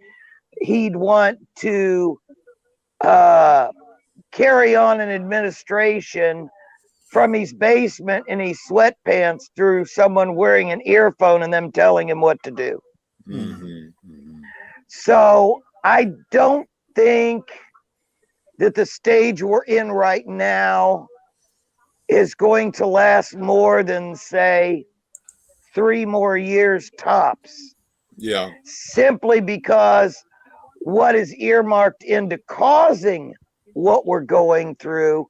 He'd want to carry on an administration from his basement in his sweatpants through someone wearing an earphone and them telling him what to do. Mm-hmm. So I don't think that the stage we're in right now is going to last more than, say, 3 more years tops. Yeah. Simply because what is earmarked into causing what we're going through,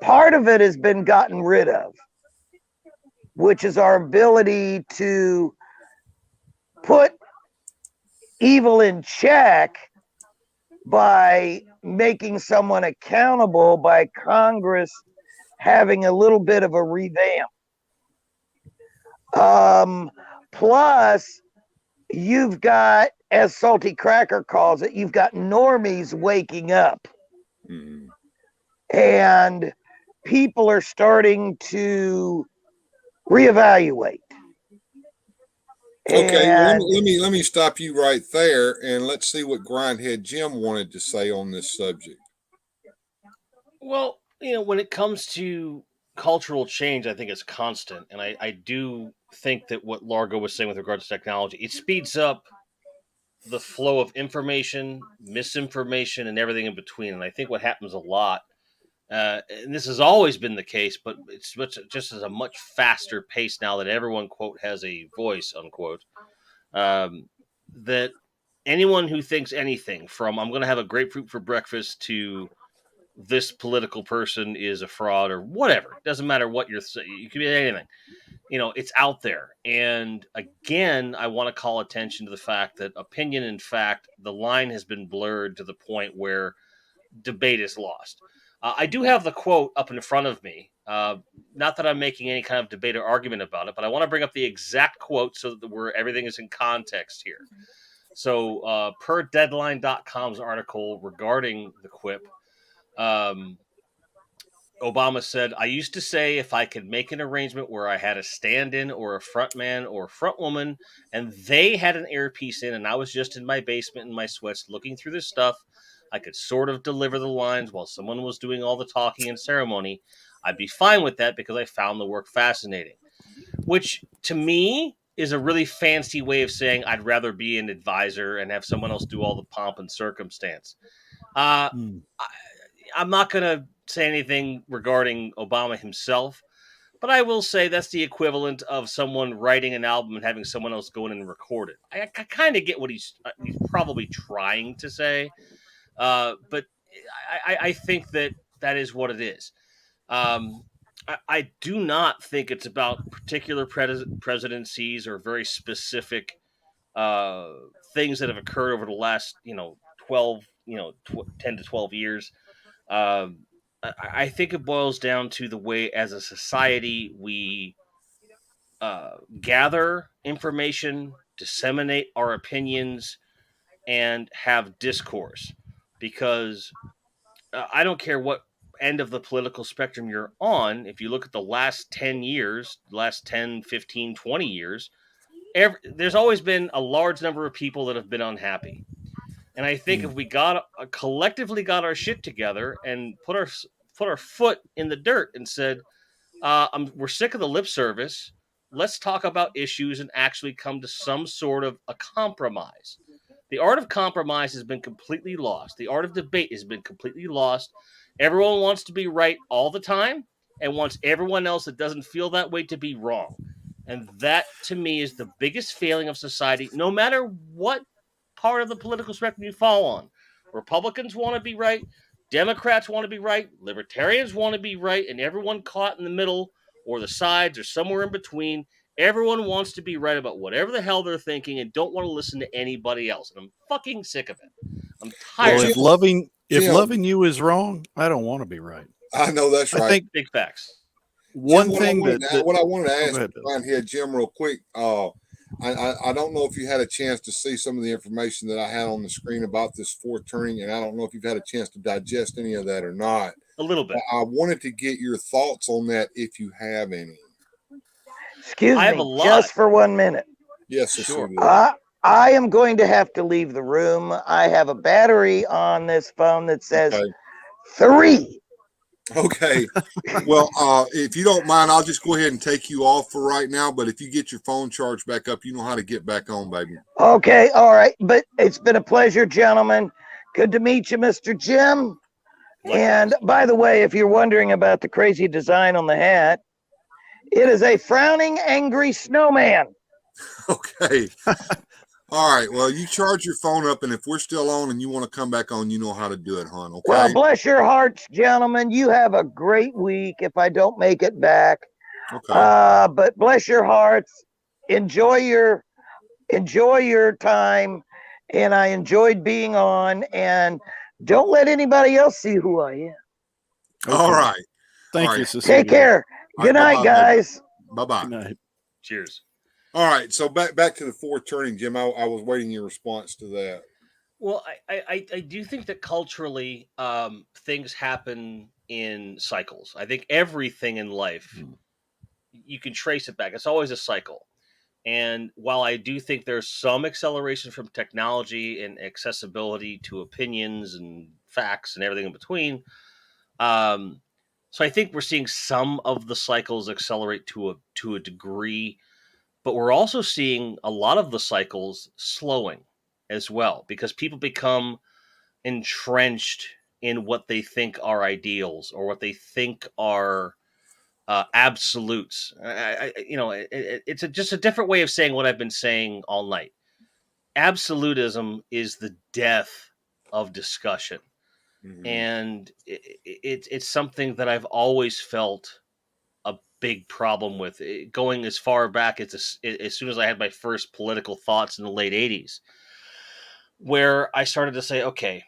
part of it has been gotten rid of, which is our ability to put evil in check by making someone accountable, by Congress having a little bit of a revamp. Plus, you've got, as Salty Cracker calls it, you've got normies waking up. Mm-hmm. And people are starting to reevaluate. Okay, well, let me stop you right there, and let's see what Grindhead Jim wanted to say on this subject. Well, when it comes to cultural change, I think it's constant, and I do think that what Largo was saying with regards to technology, it speeds up the flow of information, misinformation, and everything in between. And I think what happens a lot, and this has always been the case, but it's just as a much faster pace now that everyone, quote, has a voice, unquote, that anyone who thinks anything from I'm going to have a grapefruit for breakfast to this political person is a fraud or whatever, it doesn't matter what you're saying, you could be anything. It's out there. And again, I want to call attention to the fact that opinion and fact, the line has been blurred to the point where debate is lost. I do have the quote up in front of me. Not that I'm making any kind of debate or argument about it, but I want to bring up the exact quote so that everything is in context here. So, per Deadline.com's article regarding the quip, Obama said, I used to say if I could make an arrangement where I had a stand-in or a front man or a front woman and they had an earpiece in and I was just in my basement in my sweats looking through this stuff, I could sort of deliver the lines while someone was doing all the talking and ceremony. I'd be fine with that because I found the work fascinating. Which, to me, is a really fancy way of saying I'd rather be an advisor and have someone else do all the pomp and circumstance. I'm not going to say anything regarding Obama himself, but I will say that's the equivalent of someone writing an album and having someone else go in and record it. I kind of get what he's probably trying to say, but I think that is what it is. I do not think it's about particular presidencies or very specific things that have occurred over the last 10 to 12 years. I think it boils down to the way, as a society, we gather information, disseminate our opinions, and have discourse. Because I don't care what end of the political spectrum you're on. If you look at the last 10 years, last 10, 15, 20 years, there's always been a large number of people that have been unhappy. And I think if we collectively got our shit together and put our foot in the dirt and said, we're sick of the lip service. Let's talk about issues and actually come to some sort of a compromise. The art of compromise has been completely lost. The art of debate has been completely lost. Everyone wants to be right all the time and wants everyone else that doesn't feel that way to be wrong. And that, to me, is the biggest failing of society, no matter what part of the political spectrum you fall on. Republicans want to be right. Democrats want to be right. Libertarians want to be right. And everyone caught in the middle or the sides or somewhere in between, everyone wants to be right about whatever the hell they're thinking and don't want to listen to anybody else. And I'm fucking sick of it. I'm tired Well, of if it. loving you is wrong, I don't want to be right. I know that's right. I think big facts. One Jim, thing what I wanted to ask ahead, Brian here, Jim, real quick. I don't know if you had a chance to see some of the information that I had on the screen about this fourth turning, and I don't know if you've had a chance to digest any of that or not. A little bit. I wanted to get your thoughts on that if you have any. Excuse me, just for 1 minute. Yes, sure. I am going to have to leave the room. I have a battery on this phone that says 3. Okay. Well, if you don't mind, I'll just go ahead and take you off for right now. But if you get your phone charged back up, you know how to get back on, baby. Okay. All right. But it's been a pleasure, gentlemen. Good to meet you, Mr. Jim. Likewise. And by the way, if you're wondering about the crazy design on the hat, it is a frowning, angry snowman. Okay. All right. Well, you charge your phone up, and if we're still on and you want to come back on, you know how to do it, hon. Okay. Well, bless your hearts, gentlemen. You have a great week if I don't make it back. Okay. But bless your hearts. Enjoy your time. And I enjoyed being on. And don't let anybody else see who I am. Okay. All right. Thank you, Cecilia. Take care. Good night, guys. Bye-bye. Good night. Cheers. All right, so back to the fourth turning, Jim. I was waiting your response to that. Well, I do think that culturally things happen in cycles. I think everything in life, you can trace it back. It's always a cycle. And while I do think there's some acceleration from technology and accessibility to opinions and facts and everything in between, so I think we're seeing some of the cycles accelerate to a degree. But we're also seeing a lot of the cycles slowing as well, because people become entrenched in what they think are ideals or what they think are absolutes. It's just a different way of saying what I've been saying all night. Absolutism is the death of discussion. Mm-hmm. And it's something that I've always felt a big problem with, going as far back as soon as I had my first political thoughts in the late 80s, where I started to say, okay,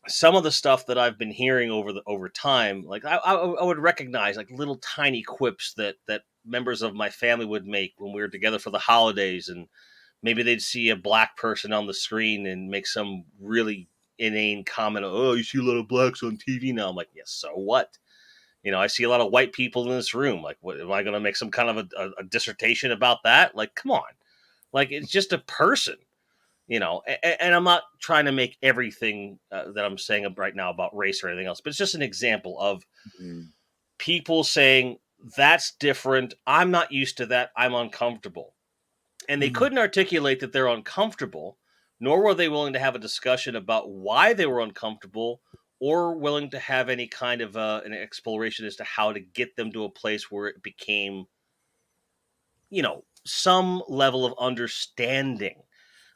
some of the stuff that I've been hearing over time, like I would recognize like little tiny quips that members of my family would make when we were together for the holidays, and maybe they'd see a black person on the screen and make some really inane comment, oh, you see a lot of blacks on TV now. I'm like, yes, so what? I see a lot of white people in this room. Like, what, am I going to make some kind of a dissertation about that? Like, come on. Like, it's just a person, and I'm not trying to make everything that I'm saying right now about race or anything else, but it's just an example of people saying, that's different. I'm not used to that. I'm uncomfortable. And they couldn't articulate that they're uncomfortable, nor were they willing to have a discussion about why they were uncomfortable, or willing to have any kind of an exploration as to how to get them to a place where it became, some level of understanding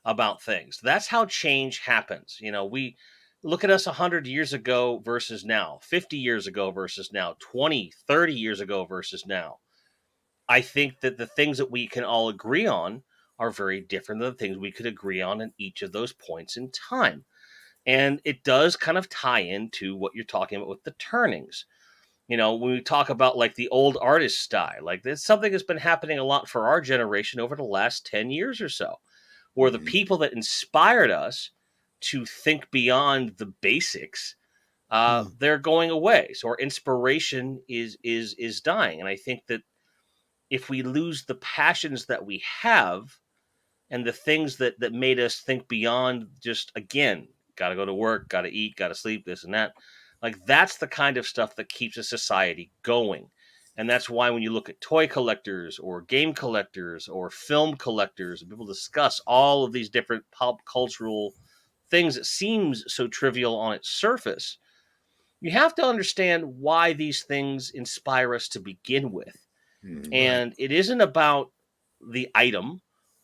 about things. That's how change happens. We look at us 100 years ago versus now, 50 years ago versus now, 20, 30 years ago versus now. I think that the things that we can all agree on are very different than the things we could agree on in each of those points in time. And it does kind of tie into what you're talking about with the turnings. When we talk about like the old artist style, like this something that's been happening a lot for our generation over the last 10 years or so, where the people that inspired us to think beyond the basics, they're going away. So our inspiration is dying. And I think that if we lose the passions that we have and the things that made us think beyond just, again, got to go to work, got to eat, got to sleep, this and that, like that's the kind of stuff that keeps a society going. And that's why when you look at toy collectors or game collectors or film collectors, and people discuss all of these different pop cultural things that seems so trivial on its surface, you have to understand why these things inspire us to begin with. And it isn't about the item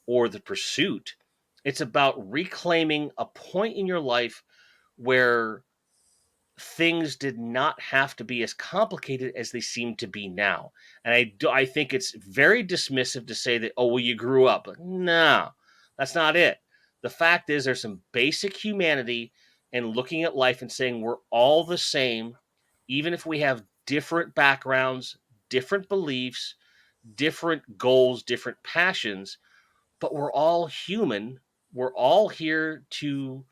or the pursuit. It's about reclaiming a point in your life where things did not have to be as complicated as they seem to be now. And I think it's very dismissive to say that, oh, well, you grew up. No, that's not it. The fact is there's some basic humanity in looking at life and saying we're all the same, even if we have different backgrounds, different beliefs, different goals, different passions, but we're all human. We're all here to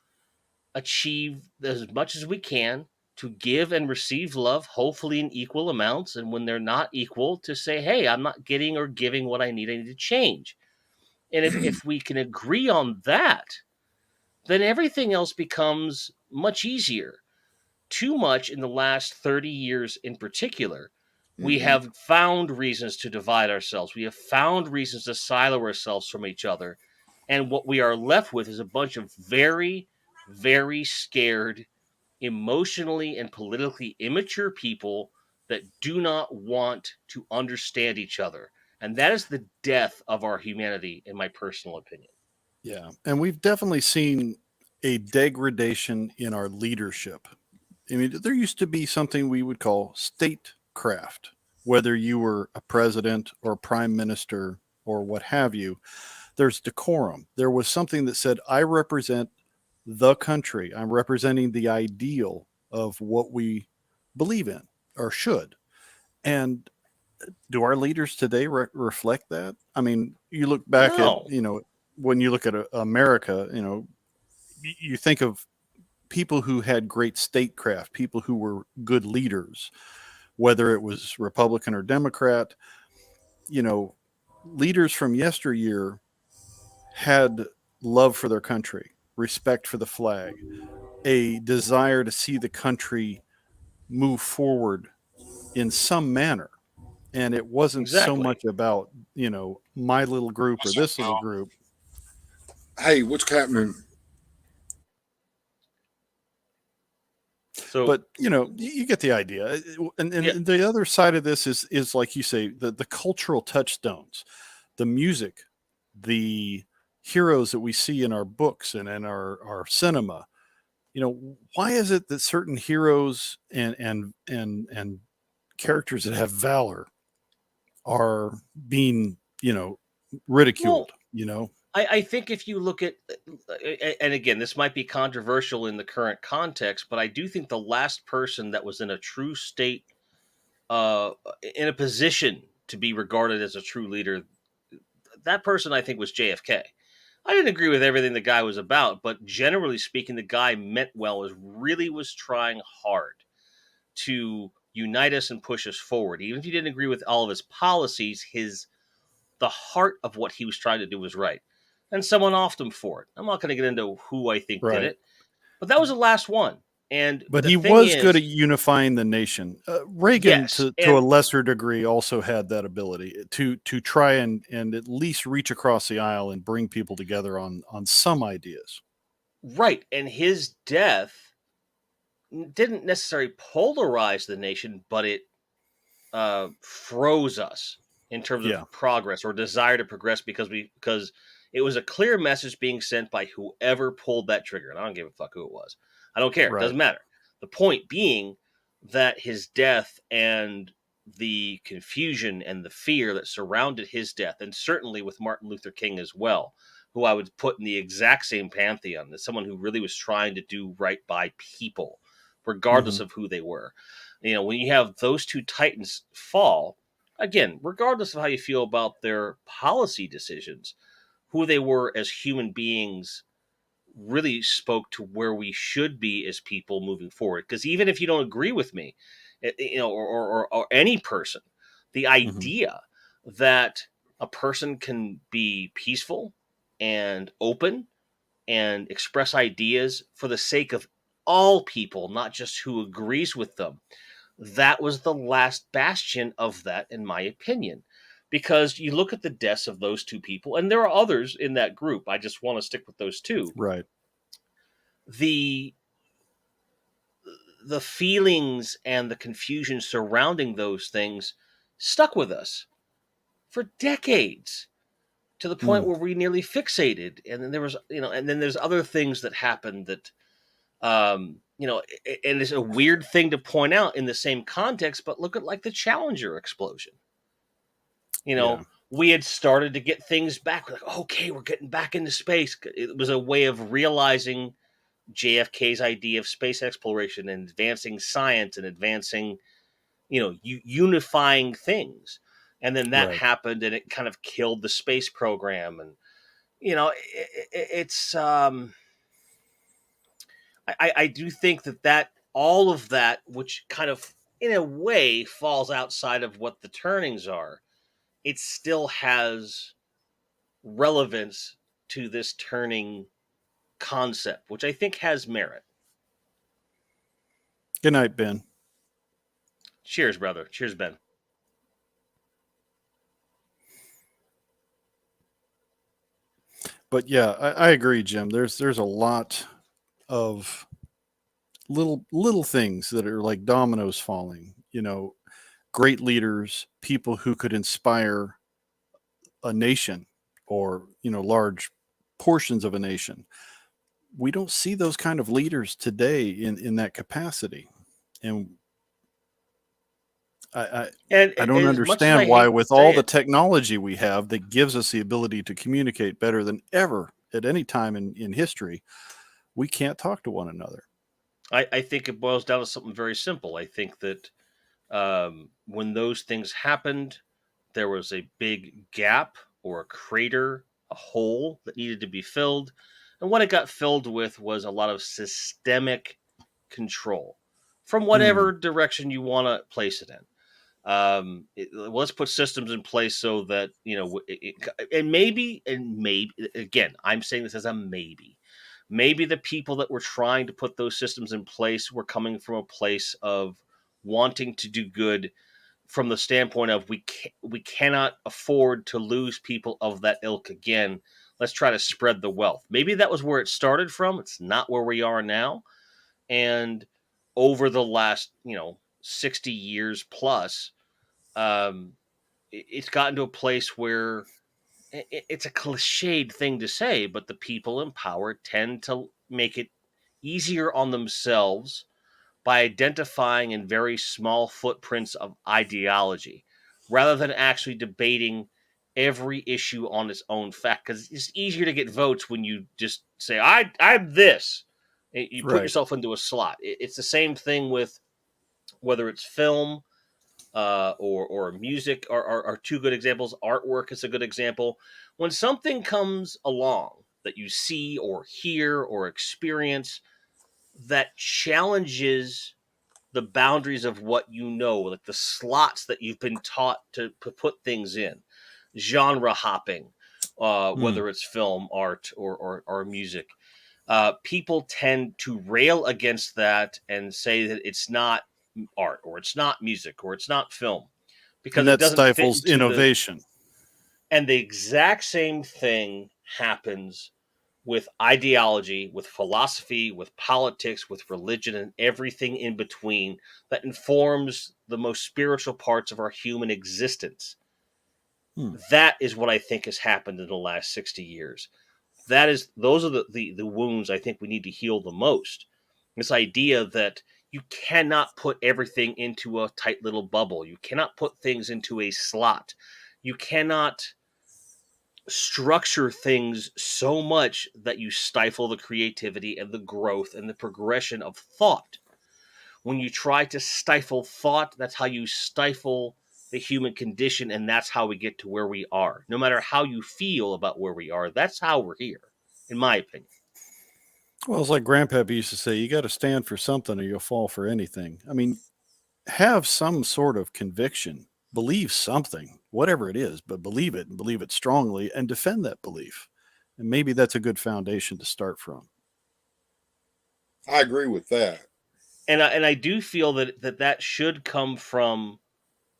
achieve as much as we can, to give and receive love, hopefully in equal amounts. And when they're not equal, to say, hey, I'm not getting or giving what I need to change. And if we can agree on that, then everything else becomes much easier. Too much in the last 30 years in particular, we have found reasons to divide ourselves. We have found reasons to silo ourselves from each other. And what we are left with is a bunch of very, very scared, emotionally and politically immature people that do not want to understand each other. And that is the death of our humanity, in my personal opinion. Yeah. And we've definitely seen a degradation in our leadership. I mean, there used to be something we would call statecraft, whether you were a president or a prime minister or what have you. There's decorum. There was something that said, I represent the country. I'm representing the ideal of what we believe in or should. And do our leaders today reflect that? I mean, you look back at, No. when you look at America, you think of people who had great statecraft, people who were good leaders, whether it was Republican or Democrat. Leaders from yesteryear had love for their country, respect for the flag, a desire to see the country move forward in some manner. And it wasn't so Exactly. much about, my little group or this little group. Hey, what's happening? So, but you get the idea. And yeah, the other side of this is like you say, the cultural touchstones, the music, the heroes that we see in our books and in our cinema. Why is it that certain heroes and characters that have valor are being ridiculed? I think if you look at, and again, this might be controversial in the current context, but I do think the last person that was in a true state, in a position to be regarded as a true leader, that person I think was JFK. I didn't agree with everything the guy was about, but generally speaking, the guy meant well, was trying hard to unite us and push us forward. Even if you didn't agree with all of his policies, the heart of what he was trying to do was right. And someone offed him for it. I'm not going to get into who I think did Right. it, but that was the last one. But the he thing was is, good at unifying the nation. Reagan, yes, to and a lesser degree, also had that ability to try and at least reach across the aisle and bring people together on some ideas. right, and his death didn't necessarily polarize the nation, but it froze us in terms Yeah. of progress or desire to progress because it was a clear message being sent by whoever pulled that trigger. And I don't give a fuck who it was. I don't care. It Right. doesn't matter. The point being that his death and the confusion and the fear that surrounded his death, and certainly with Martin Luther King as well, who I would put in the exact same pantheon as someone who really was trying to do right by people, regardless of who they were. When you have those two titans fall, again, regardless of how you feel about their policy decisions, who they were as human beings really spoke to where we should be as people moving forward. Because even if you don't agree with me, or any person, the idea that a person can be peaceful and open and express ideas for the sake of all people, not just who agrees with them, that was the last bastion of that, in my opinion. Because you look at the deaths of those two people, and there are others in that group. I just want to stick with those two. Right. The feelings and the confusion surrounding those things stuck with us for decades, to the point where we nearly fixated. And then there was, and then there's other things that happened that, and it's a weird thing to point out in the same context, but look at like the Challenger explosion. We had started to get things back. We're like, okay, we're getting back into space. It was a way of realizing JFK's idea of space exploration and advancing science and advancing, unifying things. And then that happened, and it kind of killed the space program. And, it's, I do think that all of that, which kind of, in a way, falls outside of what the turnings are, it still has relevance to this turning concept, which I think has merit. Good night, Ben. Cheers, brother. Cheers, Ben. But yeah, I agree, Jim. There's a lot of little things that are like dominoes falling. Great leaders, people who could inspire a nation or large portions of a nation. We don't see those kind of leaders today in that capacity, and I don't understand why, with all the technology we have that gives us the ability to communicate better than ever at any time in history, we can't talk to one another. I think it boils down to something very simple. I think that when those things happened, there was a big gap or a crater, a hole that needed to be filled. And what it got filled with was a lot of systemic control from whatever direction you want to place it in. Let's put systems in place so that, and maybe, again, I'm saying this as a maybe the people that were trying to put those systems in place were coming from a place of wanting to do good, from the standpoint of we cannot afford to lose people of that ilk again. Let's try to spread the wealth. Maybe that was where it started from. It's not where we are now. And over the last, 60 years plus, it's gotten to a place where it's a cliched thing to say, but the people in power tend to make it easier on themselves by identifying in very small footprints of ideology, rather than actually debating every issue on its own fact. Because it's easier to get votes when you just say, I'm this. You put yourself into a slot. It's the same thing with whether it's film, or music are two good examples. Artwork is a good example. When something comes along that you see or hear or experience that challenges the boundaries of what like the slots that you've been taught to put things in, genre hopping, whether it's film, art, or music, people tend to rail against that and say that it's not art, or it's not music, or it's not film, because it doesn't stifles fit innovation. And the exact same thing happens with ideology, with philosophy, with politics, with religion, and everything in between that informs the most spiritual parts of our human existence. That is what I think has happened in the last 60 years. Those are the wounds I think we need to heal the most. This idea that you cannot put everything into a tight little bubble. You cannot put things into a slot. You cannot structure things so much that you stifle the creativity and the growth and the progression of thought. When you try to stifle thought, that's how you stifle the human condition, and that's how we get to where we are. No matter how you feel about where we are, that's how we're here, in my opinion. Well, it's like Grandpappy used to say, you got to stand for something or you'll fall for anything. I mean, have some sort of conviction, believe something, whatever it is, but believe it and believe it strongly and defend that belief. And maybe that's a good foundation to start from. I agree with that. And I do feel that should come from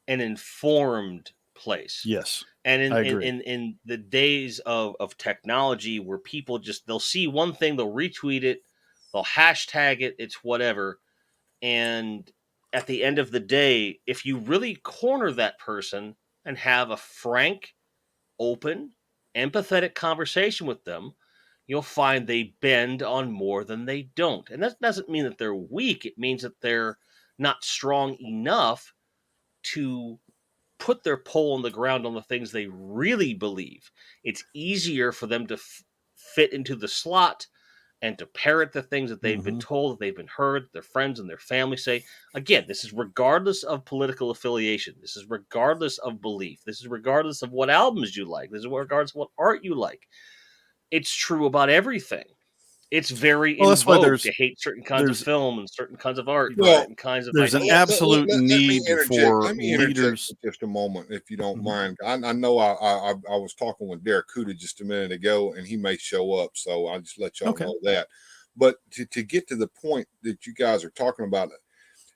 an informed place. Yes. And I agree. in the days of technology where people they'll see one thing, they'll retweet it, they'll hashtag it, it's whatever. And at the end of the day, if you really corner that person and have a frank, open, empathetic conversation with them, you'll find they bend on more than they don't. And that doesn't mean that they're weak. It means that they're not strong enough to put their pole on the ground on the things they really believe. It's easier for them to fit into the slot and to parrot the things that they've been told, that they've been heard, their friends and their family say. Again, this is regardless of political affiliation. This is regardless of belief. This is regardless of what albums you like. This is regardless of what art you like. It's true about everything. It's very in vogue to hate certain kinds of film and certain kinds of art, certain kinds of. There's an absolute need for leaders. For just a moment, if you don't mind. I know I was talking with Derek Cuda just a minute ago, and he may show up, so I'll just let y'all know that. But to get to the point that you guys are talking about,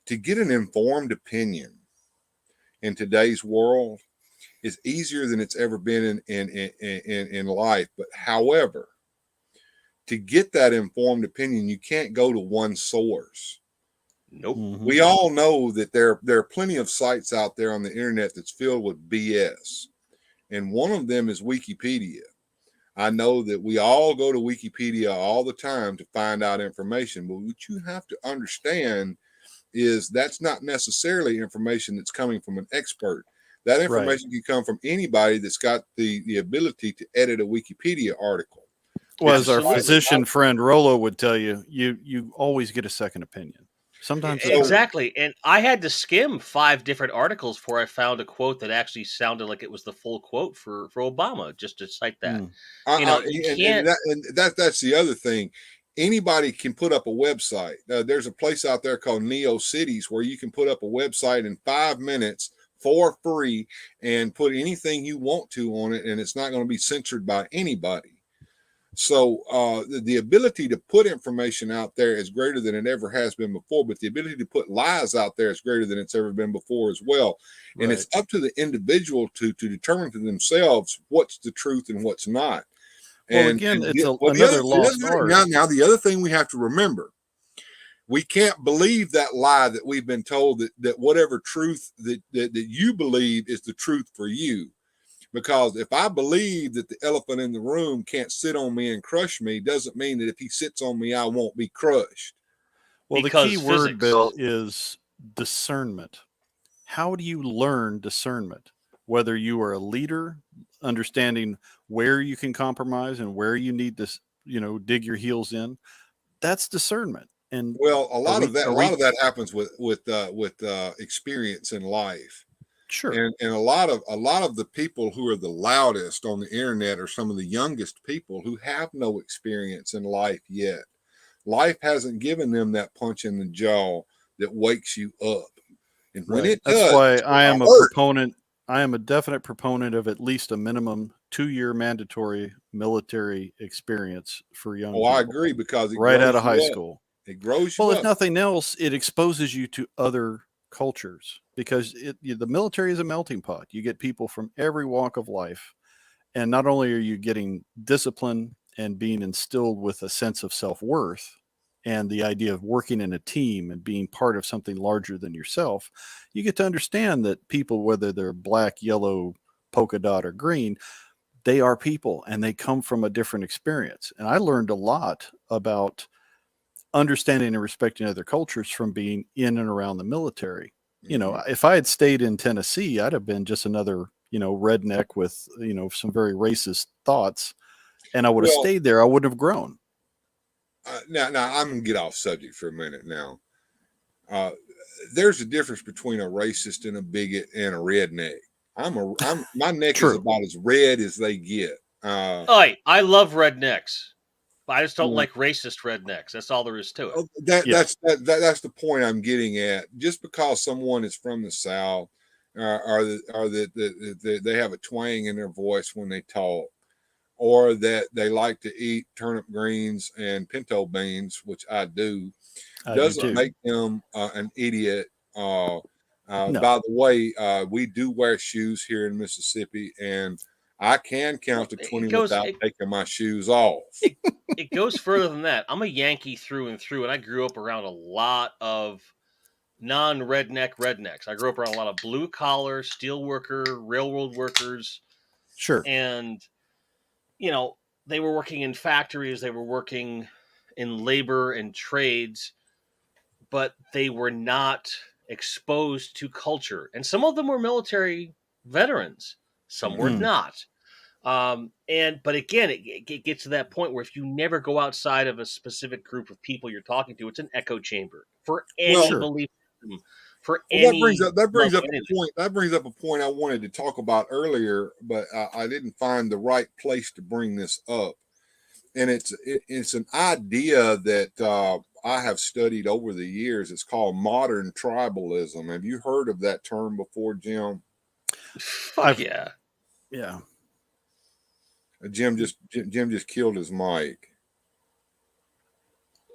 to get an informed opinion in today's world is easier than it's ever been in life. But however, to get that informed opinion, you can't go to one source. Nope. We all know that there are plenty of sites out there on the internet that's filled with BS. And one of them is Wikipedia. I know that we all go to Wikipedia all the time to find out information, but what you have to understand is that's not necessarily information that's coming from an expert. That information can come from anybody that's got the ability to edit a Wikipedia article. Well, as our physician friend Rolo would tell you, you always get a second opinion. Sometimes exactly. And I had to skim 5 different articles before I found a quote that actually sounded like it was the full quote for Obama, just to cite that. That's the other thing. Anybody can put up a website. There's a place out there called Neo Cities where you can put up a website in 5 minutes for free and put anything you want to on it, and it's not going to be censored by anybody. So the ability to put information out there is greater than it ever has been before, but the ability to put lies out there is greater than it's ever been before as well. And it's up to the individual to determine to themselves what's the truth and what's not. Well, again, it's another lost art. Now, the other thing we have to remember, we can't believe that lie that we've been told that whatever truth that you believe is the truth for you. Because if I believe that the elephant in the room can't sit on me and crush me, doesn't mean that if he sits on me, I won't be crushed. Well, because the key word, Bill, is discernment. How do you learn discernment? Whether you are a leader, understanding where you can compromise and where you need to, dig your heels in, that's discernment. And well, a lot of that happens with experience in life. Sure. And a lot of the people who are the loudest on the internet are some of the youngest people who have no experience in life yet. Life hasn't given them that punch in the jaw that wakes you up. And when it does, that's why I am a proponent. I am a definite proponent of at least a minimum 2-year mandatory military experience for young people. I agree, because right out of high school. It grows you up. Well, if nothing else, it exposes you to other cultures, because the military is a melting pot. You get people from every walk of life, and not only are you getting discipline and being instilled with a sense of self-worth and the idea of working in a team and being part of something larger than yourself, you get to understand that people, whether they're black, yellow, polka dot, or green, they are people and they come from a different experience. And I learned a lot about understanding and respecting other cultures from being in and around the military. If I had stayed in Tennessee, I'd have been just another redneck with, some very racist thoughts, and I would have stayed there. I wouldn't have grown. Now I'm going to get off subject for a minute now. There's a difference between a racist and a bigot and a redneck. My neck is about as red as they get. I love rednecks. I just don't like racist rednecks. That's all there is to it. That's the point I'm getting at. Just because someone is from the South, or that they have a twang in their voice when they talk, or that they like to eat turnip greens and pinto beans, which I do, doesn't make them an idiot. No. By the way, we do wear shoes here in Mississippi, and I can count to 20 without taking my shoes off. It goes further than that. I'm a Yankee through and through, and I grew up around a lot of rednecks. I grew up around a lot of blue collar, steel worker, railroad workers. Sure. And, they were working in factories, they were working in labor and trades, but they were not exposed to culture. And some of them were military veterans, some were not. But again, it gets to that point where if you never go outside of a specific group of people you're talking to, it's an echo chamber for any belief system. That brings up a point I wanted to talk about earlier, but I didn't find the right place to bring this up. And it's an idea that I have studied over the years. It's called modern tribalism. Have you heard of that term before, Jim? Yeah. Jim just killed his mic.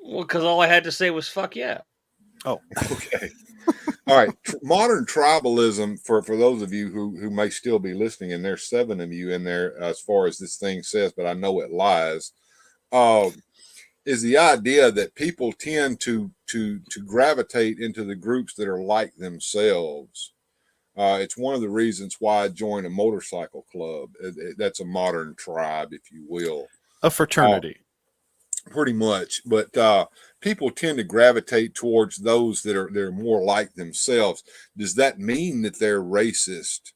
Well, because all I had to say was "fuck yeah." Oh, okay. All right. Modern tribalism, for those of you who may still be listening, and there's 7 of you in there as far as this thing says, but I know it lies, is the idea that people tend to gravitate into the groups that are like themselves. It's one of the reasons why I joined a motorcycle club. That's a modern tribe, if you will. A fraternity. Pretty much. But people tend to gravitate towards those that are more like themselves. Does that mean that they're racist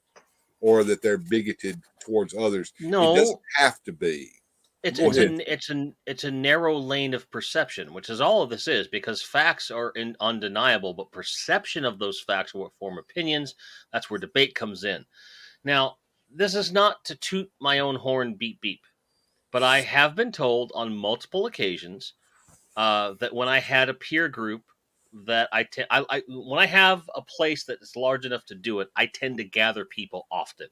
or that they're bigoted towards others? No. It doesn't have to be. It's a narrow lane of perception, which is all of this is, because facts are undeniable, but perception of those facts are what form opinions. That's where debate comes in. Now, this is not to toot my own horn, beep beep, but I have been told on multiple occasions that when I had a peer group that when I have a place that is large enough to do it, I tend to gather people often.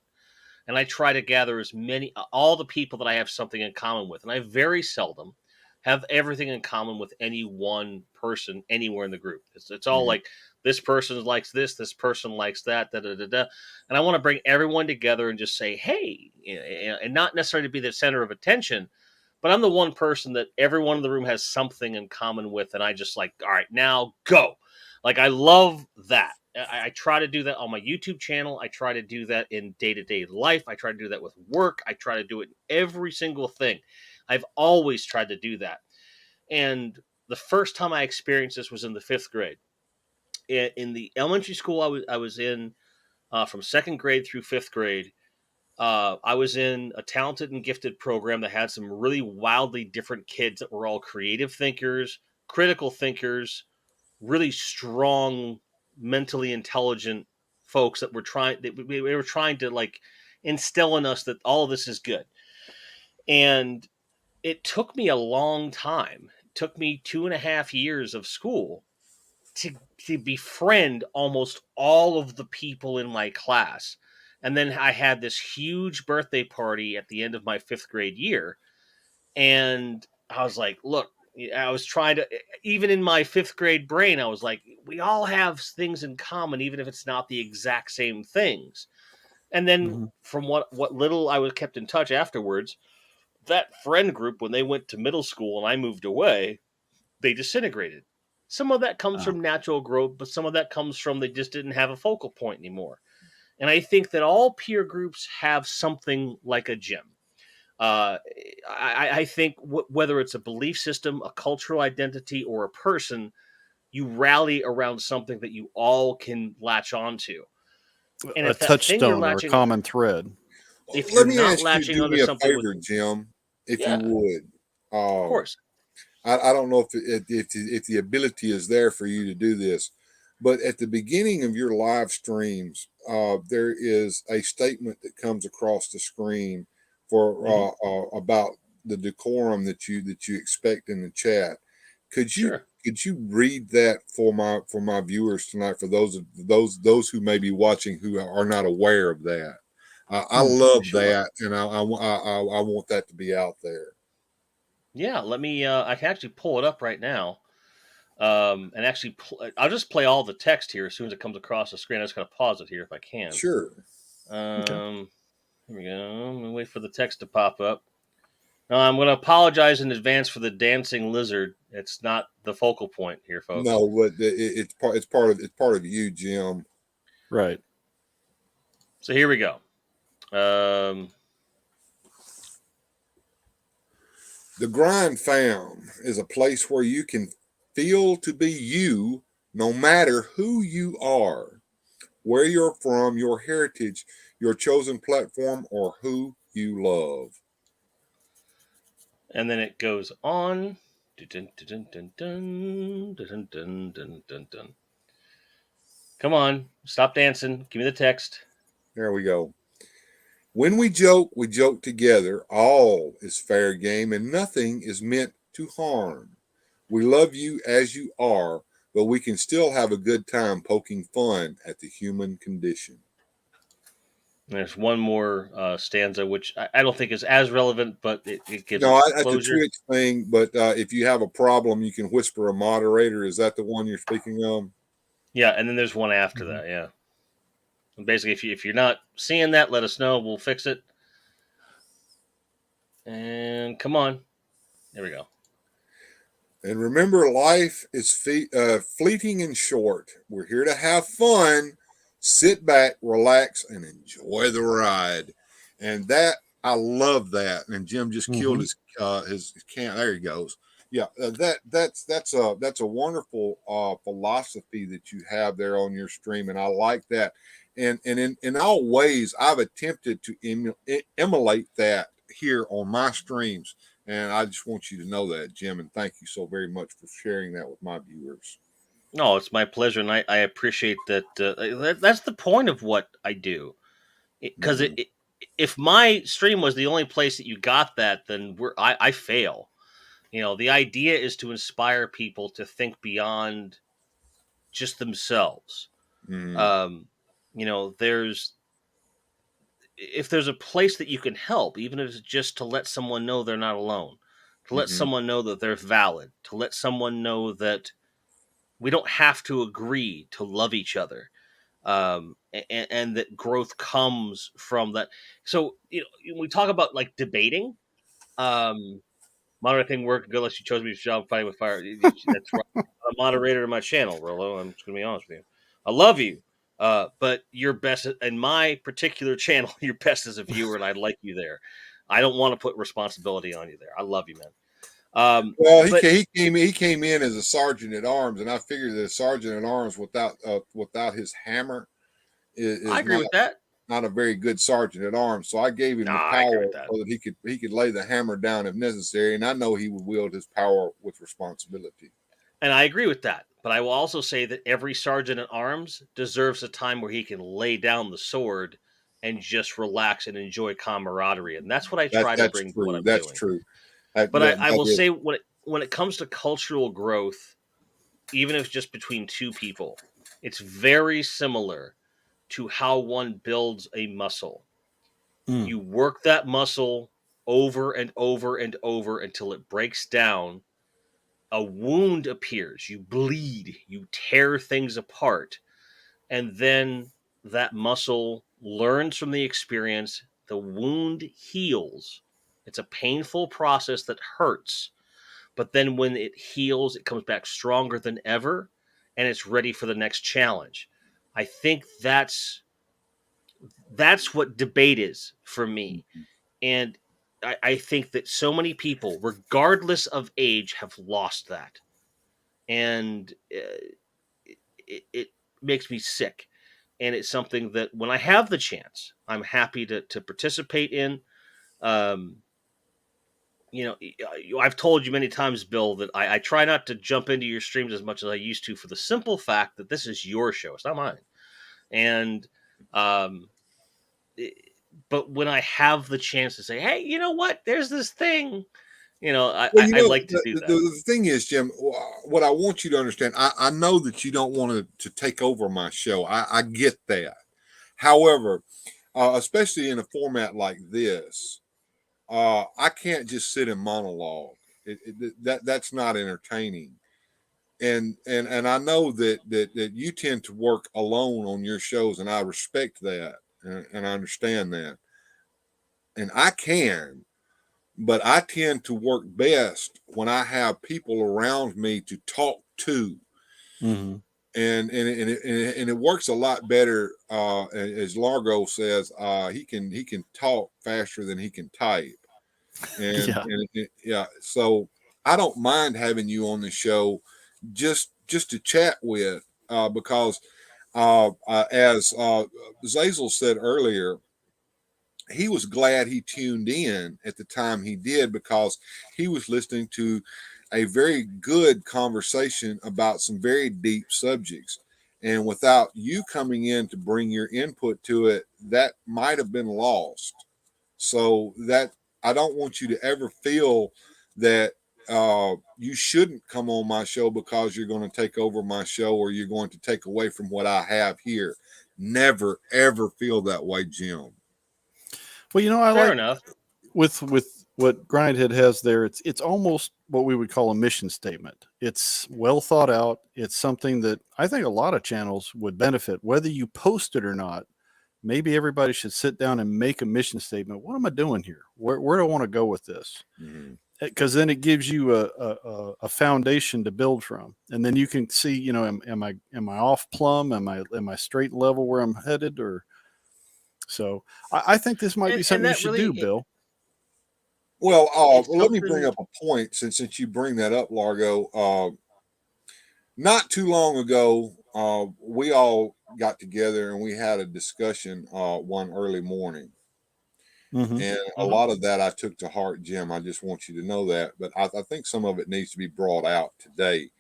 And I try to gather all the people that I have something in common with. And I very seldom have everything in common with any one person anywhere in the group. It's all like, this person likes this person likes that, And I want to bring everyone together and just say, hey, and not necessarily to be the center of attention, but I'm the one person that everyone in the room has something in common with. And I just like, all right, now go. Like, I love that. I try to do that on my YouTube channel. I try to do that in day-to-day life. I try to do that with work. I try to do it in every single thing. I've always tried to do that. And the first time I experienced this was in the 5th grade. In the elementary school I was in, from 2nd grade through 5th grade, I was in a talented and gifted program that had some really wildly different kids that were all creative thinkers, critical thinkers, really strong, mentally intelligent folks that were we were trying to like instill in us that all of this is good. And it took me a long time. It took me 2.5 years of school to befriend almost all of the people in my class. And then I had this huge birthday party at the end of my 5th grade year. And I was like, look, I was trying to, even in my 5th grade brain, I was like, we all have things in common, even if it's not the exact same things. And then from what little I was kept in touch afterwards, that friend group, when they went to middle school and I moved away, they disintegrated. Some of that comes from natural growth, but some of that comes from they just didn't have a focal point anymore. And I think that all peer groups have something like a gym. I think whether it's a belief system, a cultural identity, or a person, you rally around something that you all can latch onto. And a if that thing you're touchstone or a latching, common thread. if you're Let me not ask you to latching do onto me a something with, favor, Jim, if you yeah, of would. course, I don't know if the ability is there for you to do this, but at the beginning of your live streams, there is a statement that comes across the screen for about the decorum that you expect in the chat. Could you sure. could you read that for my viewers tonight? For those who may be watching who are not aware of that, I love Sure. that, and I want that to be out there. Yeah, let me. I can actually pull it up right now, and actually, I'll just play all the text here as soon as it comes across the screen. I just gotta pause it here if I can. Sure. Okay. Here we go. I'm gonna wait for the text to pop up. Now, I'm gonna apologize in advance for the dancing lizard. It's not the focal point here, folks. No, but it's part of you, Jim. Right. So here we go. Um, The Grind Fam is a place where you can feel to be you, no matter who you are, where you're from, your heritage, your chosen platform, or who you love. and then it goes on. Dun, dun, dun, dun, dun, dun, dun, dun, dun. Come on, stop dancing. Give me the text. There we go. When we joke together. All is fair game, and nothing is meant to harm. We love you as you are, but we can still have a good time poking fun at the human condition. There's one more stanza, which I don't think is as relevant, but it gives No, it some that's a closure. Twitch thing, but if you have a problem, you can whisper a moderator. Is that the one you're speaking of? Yeah, and then there's one after that. Yeah, and basically, if you're not seeing that, let us know. We'll fix it. And come on, there we go. And remember, life is fleeting and short. We're here to have fun. Sit back, relax, and enjoy the ride. And that I love that. And Jim just killed his can. There he goes. Yeah, that's a wonderful philosophy that you have there on your stream, and I like that. And in all ways, I've attempted to emulate that here on my streams. And I just want you to know that, Jim, and thank you so very much for sharing that with my viewers. No, it's my pleasure, and I appreciate that. That's the point of what I do, because if my stream was the only place that you got that, then I fail. You know, the idea is to inspire people to think beyond just themselves. You know, if there's a place that you can help, even if it's just to let someone know they're not alone, to let someone know that they're valid, to let someone know that we don't have to agree to love each other, and that growth comes from that. So, you know, when we talk about like debating, moderating work good unless you chose me to job fighting with fire. That's right. I'm a moderator in my channel, Rolo. I'm just gonna be honest with you. I love you, but you're best in my particular channel. You're best as a viewer, and I'd like you there. I don't want to put responsibility on you there. I love you, man. Well, But he came in as a sergeant at arms, and I figured that a sergeant at arms without his hammer I is agree with that. not a very good sergeant at arms. So I gave him Nah, the I agree power with that. so that he could lay the hammer down if necessary, and I know he would wield his power with responsibility. And I agree with that. But I will also say that every sergeant at arms deserves a time where he can lay down the sword and just relax and enjoy camaraderie. And that's what I try to That's bring to what true. I'm That's doing. true. But I That will is. say when it comes to cultural growth, even if it's just between two people, it's very similar to how one builds a muscle. You work that muscle over and over and over until it breaks down. A wound appears, you bleed, you tear things apart, and then that muscle learns from the experience. The wound heals. It's a painful process that hurts, but then when it heals, it comes back stronger than ever, and it's ready for the next challenge. I think that's what debate is for me. And I think that so many people, regardless of age, have lost that. And it makes me sick and it's something that when I have the chance, I'm happy to participate in. You know, I've told you many times, Bill, that I try not to jump into your streams as much as I used to, for the simple fact that this is your show; it's not mine. And um, but when I have the chance to say, "Hey, you know what? There's this thing," Well, I like to do that. the thing is, Jim, what I want you to understand, I know that you don't want to take over my show. I get that. However, especially in a format like this, I can't just sit and monologue. That's not entertaining. And I know that you tend to work alone on your shows, and I respect that, and I understand that, and I can. But I tend to work best when I have people around me to talk to. Mm-hmm. And it works a lot better, as Largo says. He can talk faster than he can type, Yeah. yeah. So I don't mind having you on the show, just to chat with, because as Zazel said earlier, he was glad he tuned in at the time he did, because he was listening to a very good conversation about some very deep subjects. And without you coming in to bring your input to it, that might have been lost. So that I don't want you to ever feel that you shouldn't come on my show because you're going to take over my show, or you're going to take away from what I have here. Never, ever feel that way, Jim. Well, I Fair like enough. with what Grindhead has there. It's almost what we would call a mission statement. It's well thought out. It's something that I think a lot of channels would benefit, whether you post it or not. Maybe everybody should sit down and make a mission statement. What am I doing here? Where do I want to go with this? Because then it gives you a foundation to build from, and then you can see, am I off plumb? Am I straight level where I'm headed? Or so I think this might be And something you that should really do, Bill. Well, it's let me bring something. up a point, since you bring that up, Largo. Not too long ago, we all got together and we had a discussion one early morning. Mm-hmm. And a lot of that I took to heart, Jim. I just want you to know that. But I think some of it needs to be brought out today.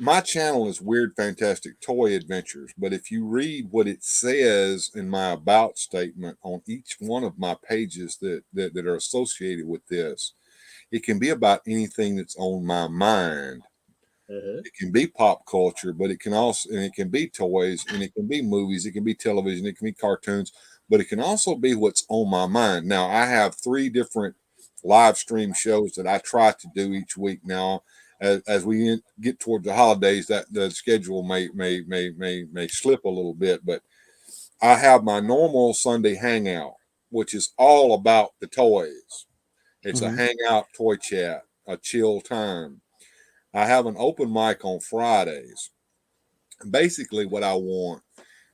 My channel is Weird Fantastic Toy Adventures, but if you read what it says in my about statement on each one of my pages that are associated with this, it can be about anything that's on my mind. It can be pop culture, but it can be toys, and it can be movies, it can be television, it can be cartoons, but it can also be what's on my mind. Now, I have 3 different live stream shows that I try to do each week now. As we get towards the holidays, that the schedule may slip a little bit, but I have my normal Sunday hangout, which is all about the toys. It's a Mm-hmm. hangout toy chat, a chill time. I have an open mic on Fridays. Basically, what I want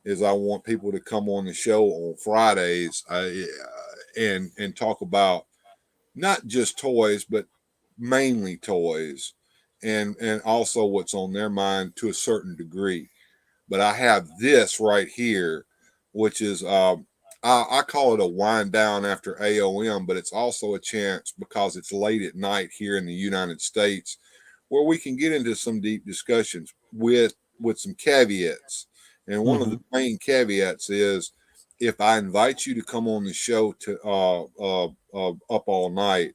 is I want people to come on the show on Fridays, and talk about not just toys, but mainly toys, and also what's on their mind to a certain degree. But I have this right here, which is I call it a wind down after AOM, but it's also a chance, because it's late at night here in the United States, where we can get into some deep discussions with some caveats. And one of Mm-hmm. the main caveats is, if I invite you to come on the show to up all night,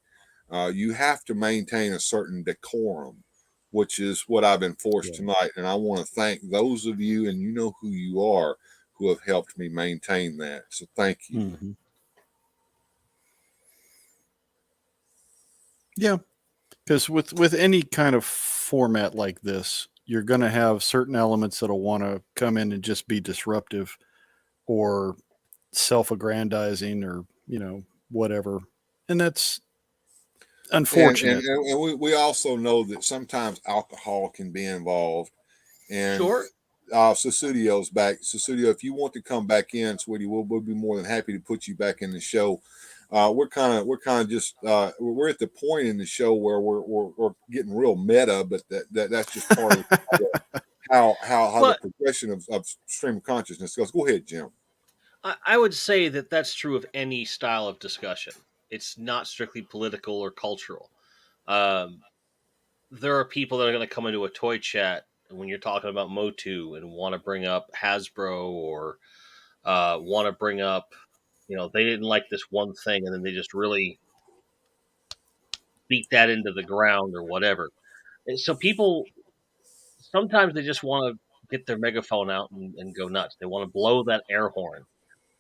you have to maintain a certain decorum, which is what I've enforced Yeah. tonight. And I want to thank those of you, and you know who you are, who have helped me maintain that. So thank you. Mm-hmm. Yeah. Because with any kind of format like this, you're going to have certain elements that'll want to come in and just be disruptive or self-aggrandizing, or whatever, and that's And unfortunate. we also know that sometimes alcohol can be involved. And Sure. Susudio's back. Susudio, if you want to come back in, sweetie, we'll be more than happy to put you back in the show. We're kind of just we're at the point in the show where we're getting real meta, but that's just part of how the But progression of stream of consciousness goes. Go ahead, Jim. I would say that that's true of any style of discussion. It's not strictly political or cultural. Um, there are people that are going to come into a toy chat when you're talking about Motu and want to bring up Hasbro or want to bring up, they didn't like this one thing and then they just really beat that into the ground or whatever. And so people sometimes they just want to get their megaphone out and go nuts. They want to blow that air horn,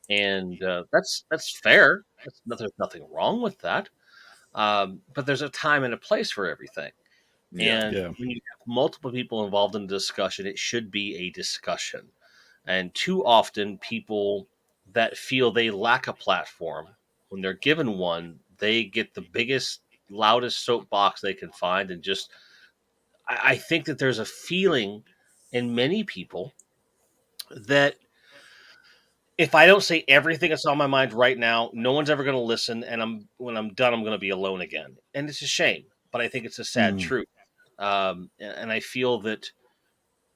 and that's fair. There's nothing wrong with that. But there's a time and a place for everything. Yeah. And Yeah. when you have multiple people involved in a discussion, it should be a discussion. And too often, people that feel they lack a platform, when they're given one, they get the biggest, loudest soapbox they can find. And just, I think that there's a feeling in many people that if I don't say everything that's on my mind right now, no one's ever going to listen. And when I'm done, I'm going to be alone again. And it's a shame, but I think it's a sad Mm. truth. And I feel that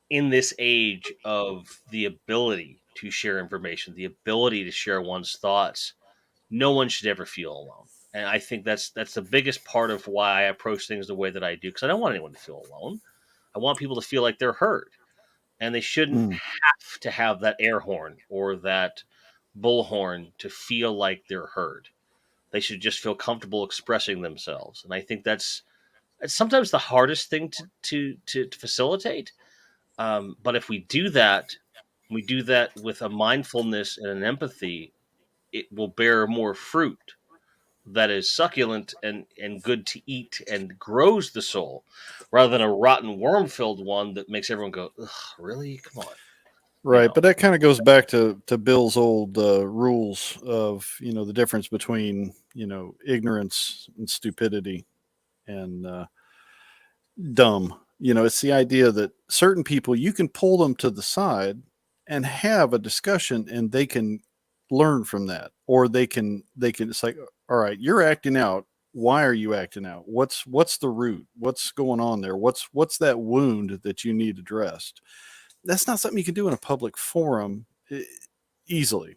in this age of the ability to share information, the ability to share one's thoughts, no one should ever feel alone. And I think that's the biggest part of why I approach things the way that I do, because I don't want anyone to feel alone. I want people to feel like they're heard, and they shouldn't Mm. have to have that air horn or that bullhorn to feel like they're heard. They should just feel comfortable expressing themselves, and I think it's sometimes the hardest thing to facilitate. But if we do that with a mindfulness and an empathy, it will bear more fruit that is succulent and good to eat and grows the soul, rather than a rotten worm filled one that makes everyone go, ugh, really? Come on. Right, but that kind of goes back to Bill's old rules of the difference between ignorance and stupidity and dumb. It's the idea that certain people you can pull them to the side and have a discussion, and they can learn from that, or they can. It's like, all right, you're acting out. Why are you acting out? What's the root? What's going on there? What's that wound that you need addressed? That's not something you can do in a public forum easily.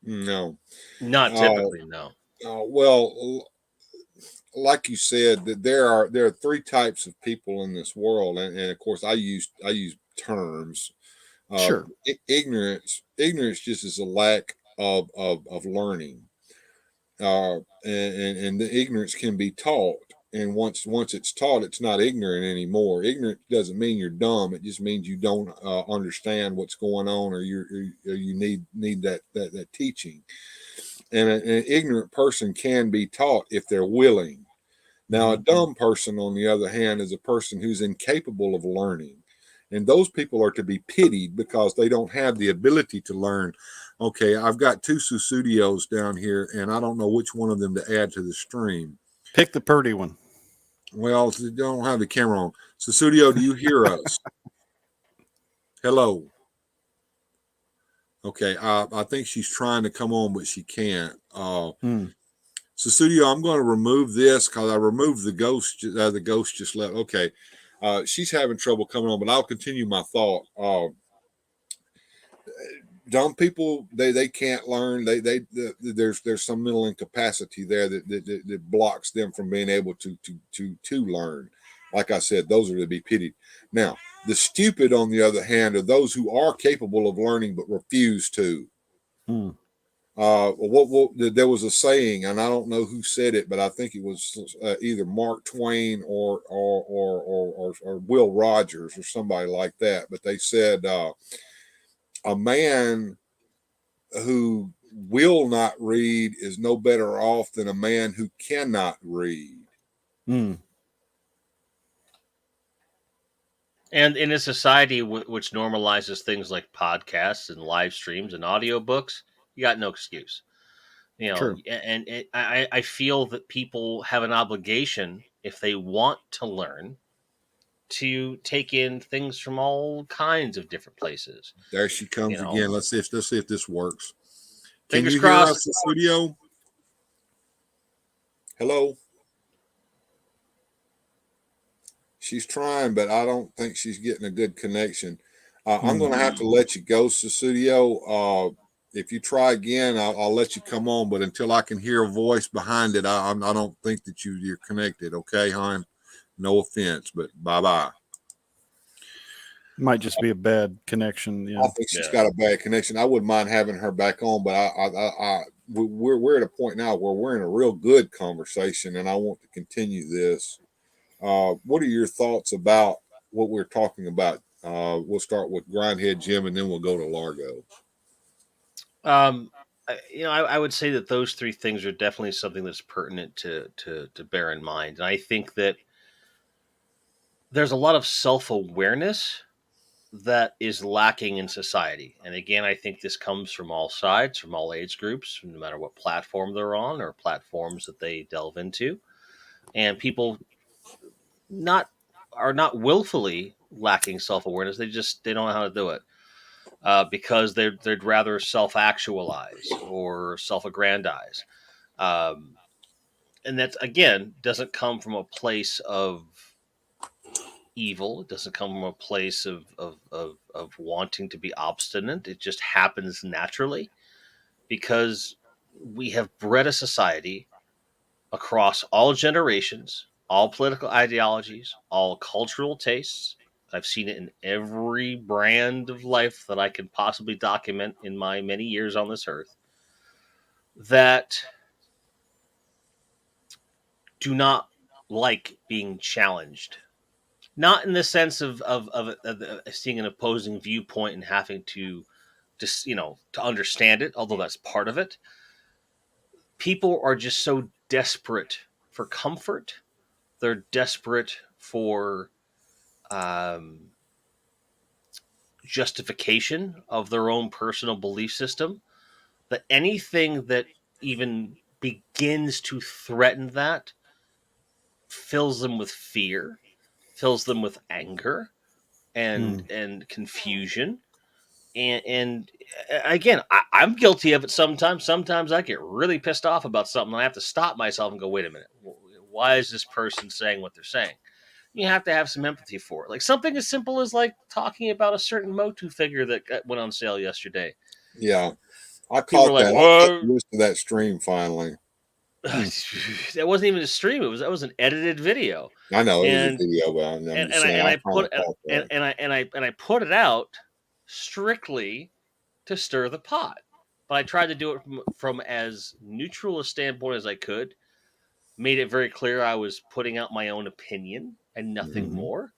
No. Not typically, no. Well, like you said, that there are three types of people in this world, and of course, I use terms. Sure. Ignorance just is a lack of learning, and the ignorance can be taught. And once it's taught, it's not ignorant anymore. Ignorant doesn't mean you're dumb. It just means you don't understand what's going on, or you need that teaching. And an ignorant person can be taught if they're willing. Now, a dumb person, on the other hand, is a person who's incapable of learning. And those people are to be pitied because they don't have the ability to learn. Okay, I've got two Susudios down here, and I don't know which one of them to add to the stream. Pick the purdy one. Well, they don't have the camera on. Susudio, do you hear us? Hello. Okay, I think she's trying to come on, but she can't. Susudio, I'm going to remove this because I removed the ghost. The ghost just left. Okay, she's having trouble coming on, but I'll continue my thought. Dumb people, they can't learn. There's some mental incapacity there that blocks them from being able to learn. Like I said, those are to be pitied. Now, the stupid, on the other hand, are those who are capable of learning but refuse to. There was a saying, and I don't know who said it, but I think it was either Mark Twain or Will Rogers or somebody like that. But they said a man who will not read is no better off than a man who cannot read. And in a society which normalizes things like podcasts and live streams and audiobooks, you got no excuse. True. And I feel that people have an obligation, if they want to learn, to take in things from all kinds of different places. There she comes again. Let's see if this works. Can Fingers you hear crossed. us in the studio? Hello. She's trying, but I don't think she's getting a good connection. I'm going to have to let you go, Susudio. If you try again, I'll let you come on. But until I can hear a voice behind it, I don't think that you're connected. Okay, hon? No offense, but bye-bye. Might just be a bad connection. Yeah. I think she's got a bad connection. I wouldn't mind having her back on, but we're at a point now where we're in a real good conversation, and I want to continue this. What are your thoughts about what we're talking about? We'll start with Grindhead Jim, and then we'll go to Largo. I would say that those three things are definitely something that's pertinent to bear in mind. And I think that there's a lot of self-awareness that is lacking in society. And again, I think this comes from all sides, from all age groups, no matter what platform they're on or platforms that they delve into. And people are not willfully lacking self-awareness. They don't know how to do it. Because they'd rather self-actualize or self-aggrandize. And that, again, doesn't come from a place of evil. It doesn't come from a place of wanting to be obstinate. It just happens naturally because we have bred a society across all generations, all political ideologies, all cultural tastes. I've seen it in every brand of life that I can possibly document in my many years on this earth, that do not like being challenged. Not in the sense of seeing an opposing viewpoint and having to just, to understand it, although that's part of it. People are just so desperate for comfort. They're desperate for justification of their own personal belief system, that anything that even begins to threaten that fills them with fear, fills them with anger and confusion. And again, I'm guilty of it sometimes. Sometimes I get really pissed off about something. And I have to stop myself and go, wait a minute. Why is this person saying what they're saying? You have to have some empathy for it. Like something as simple as like talking about a certain Motu figure that went on sale yesterday. Yeah, I caught that. I listened to that stream finally. That wasn't even a stream. That was an edited video. I know it was a video, but I put it out strictly to stir the pot. But I tried to do it from as neutral a standpoint as I could. Made it very clear I was putting out my own opinion and nothing more,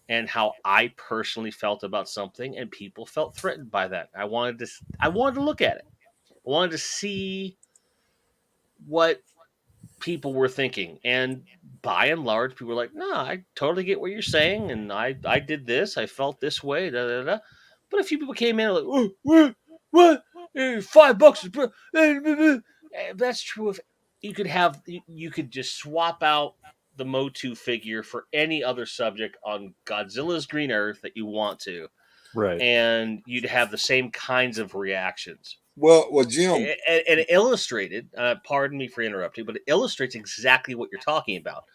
and how I personally felt about something, and people felt threatened by that. I wanted to look at it. I wanted to see what people were thinking, and by and large, people were like, "No, I totally get what you're saying, and I did this, I felt this way." Da, da, da. But a few people came in and like, "What? $5?" That's true. If you could just swap out the Motu figure for any other subject on Godzilla's Green Earth that you want to, right? And you'd have the same kinds of reactions. Well, Jim, and it illustrated. Pardon me for interrupting, but it illustrates exactly what you're talking about.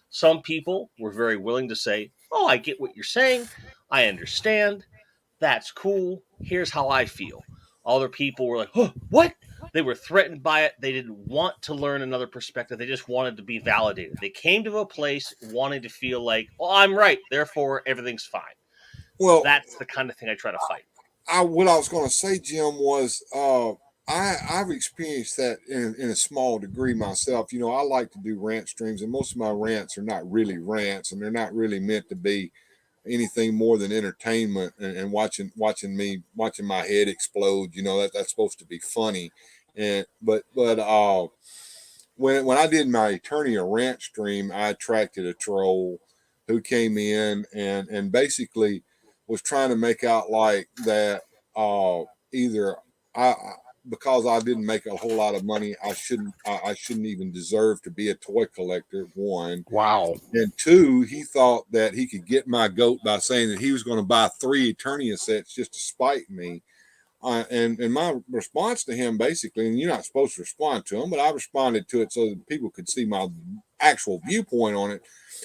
Some people were very willing to say, "Oh, I get what you're saying. I understand. That's cool. Here's how I feel." Other people were like, "Oh, what?" They were threatened by it. They didn't want to learn another perspective. They just wanted to be validated. They came to a place wanting to feel like, "Oh, I'm right. Therefore, everything's fine." Well, that's the kind of thing I try to fight. What I was going to say, Jim, was I've experienced that in a small degree myself. I like to do rant streams, and most of my rants are not really rants, and they're not really meant to be anything more than entertainment and watching my head explode. That's supposed to be funny. But when I did my Eternia rant stream, I attracted a troll who came in and basically was trying to make out like that either because I didn't make a whole lot of money, I shouldn't even deserve to be a toy collector. One, wow, and two, he thought that he could get my goat by saying that he was going to buy 3 Eternia sets just to spite me. And my response to him, basically, and you're not supposed to respond to him, but I responded to it so that people could see my actual viewpoint on it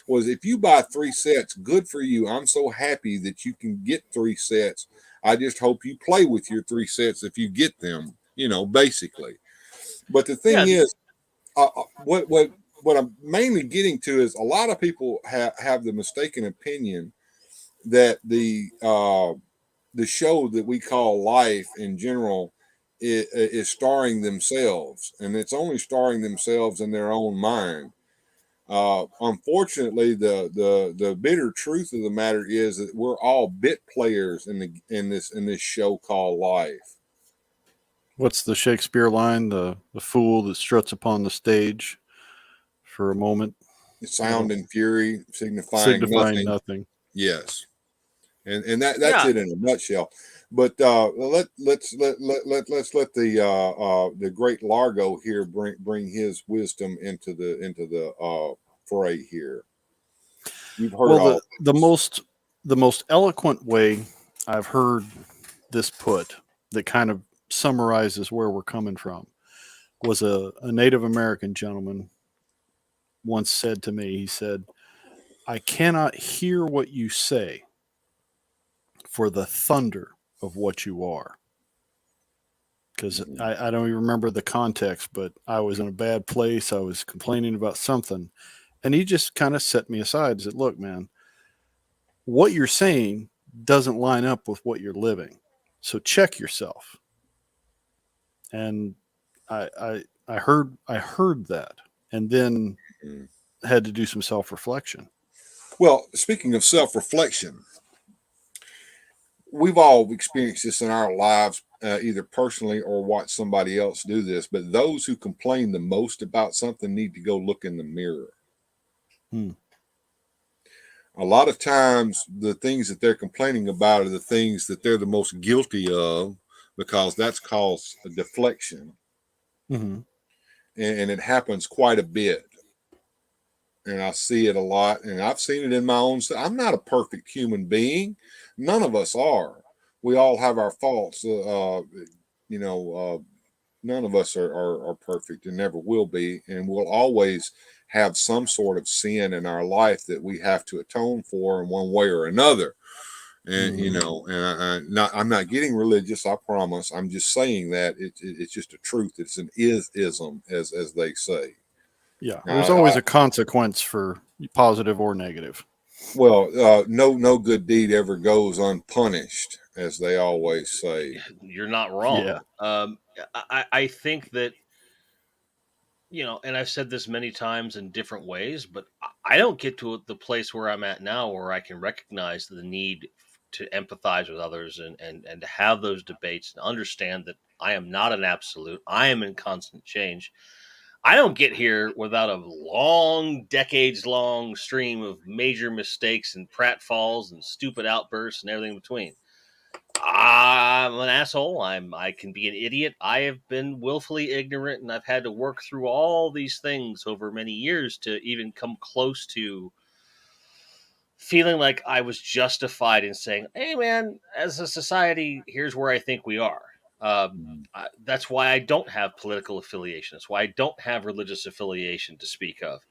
was, if you buy 3 sets, good for you. I'm so happy that you can get 3 sets. I just hope you play with your 3 sets if you get them, basically. But the thing is, what I'm mainly getting to is, a lot of people have the mistaken opinion that the show that we call life in general is starring themselves, and it's only starring themselves in their own mind. Unfortunately, the bitter truth of the matter is that we're all bit players in this show called life. What's the Shakespeare line? The fool that struts upon the stage for a moment. Sound and fury signifying nothing. Yes, and that's it in a nutshell. But let's let the great Largo here bring his wisdom into the fray here. You've heard the most eloquent way I've heard this put, that kind of summarizes where we're coming from, was a Native American gentleman once said to me. He said, "I cannot hear what you say for the thunder of what you are." Because I don't even remember the context, but I was in a bad place. I was complaining about something. And he just kind of set me aside and said, "Look, man, what you're saying doesn't line up with what you're living. So check yourself." And I heard that, and then had to do some self-reflection. Well, speaking of self-reflection, we've all experienced this in our lives, either personally or watch somebody else do this. But those who complain the most about something need to go look in the mirror. A lot of times, the things that they're complaining about are the things that they're the most guilty of, because that's caused a deflection. Mm-hmm. And it happens quite a bit. And I see it a lot, and I've seen it in my own. I'm not a perfect human being. None of us are. We all have our faults. None of us are perfect and never will be. And we'll always have some sort of sin in our life that we have to atone for in one way or another. And, I'm not getting religious, I promise. I'm just saying that it's just a truth. It's an ism, as they say. Yeah, there's always a consequence for positive or negative. Well, no good deed ever goes unpunished, as they always say. You're not wrong. Yeah. I think that, and I've said this many times in different ways, but I don't get to the place where I'm at now where I can recognize the need to empathize with others and to have those debates and understand that I am not an absolute. I am in constant change. I don't get here without a long, decades-long stream of major mistakes and pratfalls and stupid outbursts and everything in between. I'm an asshole. I can be an idiot. I have been willfully ignorant, and I've had to work through all these things over many years to even come close to feeling like I was justified in saying, "Hey, man, as a society, here's where I think we are." That's why I don't have political affiliation. That's why I don't have religious affiliation to speak of,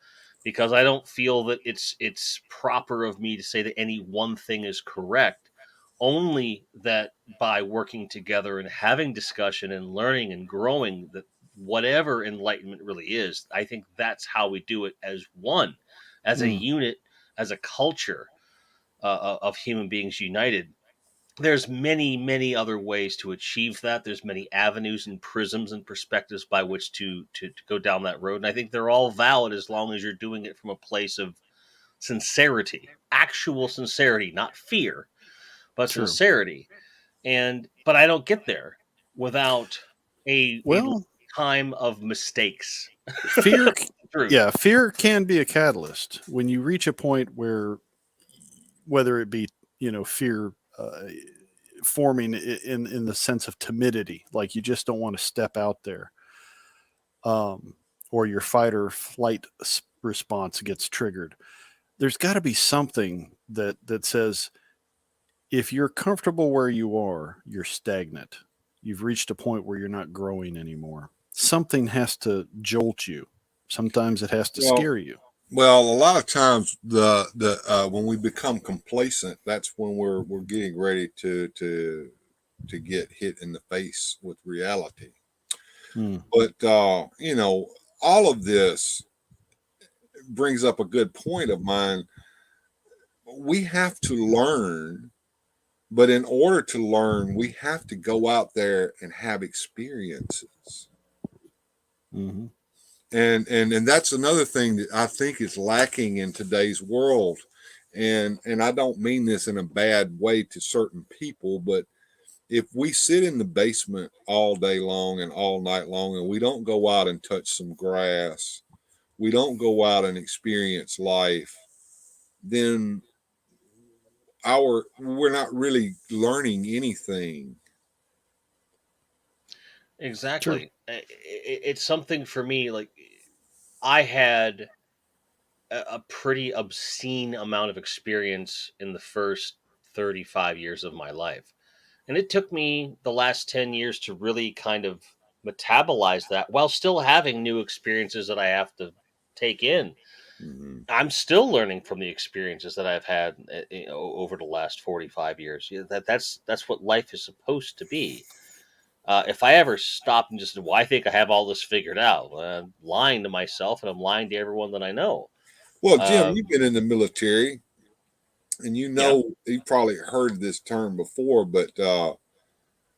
because I don't feel that it's proper of me to say that any one thing is correct. Only that by working together and having discussion and learning and growing, that whatever enlightenment really is, I think that's how we do it as one, as a unit, as a culture of human beings united. There's many other ways to achieve that. There's many avenues and prisms and perspectives by which to go down that road, and I think they're all valid as long as you're doing it from a place of sincerity, actual sincerity, not fear, but sincerity. But I don't get there without a time of mistakes. Fear can be a catalyst when you reach a point where, whether it be fear forming in the sense of timidity, like you just don't want to step out there, or your fight or flight response gets triggered. There's got to be something that says, if you're comfortable where you are, you're stagnant. You've reached a point where you're not growing anymore. Something has to jolt you. Sometimes it has to scare you. Well, a lot of times the when we become complacent, that's when we're getting ready to get hit in the face with reality. But all of this brings up a good point of mine. We have to learn, but in order to learn, we have to go out there and have experiences. Mm-hmm. And that's another thing that I think is lacking in today's world. And I don't mean this in a bad way to certain people, but if we sit in the basement all day long and all night long and we don't go out and touch some grass, we don't go out and experience life, then we're not really learning anything. True. Exactly. It's something for me. Like I had a pretty obscene amount of experience in the first 35 years of my life. And it took me the last 10 years to really kind of metabolize that while still having new experiences that I have to take in. Mm-hmm. I'm still learning from the experiences that I've had over the last 45 years. That's what life is supposed to be. If I ever stopped and just said, well, I think I have all this figured out, I'm lying to myself and I'm lying to everyone that I know. Well, Jim, you've Um, been in the military, and yeah. you've probably heard this term before, but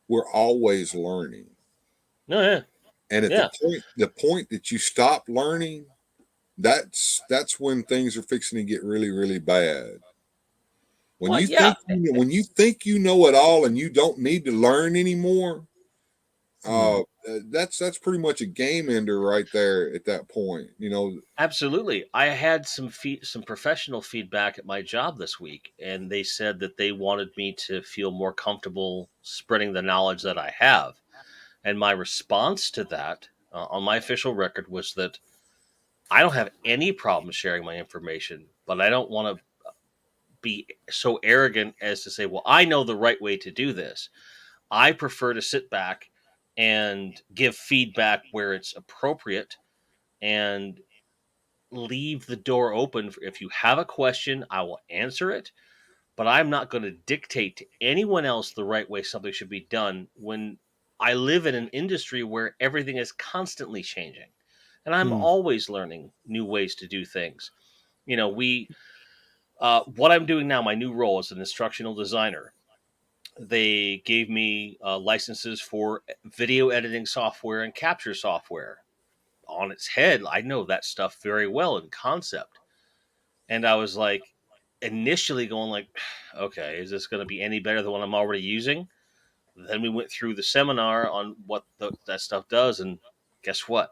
we're always learning. No, yeah. And at Yeah. the point that you stop learning, that's when things are fixing to get really, really bad. Well, yeah. When you think you know it all and you don't need to learn anymore, Mm. that's pretty much a game ender right there at that point. Absolutely. I had some professional feedback at my job this week, and they said that they wanted me to feel more comfortable spreading the knowledge that I have. And my response to that on my official record was that I don't have any problem sharing my information, but I don't want to be so arrogant as to say, well, I know the right way to do this. I prefer to sit back and give feedback where it's appropriate and leave the door open. If you have a question, I will answer it, but I'm not going to dictate to anyone else the right way something should be done when I live in an industry where everything is constantly changing. And I'm Mm. always learning new ways to do things. What I'm doing now, my new role as an instructional designer, they gave me licenses for video editing software and capture software. On its head, I know that stuff very well in concept. And I was like, initially going like, okay, is this going to be any better than what I'm already using? Then we went through the seminar on what that stuff does, and guess what?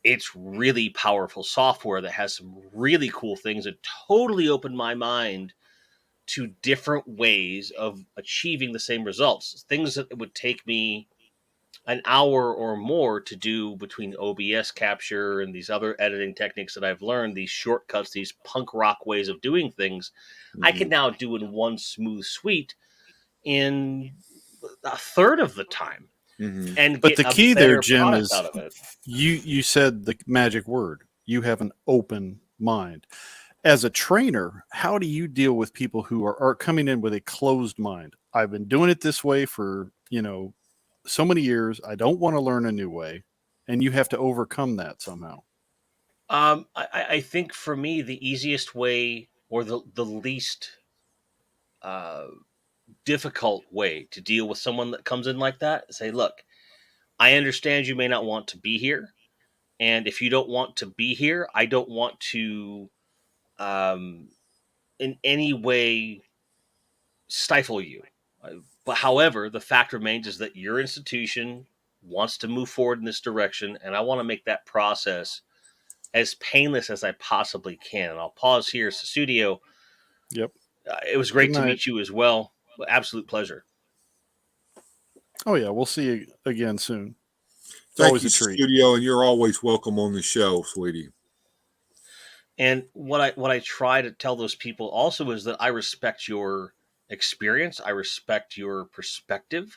It's really powerful software that has some really cool things that totally opened my mind to different ways of achieving the same results. Things that would take me an hour or more to do between OBS capture and these other editing techniques that I've learned, these shortcuts, these punk rock ways of doing things, I Mm-hmm. can now do in one smooth suite in a third of the time Mm-hmm. and But get the a key there, better Jim, product is out of it. you said the magic word. You have an open mind. As a trainer, how do you deal with people who are coming in with a closed mind? I've been doing it this way for, so many years. I don't want to learn a new way. And you have to overcome that somehow. I think for me, the easiest way or the least uh, difficult way to deal with someone that comes in like that, say, look, I understand you may not want to be here. And if you don't want to be here, I don't want to um, in any way stifle you. But however, the fact remains is that your institution wants to move forward in this direction, and I want to make that process as painless as I possibly can. And I'll pause here, Studio. Yep. It was Good great to night. meet you as well. Absolute pleasure. Oh, yeah. We'll see you again soon. It's Thank always you, a treat. studio, and you're always welcome on the show, sweetie. And what I try to tell those people also is that I respect your experience, I respect your perspective,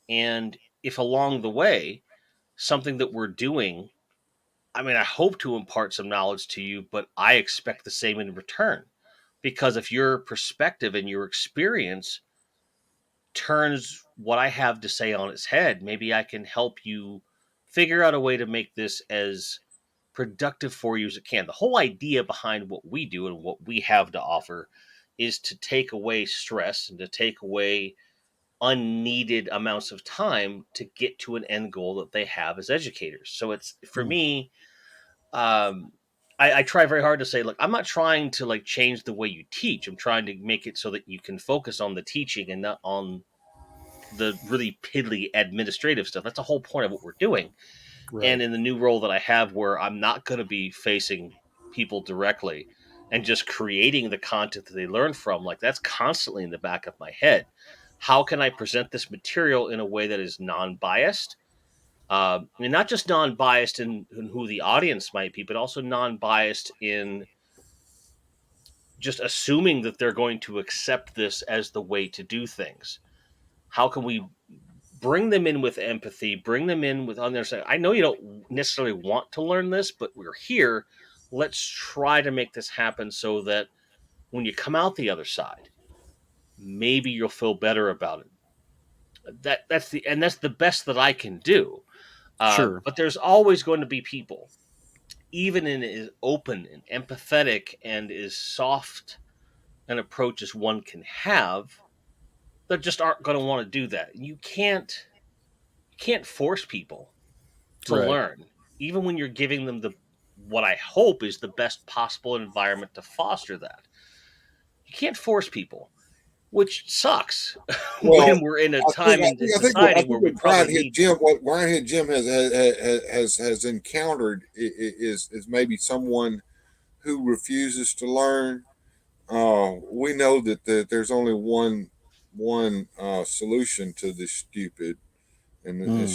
and if along the way something that we're doing I mean, I hope to impart some knowledge to you, but I expect the same in return. Because if your perspective and your experience turns what I have to say on its head, maybe I can help you figure out a way to make this as productive for you as it can. The whole idea behind what we do and what we have to offer is to take away stress and to take away unneeded amounts of time to get to an end goal that they have as educators. So it's for me, I try very hard to say, look, I'm not trying to like change the way you teach. I'm trying to make it so that you can focus on the teaching and not on the really piddly administrative stuff. That's the whole point of what we're doing. Right. And in the new role that I have, where I'm not going to be facing people directly and just creating the content that they learn from, like that's constantly in the back of my head. How can I present this material in a way that is non-biased? And not just non-biased in who the audience might be, but also non-biased in just assuming that they're going to accept this as the way to do things. How can we bring them in with empathy, bring them in with understanding? I know you don't necessarily want to learn this, but we're here. Let's try to make this happen so that when you come out the other side, maybe you'll feel better about it. That's the best that I can do. Sure. But there's always going to be people, even in as open and empathetic and as soft an approach as one can have, that just aren't going to want to do that. You can't force people to Right. learn, even when you're giving them the what I hope is the best possible environment to foster that. You can't force people, which sucks Well, when we're in a time in society where we probably need. What Grindhead Jim has encountered is maybe someone who refuses to learn. We know that there's only one solution to this stupid, and the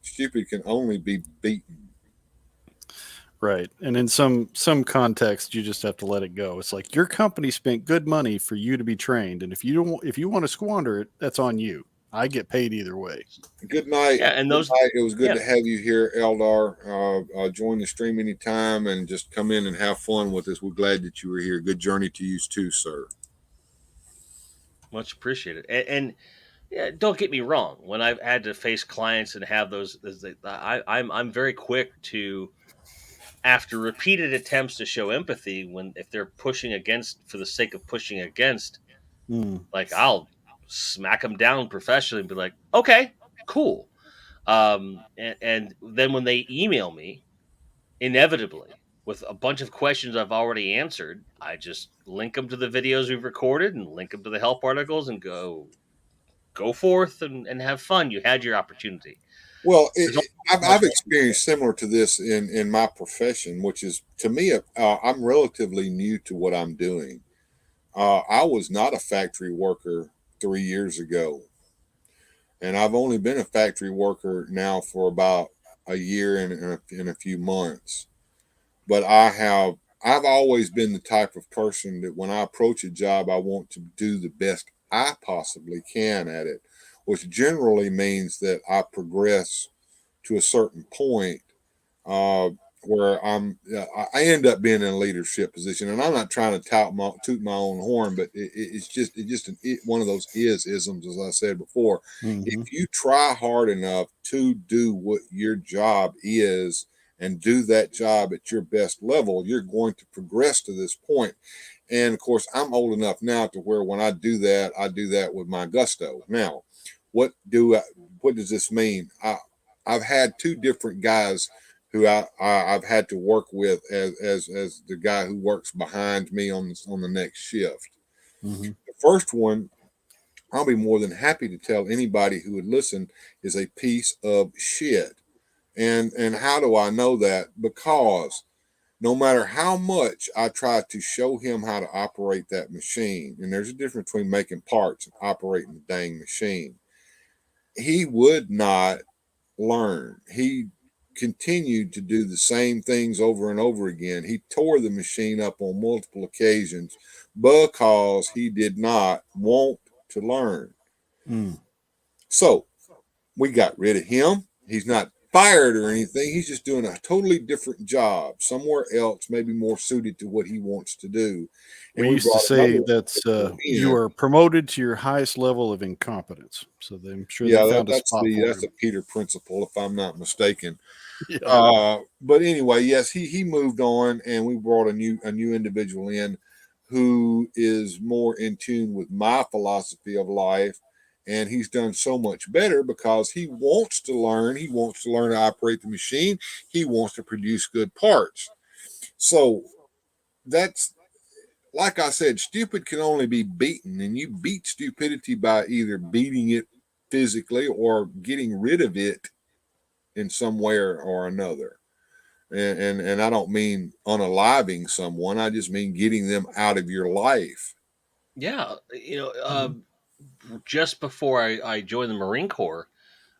stupid can only be beaten. Right. And in some context, you just have to let it go. It's like your company spent good money for you to be trained, and if you want to squander it, that's on you. I get paid either way. Good night. Yeah, and Good those. night. It was good Yeah, to have you here, Eldar. Join the stream anytime and just come in and have fun with us. We're glad that you were here. Good journey to you too, sir. much appreciated. And yeah, don't get me wrong. When I've had to face clients and have I'm very quick to, after repeated attempts to show empathy, when if they're pushing against for the sake of pushing against, like I'll smack them down professionally and be like, okay, cool. And then when they email me, inevitably with a bunch of questions I've already answered, I just link them to the videos we've recorded and link them to the help articles and go forth and have fun. You had your opportunity. Well, I've experienced similar to this in my profession, which is to me, I'm relatively new to what I'm doing. I was not a factory worker 3 years ago, and I've only been a factory worker now for about a year and a few months. But I've always been the type of person that when I approach a job, I want to do the best I possibly can at it, which generally means that I progress to a certain point uh, where I end up being in a leadership position. And I'm not trying to toot my own horn, but it's just one of those isms, as I said before. If you try hard enough to do what your job is and do that job at your best level, you're going to progress to this point. And of course, I'm old enough now to where when I do that with my gusto. Now, what does this mean? I've had two different guys who I've had to work with as the guy who works behind me on the next shift. The first one, I'll be more than happy to tell anybody who would listen, is a piece of shit. And how do I know that? Because no matter how much I try to show him how to operate that machine, and there's a difference between making parts and operating the dang machine, he would not learn. He continued to do the same things over and over again. He tore the machine up on multiple occasions because he did not want to learn. So we got rid of him. He's not fired or anything. He's just doing a totally different job somewhere else, maybe more suited to what he wants to do. And We we used to brought say another that you in. are promoted to your highest level of incompetence. So I'm sure Yeah, they found a that's spot for that's him. a Peter principle, if I'm not mistaken. Yeah. But anyway, yes, he moved on, and we brought a new individual in who is more in tune with my philosophy of life, and he's done so much better because he wants to learn. He wants to learn to operate the machine. He wants to produce good parts. So that's, like I said, stupid can only be beaten, and you beat stupidity by either beating it physically or getting rid of it in some way or another. And I don't mean unaliving someone. I just mean getting them out of your life. Yeah, just before I joined the Marine Corps,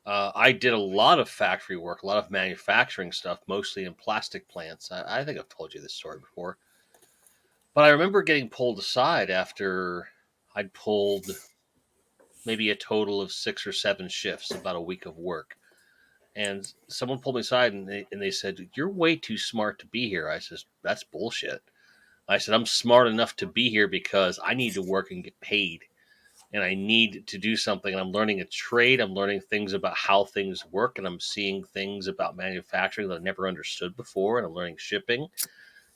I did a lot of factory work, a lot of manufacturing stuff, mostly in plastic plants. I think I've told you this story before. But I remember getting pulled aside after I'd pulled maybe a total of 6 or 7 shifts, about a week of work. And someone pulled me aside and they said, "You're way too smart to be here." I says, "That's bullshit." I said, "I'm smart enough to be here because I need to work and get paid. And I need to do something. And I'm learning a trade. I'm learning things about how things work. And I'm seeing things about manufacturing that I never understood before. And I'm learning shipping.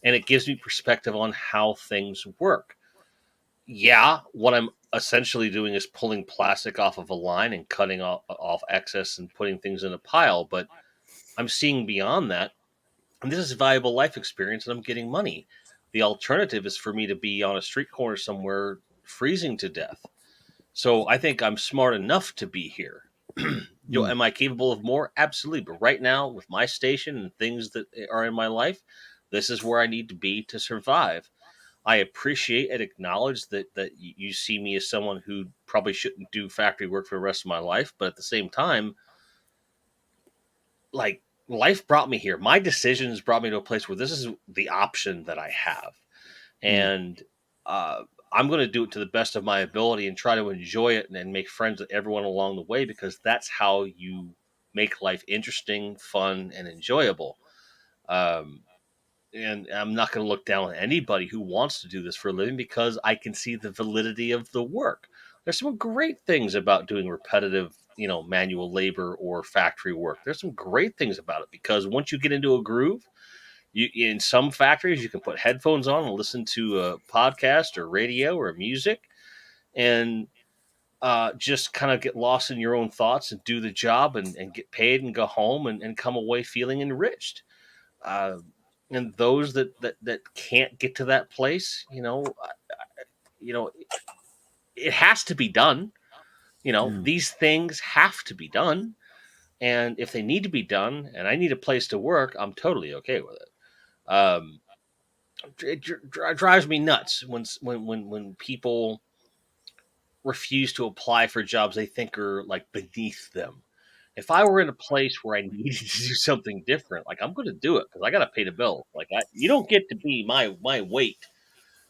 And it gives me perspective on how things work. Yeah, what I'm essentially doing is pulling plastic off of a line and cutting off excess and putting things in a pile. But I'm seeing beyond that. And this is valuable life experience and I'm getting money. The alternative is for me to be on a street corner somewhere freezing to death. So I think I'm smart enough to be here. Am I capable of more? Absolutely. But right now, with my station and things that are in my life, this is where I need to be to survive. I appreciate and acknowledge that you see me as someone who probably shouldn't do factory work for the rest of my life. But at the same time, like, life brought me here. My decisions brought me to a place where this is the option that I have. And I'm going to do it to the best of my ability and try to enjoy it and make friends with everyone along the way, because that's how you make life interesting, fun, and enjoyable. Um, and I'm not going to look down on anybody who wants to do this for a living, because I can see the validity of the work. There's some great things about doing repetitive, manual labor or factory work. There's some great things about it, because once you get into a groove, in some factories you can put headphones on and listen to a podcast or radio or music, and just kind of get lost in your own thoughts and do the job and get paid and go home and come away feeling enriched. Uh, and those that can't get to that place, you know, it has to be done. These things have to be done, and if they need to be done, and I need a place to work, I'm totally okay with it. It drives me nuts when people refuse to apply for jobs they think are like beneath them. If I were in a place where I needed to do something different, like, I'm going to do it because I got to pay the bill. Like, you don't get to be my weight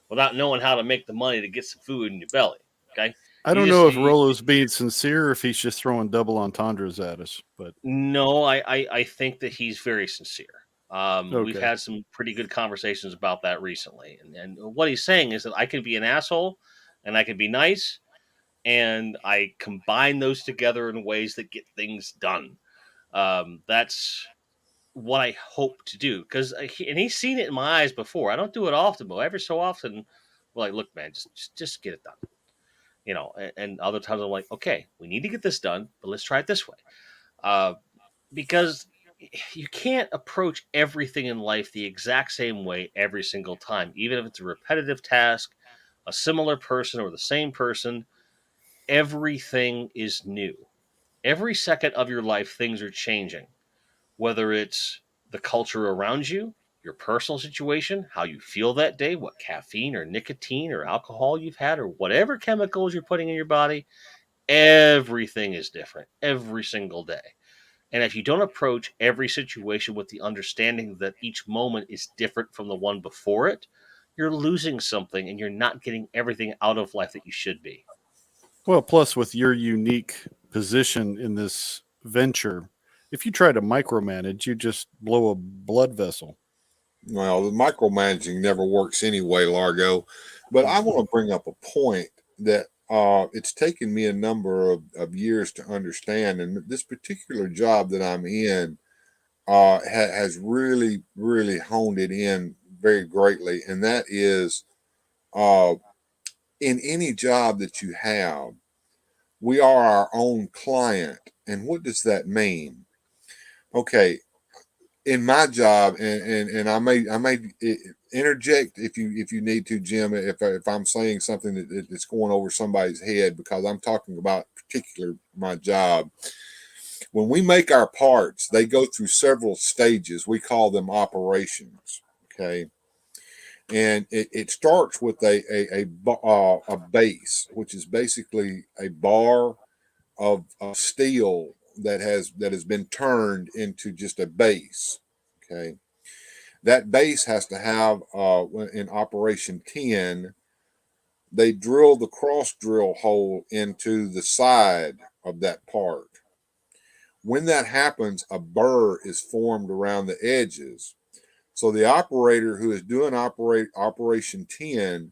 without knowing how to make the money to get some food in your belly. Okay, I you don't just know if Rolo's being sincere or if he's just throwing double entendres at us, but no, I think that he's very sincere. We've okay. had some pretty good conversations about that recently, and what he's saying is that I can be an asshole and I can be nice, and I combine those together in ways that get things done. That's what I hope to do, because and he's seen it in my eyes before. I don't do it often, but every so often, we're like, "Look, man, just get it done." And other times I'm like, "Okay, we need to get this done, but let's try it this way." Uh, because you can't approach everything in life the exact same way every single time, even if it's a repetitive task, a similar person, or the same person. Everything is new. Every second of your life, things are changing, whether it's the culture around you, your personal situation, how you feel that day, what caffeine or nicotine or alcohol you've had, or whatever chemicals you're putting in your body. Everything is different every single day. And if you don't approach every situation with the understanding that each moment is different from the one before it, you're losing something and you're not getting everything out of life that you should be. Well, plus with your unique position in this venture, if you try to micromanage, you just blow a blood vessel. Well, the micromanaging never works anyway, Largo. But I want to bring up a point that it's taken me a number of years to understand. And this particular job that I'm in has really, really honed it in very greatly. And that is uh, in any job that you have, we are our own client. And what does that mean? Okay, in my job, and I may interject if you need to, Jim, if I'm saying something that's going over somebody's head, because I'm talking about particular my job. When we make our parts, they go through several stages. We call them operations. Okay, and it starts with a base, which is basically a bar of steel that has been turned into just a base. Okay, that base has to have in operation 10, they drill the cross drill hole into the side of that part. When that happens, a burr is formed around the edges. So the operator who is doing operation 10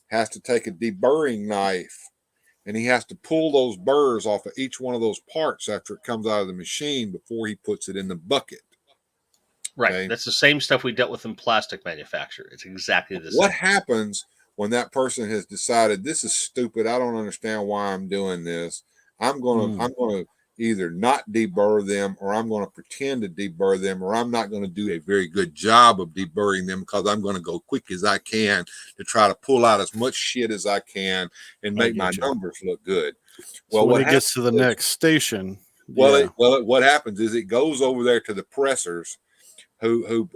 has to take a deburring knife, and he has to pull those burrs off of each one of those parts after it comes out of the machine before he puts it in the bucket. Right. Okay? That's the same stuff we dealt with in plastic manufacture. It's exactly the same. What happens when that person has decided this is stupid? I don't understand why I'm doing this. I'm gonna either not deburr them, or I'm gonna pretend to deburr them, or I'm not gonna do a very good job of deburring them because I'm gonna go quick as I can to try to pull out as much shit as I can and make my numbers look good. Well, so when it gets to the next station, what happens is it goes over there to the pressers who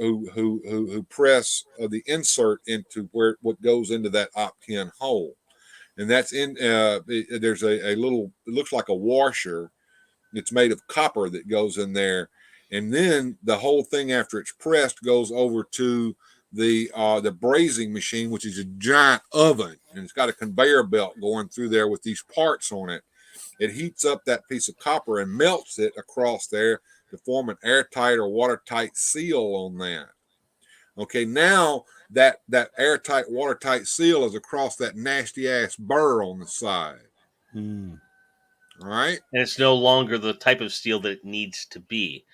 press the insert into what goes into that op-10 hole, and that's in there's a little, it looks like a washer. It's made of copper that goes in there, and then the whole thing after it's pressed goes over to the brazing machine, which is a giant oven, and it's got a conveyor belt going through there with these parts on it. It heats up that piece of copper and melts it across there to form an airtight or watertight seal on that. Okay, now that airtight, watertight seal is across that nasty ass burr on the side. All right, and it's no longer the type of steel that it needs to be.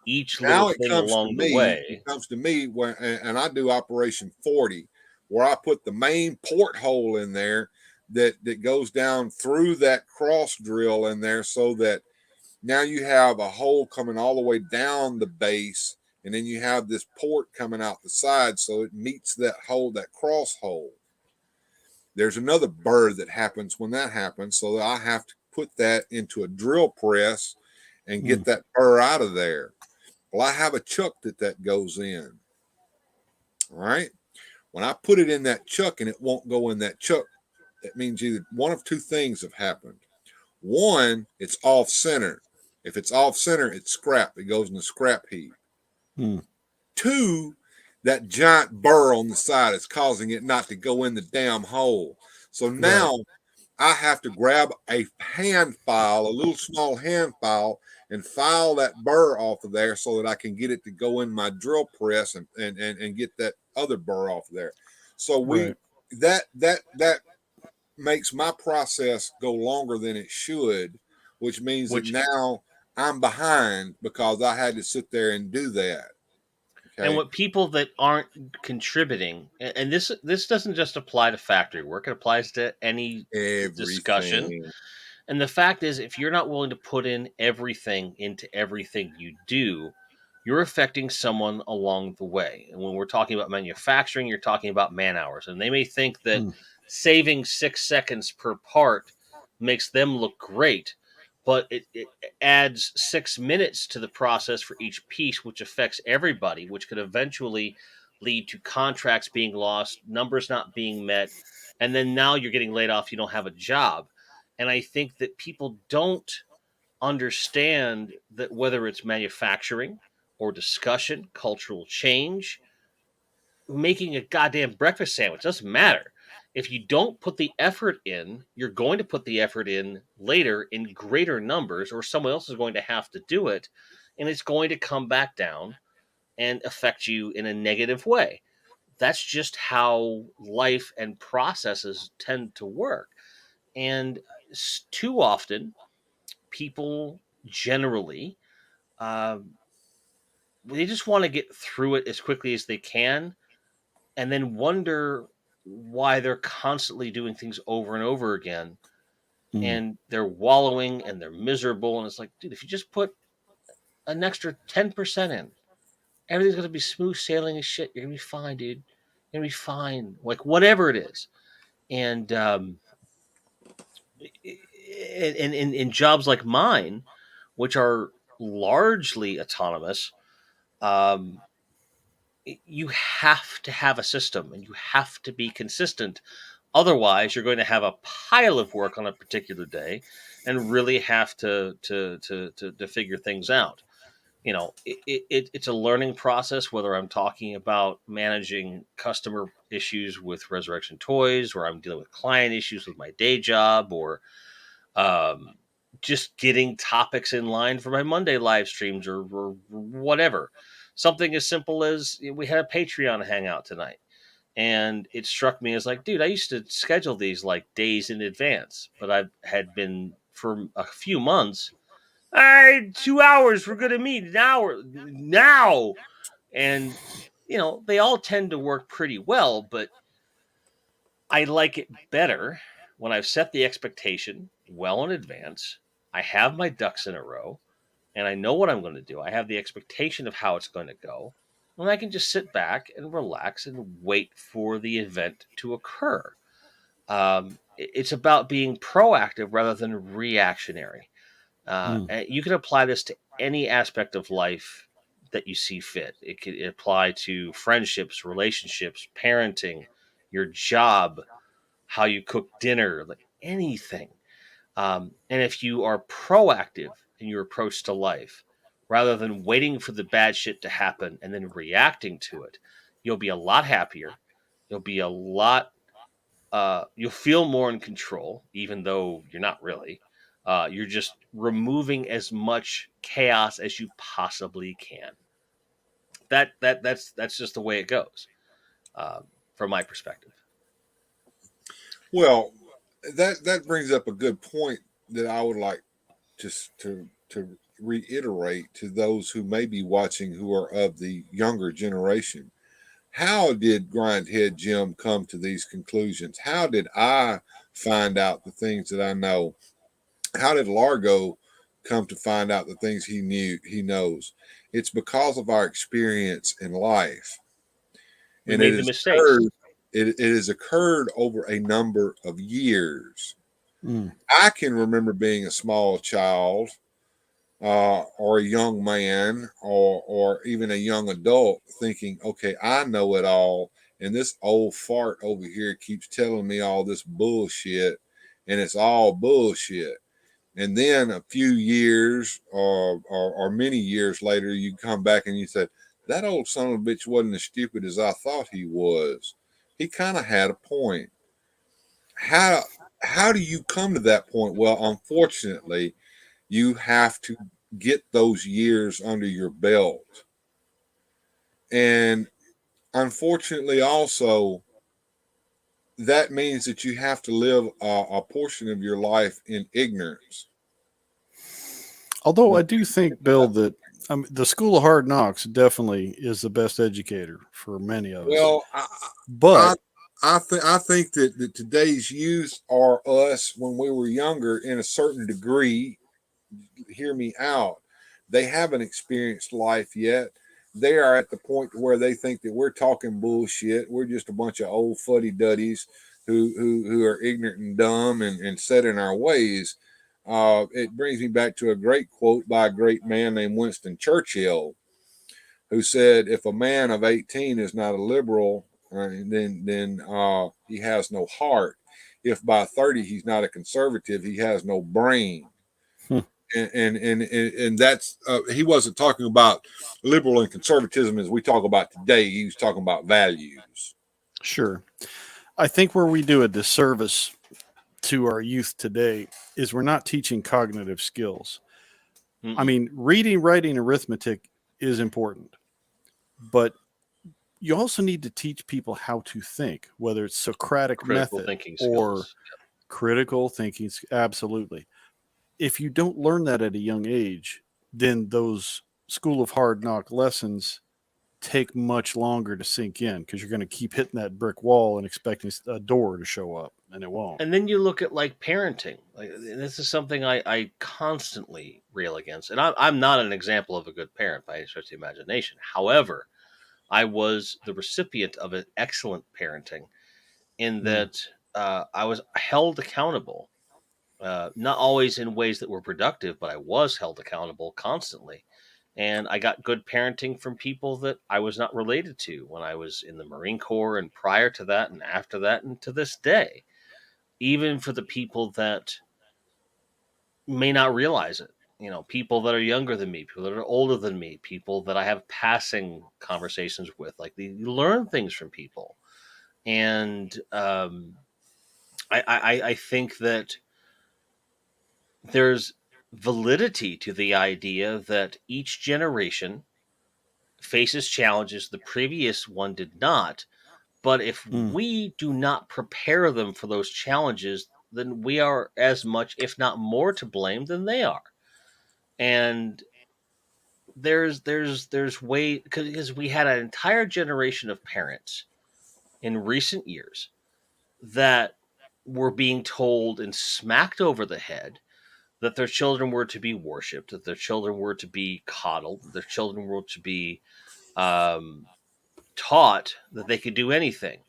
Each now little thing along the way. It comes to me when, and I do operation 40, where I put the main porthole in there that goes down through that cross drill in there, so that now you have a hole coming all the way down the base, and then you have this port coming out the side, so it meets that hole, that cross hole. There's another burr that happens when that happens, so that I have to put that into a drill press and get that burr out of there. Well, I have a chuck that goes in. All right. When I put it in that chuck and it won't go in that chuck, that means either one of two things have happened. One, it's off center. If it's off center, it's scrap. It goes in the scrap heap. Two, that giant burr on the side is causing it not to go in the damn hole. So now I have to grab a hand file, a little small hand file, and file that burr off of there so that I can get it to go in my drill press and get that other burr off of there. So that makes my process go longer than it should, which means that now I'm behind because I had to sit there and do that. Okay. And what people that aren't contributing, and this doesn't just apply to factory work, it applies to any discussion. And the fact is, if you're not willing to put in everything into everything you do, you're affecting someone along the way. And when we're talking about manufacturing, you're talking about man hours. And they may think that saving 6 seconds per part makes them look great, but it adds 6 minutes to the process for each piece, which affects everybody, which could eventually lead to contracts being lost, numbers not being met, and then now you're getting laid off, you don't have a job. And I think that people don't understand that whether it's manufacturing or discussion, cultural change, making a goddamn breakfast sandwich, doesn't matter. If you don't put the effort in, you're going to put the effort in later in greater numbers, or someone else is going to have to do it. and it's going to come back down and affect you in a negative way. That's just how life and processes tend to work. And too often, people generally, they just want to get through it as quickly as they can and then wonder why they're constantly doing things over and over again. And they're wallowing and they're miserable. And it's like, dude, if you just put an extra 10% in, everything's going to be smooth sailing as shit. You're going to be fine, dude. You're going to be fine. Like, whatever it is. And in jobs like mine, which are largely autonomous, you have to have a system and you have to be consistent. Otherwise, you're going to have a pile of work on a particular day and really have to figure things out. You know, it's a learning process, whether I'm talking about managing customer issues with Resurrection Toys, or I'm dealing with client issues with my day job, or just getting topics in line for my Monday live streams, or whatever. Something as simple as we had a Patreon hangout tonight. And it struck me as like, dude, I used to schedule these like days in advance, but I had been for a few months. All right, 2 hours. We're going to meet an hour now. And, you know, they all tend to work pretty well, but I like it better when I've set the expectation well in advance. I have my ducks in a row and I know what I'm going to do. I have the expectation of how it's going to go. And I can just sit back and relax and wait for the event to occur. It's about being proactive rather than reactionary. And you can apply this to any aspect of life that you see fit. It can apply to friendships, relationships, parenting, your job, how you cook dinner, like anything. And if you are proactive in your approach to life, rather than waiting for the bad shit to happen and then reacting to it, you'll be a lot happier. You'll be a lot, you'll feel more in control, even though you're not really. You're just removing as much chaos as you possibly can. That's just the way it goes, from my perspective. Well, that brings up a good point that I would like just to reiterate to those who may be watching who are of the younger generation. How did Grindhead Jim come to these conclusions? How did I find out the things that I know? How did Largo come to find out the things he knows? It's because of our experience in life. We made the mistakes. It has occurred over a number of years. I can remember being a small child, or a young man, or even a young adult, thinking, okay, I know it all, and this old fart over here keeps telling me all this bullshit, and it's all bullshit. And then a few years or many years later, you come back and you say, that old son of a bitch wasn't as stupid as I thought he was. He kind of had a point. How do you come to that point? Well, unfortunately, you have to get those years under your belt. And unfortunately, also, that means that you have to live a portion of your life in ignorance. Although I do think, Bill, that the School of Hard Knocks definitely is the best educator for many of us. Well, I think that today's youth are us when we were younger in a certain degree. Hear me out. They haven't experienced life yet. They are at the point where they think that we're talking bullshit. We're just a bunch of old fuddy-duddies who are ignorant and dumb and set in our ways. It brings me back to a great quote by a great man named Winston Churchill, who said, if a man of 18 is not a liberal, then he has no heart. If by 30 he's not a conservative, he has no brain. And that's he wasn't talking about liberal and conservatism as we talk about today. He was talking about values. Sure. I think where we do a disservice to our youth today is we're not teaching cognitive skills. I mean, reading, writing, arithmetic is important, but you also need to teach people how to think, whether it's Socratic Critical method thinking or skills. critical thinking. Absolutely. If you don't learn that at a young age, then those school of hard knock lessons take much longer to sink in because you're going to keep hitting that brick wall and expecting a door to show up, and it won't. And then you look at like parenting. Like this is something I constantly rail against, and I'm not an example of a good parent by any stretch of the imagination. However, I was the recipient of an excellent parenting in that I was held accountable. Not always in ways that were productive, but I was held accountable constantly. And I got good parenting from people that I was not related to when I was in the Marine Corps and prior to that and after that and to this day. Even for the people that may not realize it. People that are younger than me, people that are older than me, people that I have passing conversations with. Like you learn things from people. And I think that there's validity to the idea that each generation faces challenges the previous one did not. But if we do not prepare them for those challenges, then we are as much, if not more, to blame than they are. And there's way because we had an entire generation of parents in recent years that were being told and smacked over the head that their children were to be worshipped, that their children were to be coddled, that their children were to be taught that they could do anything.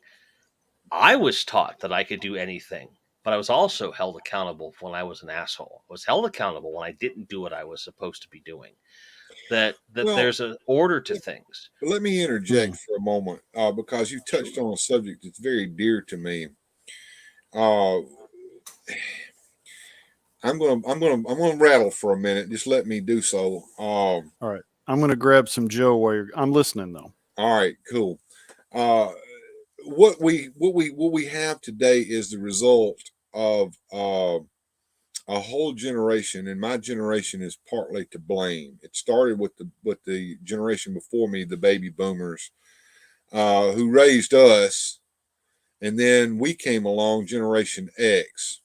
I was taught that I could do anything, but I was also held accountable when I was an asshole. I was held accountable when I didn't do what I was supposed to be doing. That Well, there's an order to things. Let me interject for a moment because you touched on a subject that's very dear to me. I'm gonna rattle for a minute. Just let me do so. All right, I'm gonna grab some Joe while I'm listening though. All right, cool. What we have today is the result of a whole generation, and my generation is partly to blame. It started with the generation before me, the baby boomers, who raised us, and then we came along, Generation X.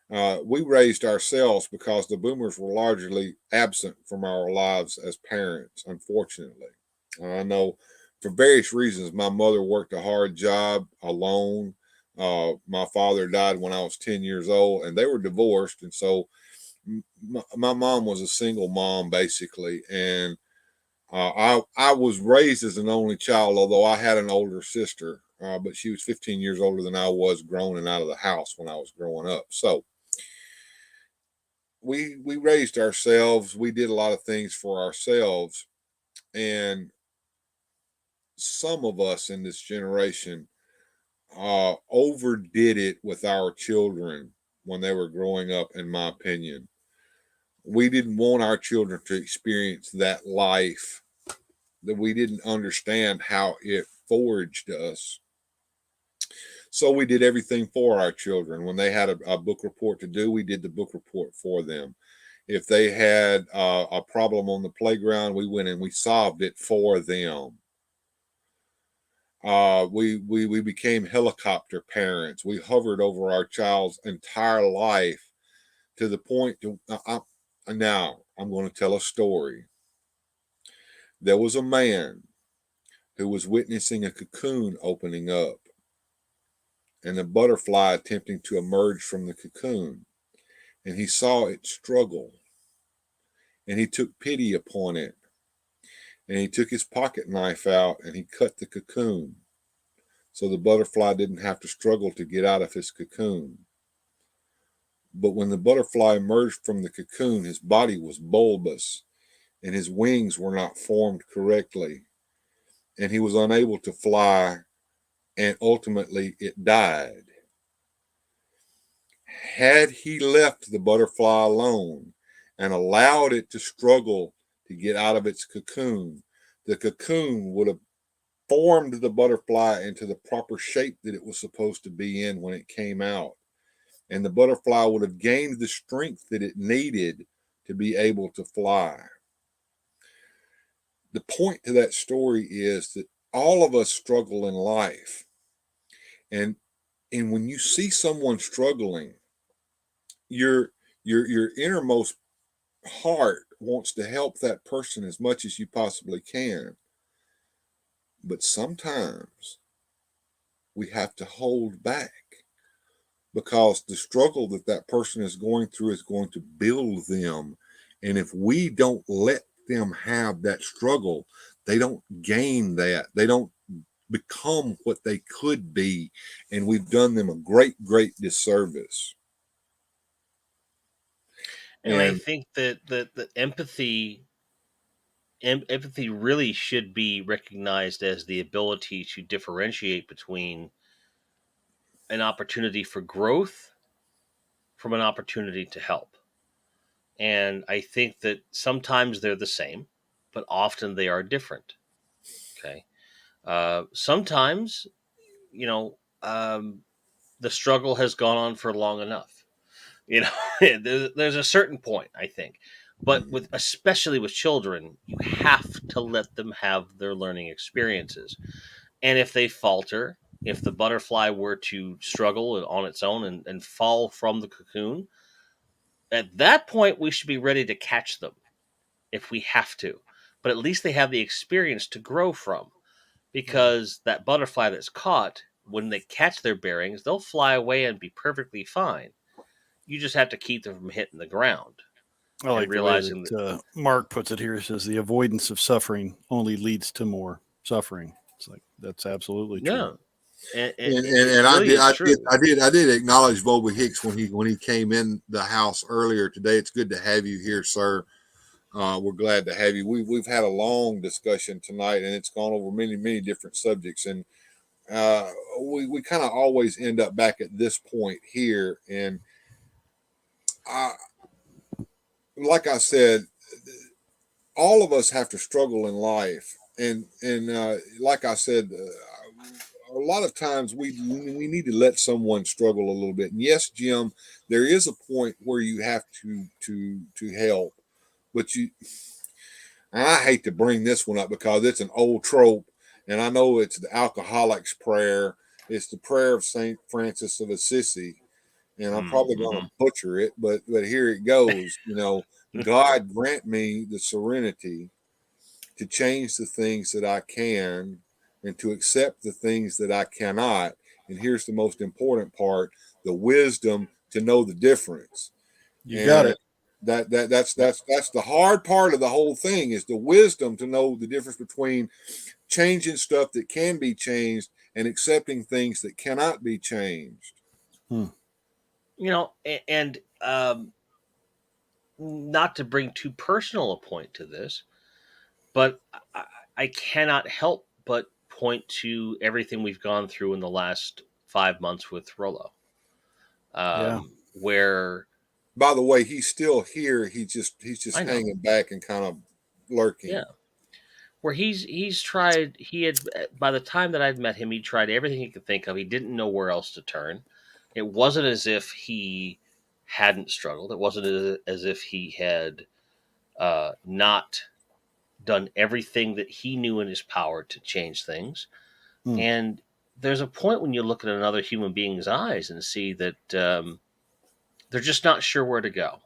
We raised ourselves because the boomers were largely absent from our lives as parents, unfortunately. I know for various reasons, my mother worked a hard job alone. My father died when I was 10 years old, and they were divorced. And so my mom was a single mom, basically. And I was raised as an only child, although I had an older sister, but she was 15 years older than I was, grown and out of the house when I was growing up. So we raised ourselves. We did a lot of things for ourselves. And some of us in this generation overdid it with our children when they were growing up, in my opinion. We didn't want our children to experience that life, that we didn't understand how it forged us. So we did everything for our children. When they had a book report to do, we did the book report for them. If they had a problem on the playground, we went and we solved it for them. We became helicopter parents. We hovered over our child's entire life to the point to now I'm going to tell a story. There was a man who was witnessing a cocoon opening up and a butterfly attempting to emerge from the cocoon, and he saw it struggle, and he took pity upon it, and he took his pocket knife out and he cut the cocoon so the butterfly didn't have to struggle to get out of his cocoon. But when the butterfly emerged from the cocoon, his body was bulbous and his wings were not formed correctly, and he was unable to fly, and ultimately it died. Had he left the butterfly alone and allowed it to struggle to get out of its cocoon, the cocoon would have formed the butterfly into the proper shape that it was supposed to be in when it came out. And the butterfly would have gained the strength that it needed to be able to fly. The point to that story is that all of us struggle in life. And when you see someone struggling, your innermost heart wants to help that person as much as you possibly can. But sometimes we have to hold back, because the struggle that person is going through is going to build them. And if we don't let them have that struggle, they don't gain that. They don't become what they could be. And we've done them a great, great disservice. And I think that the empathy really should be recognized as the ability to differentiate between an opportunity for growth from an opportunity to help. And I think that sometimes they're the same, but often they are different. Okay. Sometimes, the struggle has gone on for long enough. There's a certain point, I think. But especially with children, you have to let them have their learning experiences. And if they falter, if the butterfly were to struggle on its own and fall from the cocoon, at that point we should be ready to catch them if we have to. But at least they have the experience to grow from, because that butterfly that's caught, when they catch their bearings, they'll fly away and be perfectly fine. You just have to keep them from hitting the ground. I like realizing the way that Mark puts it here. He says the avoidance of suffering only leads to more suffering. It's like, that's absolutely true. Yeah. And really I did acknowledge Bobby Hicks when he came in the house earlier today. It's good to have you here, sir. We're glad to have you. We've had a long discussion tonight, and it's gone over many different subjects. And we kind of always end up back at this point here. And like I said, all of us have to struggle in life. And like I said, a lot of times we need to let someone struggle a little bit. And yes, Jim, there is a point where you have to help, but and I hate to bring this one up because it's an old trope, and I know it's the alcoholic's prayer. It's the prayer of St. Francis of Assisi, and I'm probably going to butcher it, but here it goes. God grant me the serenity to change the things that I can and to accept the things that I cannot. And here's the most important part: the wisdom to know the difference. You got it. That's the hard part of the whole thing, is the wisdom to know the difference between changing stuff that can be changed and accepting things that cannot be changed. And not to bring too personal a point to this, but I cannot help but point to everything we've gone through in the last 5 months with Rollo. Where, by the way, he's still here. He's just hanging back and kind of lurking. Yeah. Where he's tried, by the time that I'd met him, he tried everything he could think of. He didn't know where else to turn. It wasn't as if he hadn't struggled. It wasn't as if he had not done everything that he knew in his power to change things. And there's a point when you look at another human being's eyes and see that they're just not sure where to go.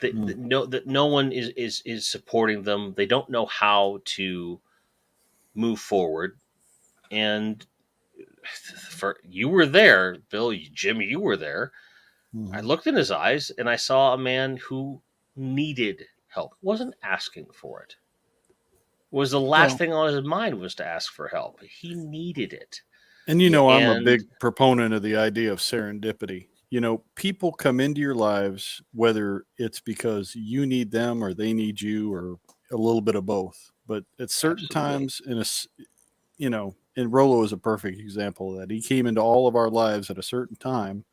That no one is supporting them. They don't know how to move forward. And you were there, Bill, Jim, you were there. I looked in his eyes and I saw a man who needed help. Wasn't asking for it. Was the last thing on his mind was to ask for help. He needed it. And I'm a big proponent of the idea of serendipity. People come into your lives, whether it's because you need them or they need you or a little bit of both. But at certain times, and Rollo is a perfect example of that. He came into all of our lives at a certain time,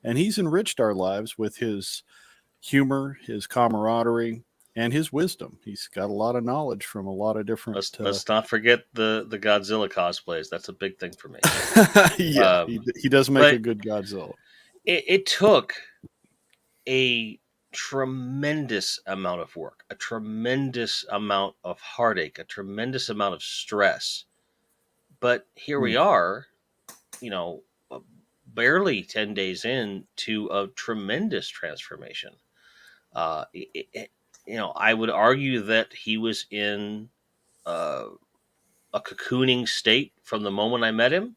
and he's enriched our lives with his humor, his camaraderie, and his wisdom. He's got a lot of knowledge from a lot of different. Let's not forget the Godzilla cosplays. That's a big thing for me. He does make a good Godzilla. It took a tremendous amount of work, a tremendous amount of heartache, a tremendous amount of stress. But here we are, you know, barely 10 days into a tremendous transformation. You know, I would argue that he was in uh, a cocooning state from the moment I met him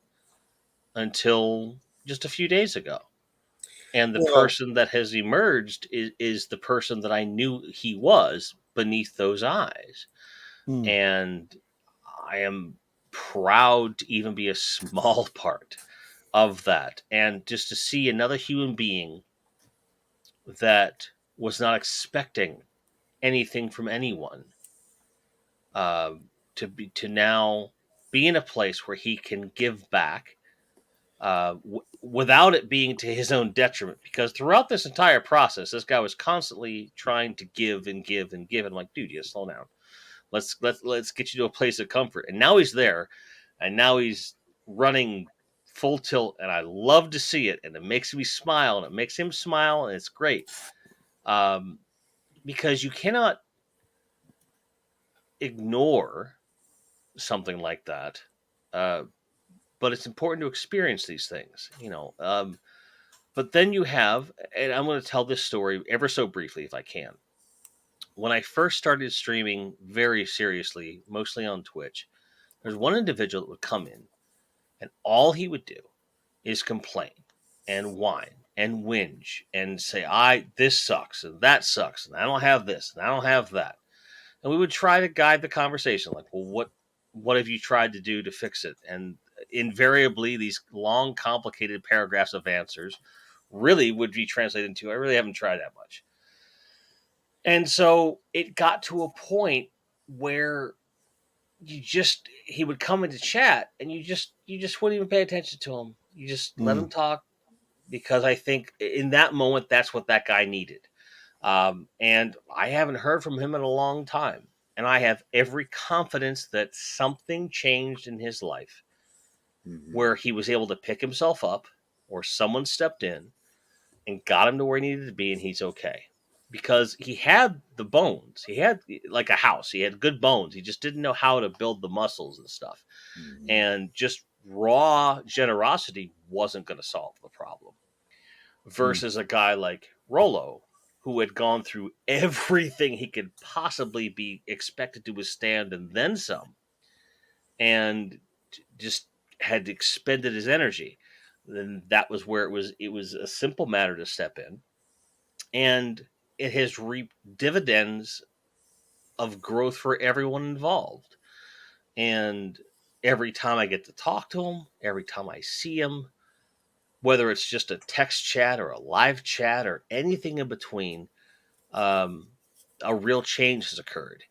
until just a few days ago. And the person that has emerged is the person that I knew he was beneath those eyes. And I am proud to even be a small part of that. And just to see another human being that was not expecting anything from anyone, to now be in a place where he can give back, without it being to his own detriment. Because throughout this entire process, this guy was constantly trying to give and give and give. And I'm like, dude, you slow down. Let's get you to a place of comfort. And now he's there, and now he's running full tilt, and I love to see it, and it makes me smile, and it makes him smile, and it's great. Because you cannot ignore something like that. But it's important to experience these things, you know. But then you have, and I'm going to tell this story ever so briefly if I can. When I first started streaming very seriously, mostly on Twitch, there's one individual that would come in, and all he would do is complain and whine and whinge and say, this sucks and that sucks, and I don't have this and I don't have that. And we would try to guide the conversation, like, well, what have you tried to do to fix it? And invariably, these long, complicated paragraphs of answers really would be translated into, I really haven't tried that much. And so it got to a point where he would come into chat, and you just wouldn't even pay attention to him. You just let him talk, because I think in that moment, that's what that guy needed. And I haven't heard from him in a long time. And I have every confidence that something changed in his life, where he was able to pick himself up, or someone stepped in and got him to where he needed to be, and he's okay. Because he had the bones. He had, like a house. He had good bones. He just didn't know how to build the muscles and stuff. And just raw generosity wasn't going to solve the problem. Versus a guy like Rollo, who had gone through everything he could possibly be expected to withstand and then some, and just had expended his energy. Then that was where it was a simple matter to step in, and it has reaped dividends of growth for everyone involved. And every time I get to talk to him, every time I see him, whether it's just a text chat or a live chat or anything in between, a real change has occurred.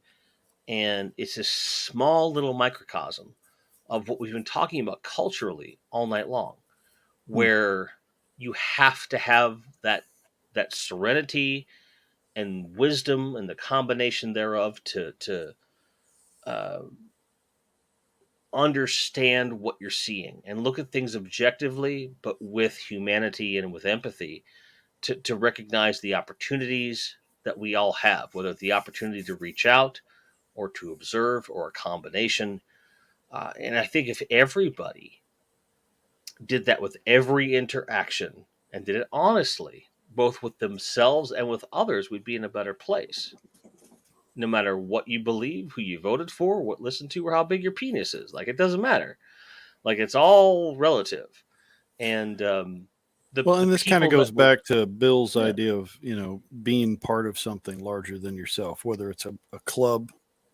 And it's a small little microcosm of what we've been talking about culturally all night long, where you have to have that serenity and wisdom and the combination thereof to understand what you're seeing and look at things objectively, but with humanity and with empathy, to recognize the opportunities that we all have, whether it's the opportunity to reach out or to observe or a combination. And I think if everybody did that with every interaction and did it honestly, both with themselves and with others, we'd be in a better place. No matter what you believe, who you voted for, what listened to, or how big your penis is. Like, it doesn't matter. Like, it's all relative. And and this kind of goes back to Bill's idea of, being part of something larger than yourself, whether it's a club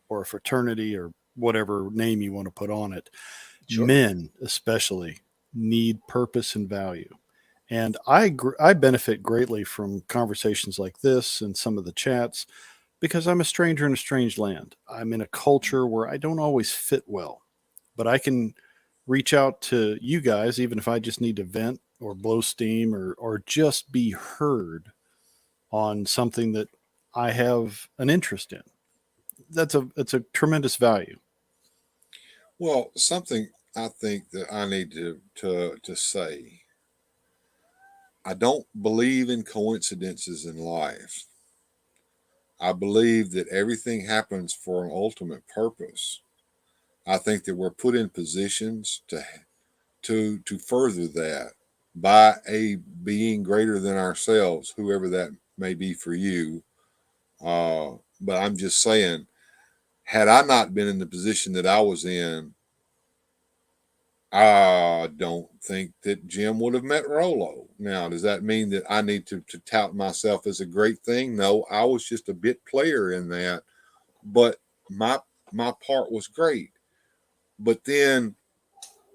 or a fraternity or whatever name you want to put on it. Sure. Men especially need purpose and value. And I benefit greatly from conversations like this and some of the chats, because I'm a stranger in a strange land. I'm in a culture where I don't always fit well, but I can reach out to you guys, even if I just need to vent or blow steam or just be heard on something that I have an interest in. It's a tremendous value. Well, something I think that I need to say, I don't believe in coincidences in life. I believe that everything happens for an ultimate purpose. I think that we're put in positions to further that by a being greater than ourselves, whoever that may be for you. But I'm just saying, had I not been in the position that I was in, I don't think that Jim would have met Rolo. Now, does that mean that I need to tout myself as a great thing? No, I was just a bit player in that, but my part was great. But then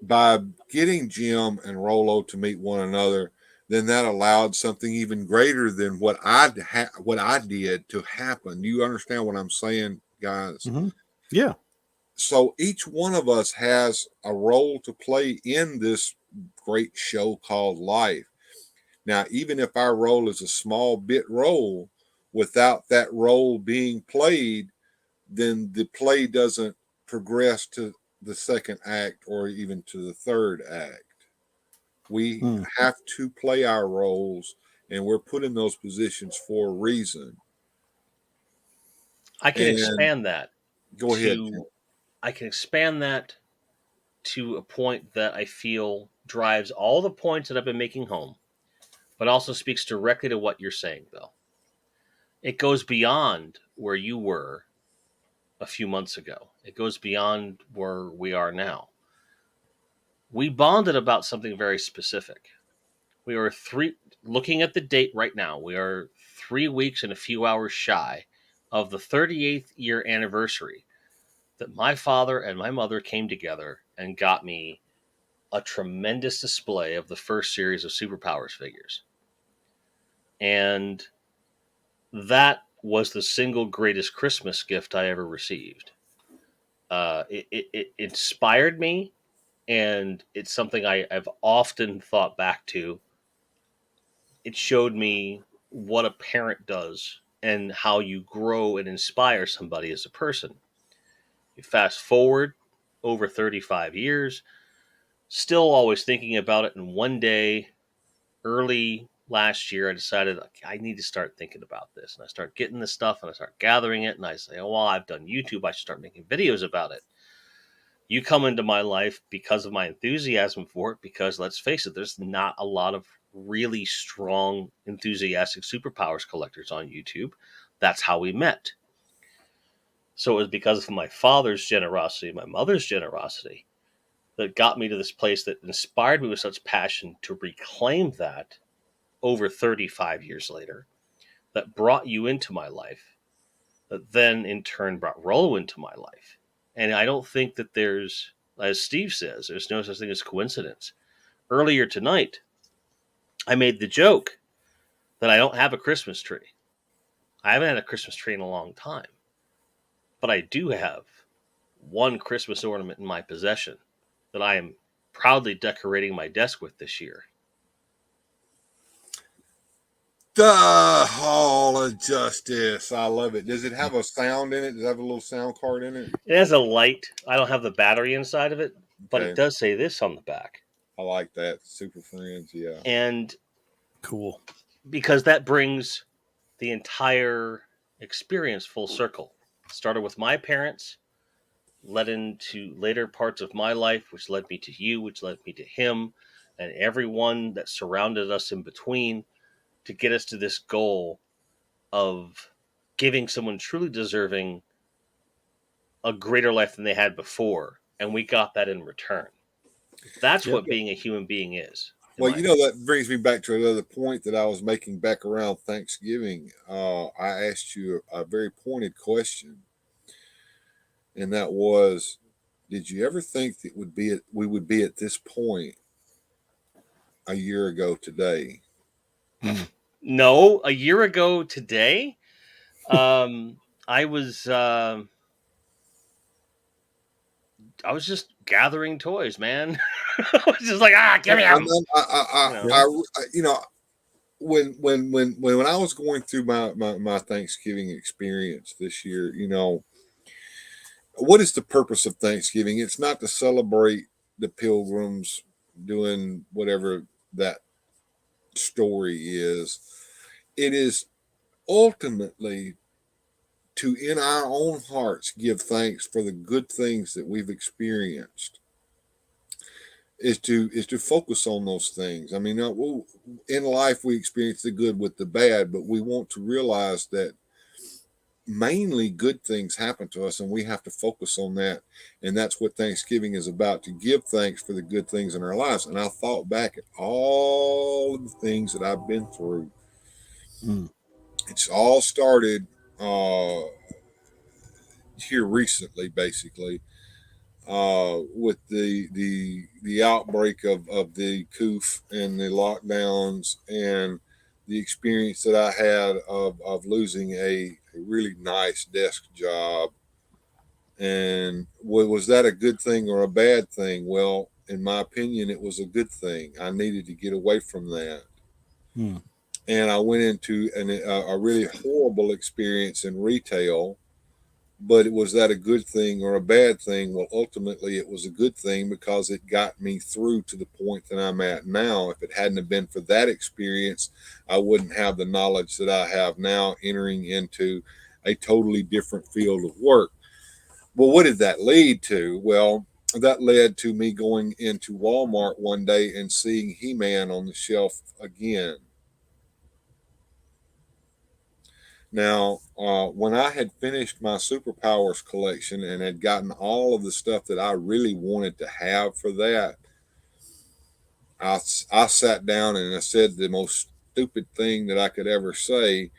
by getting Jim and Rolo to meet one another, then that allowed something even greater than what I did to happen. Do you understand what I'm saying, guys? Mm-hmm. Yeah. So each one of us has a role to play in this great show called life. Now, even if our role is a small bit role, without that role being played, then the play doesn't progress to the second act or even to the third act. We have to play our roles, and we're put in those positions for a reason. I can expand that. Go ahead. I can expand that to a point that I feel drives all the points that I've been making home, but also speaks directly to what you're saying, Bill. It goes beyond where you were a few months ago. It goes beyond where we are now. We bonded about something very specific. We are looking at the date right now. We are 3 weeks and a few hours shy of the 38th year anniversary that my father and my mother came together and got me a tremendous display of the first series of Superpowers figures. And that was the single greatest Christmas gift I ever received. It inspired me, and it's something I've often thought back to. It showed me what a parent does and how you grow and inspire somebody as a person. You fast forward over 35 years, still always thinking about it. And one day, early last year, I decided I need to start thinking about this. And I start getting this stuff and I start gathering it. And I say, oh, well, I've done YouTube. I should start making videos about it. You come into my life because of my enthusiasm for it, because let's face it, there's not a lot of really strong, enthusiastic Superpowers collectors on YouTube. That's how we met. So it was because of my father's generosity, my mother's generosity, that got me to this place that inspired me with such passion to reclaim that over 35 years later, that brought you into my life, that then in turn brought Rolo into my life. And I don't think that there's, as Steve says, there's no such thing as coincidence. Earlier tonight, I made the joke that I don't have a Christmas tree. I haven't had a Christmas tree in a long time. But I do have one Christmas ornament in my possession that I am proudly decorating my desk with this year. The Hall of Justice. I love it. Does it have a sound in it? Does it have a little sound card in it? It has a light. I don't have the battery inside of it, but it does say this on the back. I like that. Super Friends, yeah. And cool. Because that brings the entire experience full circle. Started with my parents, led into later parts of my life, which led me to you, which led me to him, and everyone that surrounded us in between, to get us to this goal of giving someone truly deserving a greater life than they had before. And we got that in return. That's what being a human being is. Well, that brings me back to another point that I was making back around Thanksgiving. I asked you a very pointed question, and that was, did you ever think that we would be at this point a year ago today? No, a year ago today, I was just gathering toys, man. I was just like, give me them. When I was going through my Thanksgiving experience this year, what is the purpose of Thanksgiving? It's not to celebrate the Pilgrims doing whatever that story is. It is ultimately to in our own hearts give thanks for the good things that we've experienced is to focus on those things. I mean, in life we experience the good with the bad, but we want to realize that mainly good things happen to us, and we have to focus on that. And that's what Thanksgiving is about, to give thanks for the good things in our lives. And I thought back at all of the things that I've been through. It's all started here recently, basically, with the outbreak of the coof and the lockdowns, and the experience that I had of losing a really nice desk job. And was that a good thing or a bad thing? Well, in my opinion, it was a good thing. I needed to get away from that. And I went into a really horrible experience in retail. But was that a good thing or a bad thing? Well, ultimately, it was a good thing because it got me through to the point that I'm at now. If it hadn't have been for that experience, I wouldn't have the knowledge that I have now, entering into a totally different field of work. Well, what did that lead to? Well, that led to me going into Walmart one day and seeing He-Man on the shelf again. Now, when I had finished my superpowers collection and had gotten all of the stuff that I really wanted to have for that, I sat down and I said the most stupid thing that I could ever say.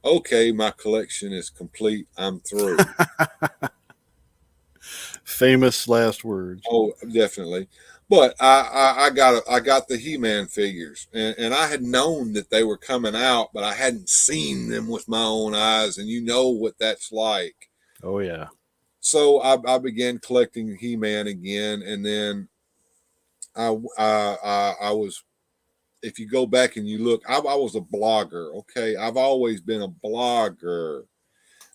Okay, my collection is complete. I'm through. Famous last words. Oh, definitely. But I got the He-Man figures, and I had known that they were coming out, but I hadn't seen them with my own eyes, and you know what that's like. Oh yeah. So I began collecting He-Man again, and then I was, if you go back and you look, I was a blogger. Okay, I've always been a blogger.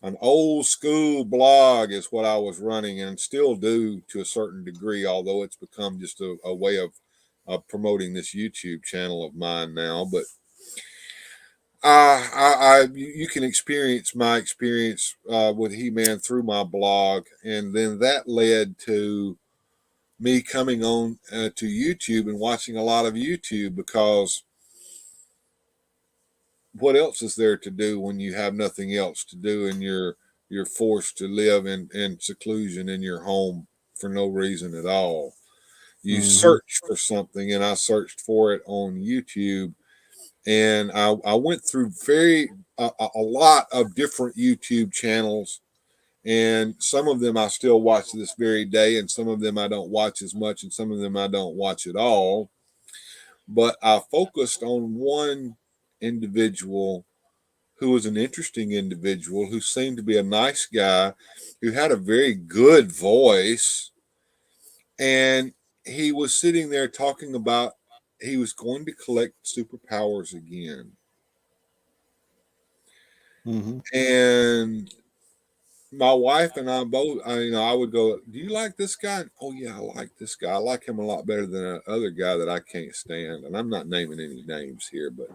An old school blog is what I was running, and still do to a certain degree, although it's become just a way of promoting this YouTube channel of mine now. But you can experience my experience with He-Man through my blog, and then that led to me coming on to YouTube and watching a lot of YouTube, because what else is there to do when you have nothing else to do and you're forced to live in seclusion in your home for no reason at all? You search for something, and I searched for it on YouTube, and I went through a lot of different YouTube channels, and some of them I still watch to this very day, and some of them I don't watch as much, and some of them I don't watch at all. But I focused on one individual who was an interesting individual, who seemed to be a nice guy, who had a very good voice. And he was sitting there talking about he was going to collect superpowers again. And my wife and I both, I would go, "Do you like this guy?" "Oh yeah, I like this guy. I like him a lot better than that other guy that I can't stand." And I'm not naming any names here, but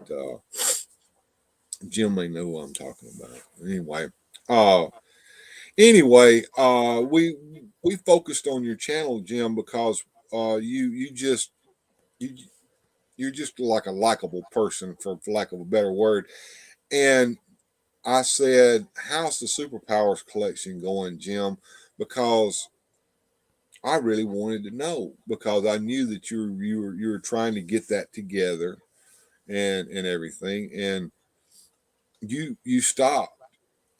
Jim may know who I'm talking about. We focused on your channel, Jim, because you're just like a likable person, for lack of a better word. And I said, "How's the superpowers collection going, Jim?" Because I really wanted to know, because I knew that you were trying to get that together and everything. And you stopped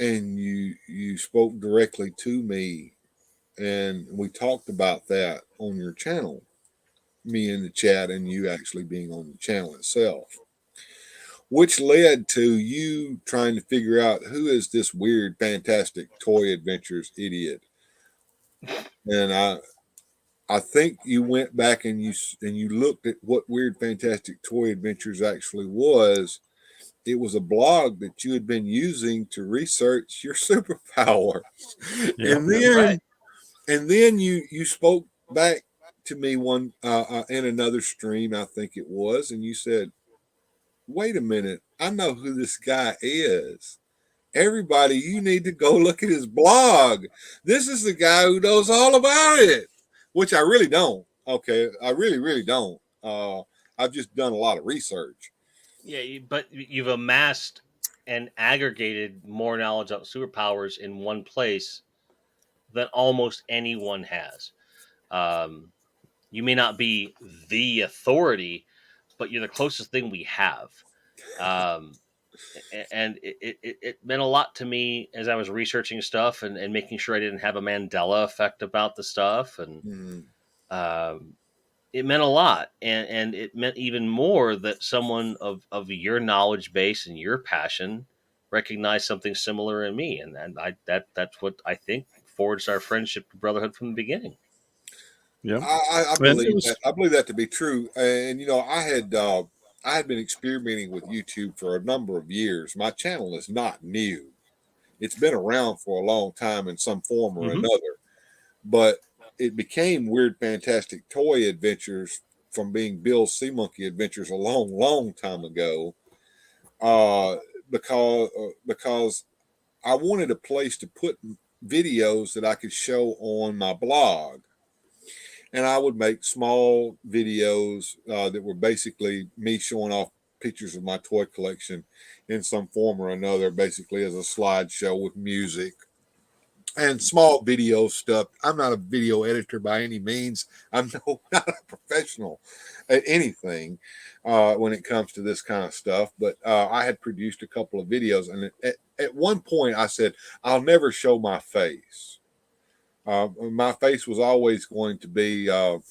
and you spoke directly to me, and we talked about that on your channel, me in the chat and you actually being on the channel itself, which led to you trying to figure out who is this weird fantastic toy adventures idiot. And I think you went back and you looked at what Weird Fantastic Toy Adventures actually was. It was a blog that you had been using to research your superpowers. Yeah, And then you spoke back to me one in another stream, I think it was, and you said, "Wait a minute, I know who this guy is." Everybody, you need to go look at his blog. This is the guy who knows all about it, which I really don't. Okay, I really, really don't. I've just done a lot of research. Yeah, but you've amassed and aggregated more knowledge about superpowers in one place than almost anyone has. Um, you may not be the authority, but you're the closest thing we have. Um, and it meant a lot to me as I was researching stuff and making sure I didn't have a Mandela effect about the stuff. And um, it meant a lot. And it meant even more that someone of your knowledge base and your passion recognized something similar in me. And that's what I think forged our friendship and brotherhood from the beginning. Yeah, I believe that. I believe that to be true. And I had been experimenting with YouTube for a number of years. My channel is not new; it's been around for a long time in some form or another. But it became Weird Fantastic Toy Adventures from being Bill's Sea Monkey Adventures a long, long time ago. Uh, because I wanted a place to put videos that I could show on my blog. And I would make small videos that were basically me showing off pictures of my toy collection in some form or another, basically as a slideshow with music and small video stuff. I'm not a video editor by any means. I'm not a professional at anything when it comes to this kind of stuff. But I had produced a couple of videos, and at one point I said, I'll never show my face. My face was always going to be that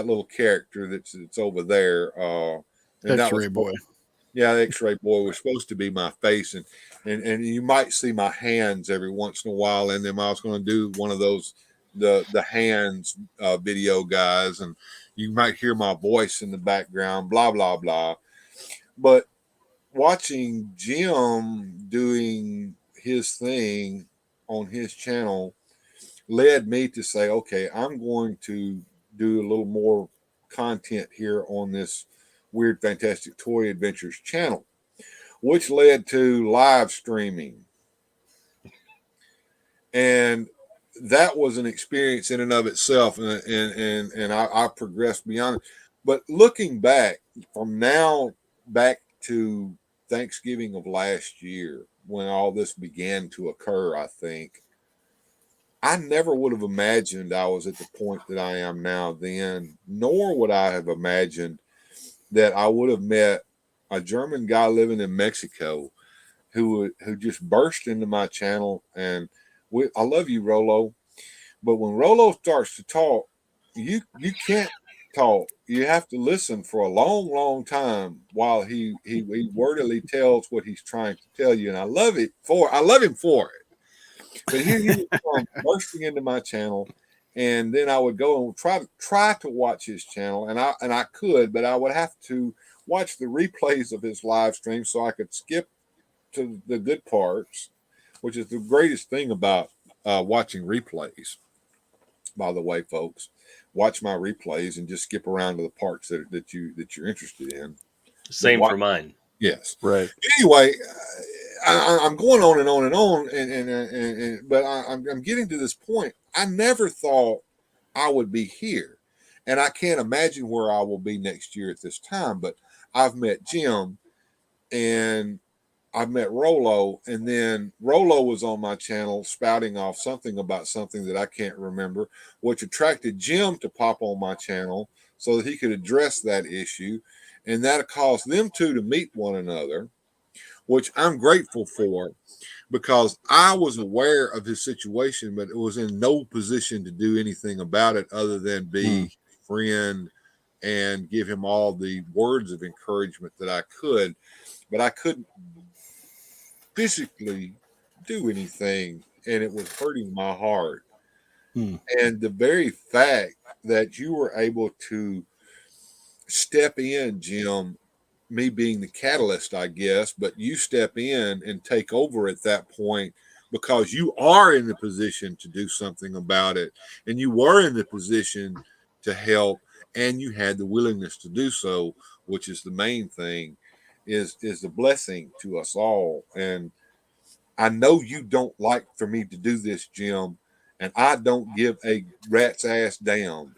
little character that's over there. And that was X-ray boy. Yeah, the X-ray boy was supposed to be my face, and you might see my hands every once in a while in them. I was going to do one of those the hands video guys, and you might hear my voice in the background. Blah blah blah. But watching Jim doing his thing on his channel led me to say, okay, I'm going to do a little more content here on this Weird Fantastic Toy Adventures channel, which led to live streaming. And that was an experience in and of itself, and I progressed beyond it. But looking back from now back to Thanksgiving of last year, when all this began to occur, I think I never would have imagined I was at the point that I am now then, nor would I have imagined that I would have met a German guy living in Mexico who just burst into my channel. And I love you, Rolo, but when Rolo starts to talk, you can't talk. You have to listen for a long, long time while he wordily tells what he's trying to tell you. And I love him for it. But here he was bursting into my channel, and then I would go and try to watch his channel, and I could, but I would have to watch the replays of his live stream so I could skip to the good parts, which is the greatest thing about watching replays. By the way, folks, watch my replays and just skip around to the parts that you're interested in. Same for mine. Yes. Right. Anyway, I'm going on and on and on, but I'm getting to this point. I never thought I would be here, and I can't imagine where I will be next year at this time. But I've met Jim, and I've met Rolo, and then Rolo was on my channel spouting off something about something that I can't remember, which attracted Jim to pop on my channel so that he could address that issue, and that caused them two to meet one another, which I'm grateful for, because I was aware of his situation, but it was in no position to do anything about it other than be friend and give him all the words of encouragement that I could, but I couldn't physically do anything, and it was hurting my heart. And the very fact that you were able to step in, Jim, me being the catalyst, I guess, but you step in and take over at that point because you are in the position to do something about it, and you were in the position to help, and you had the willingness to do so, which is the main thing, is the blessing to us all. And I know you don't like for me to do this, Jim, and I don't give a rat's ass damn.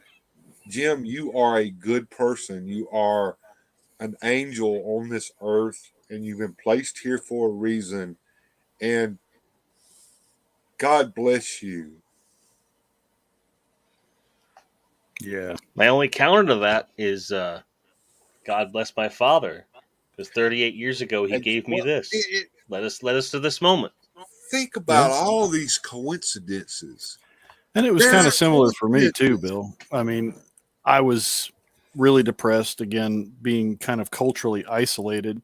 Jim, you are a good person. You are an angel on this earth, and you've been placed here for a reason. And God bless you. Yeah. My only counter to that is God bless my father, because 38 years ago he And gave me well, this. Let us to this moment. think Yeah. about all these coincidences. And it was They're kind not of similar for me too, coincidences. Bill. I mean, I was really depressed again, being kind of culturally isolated.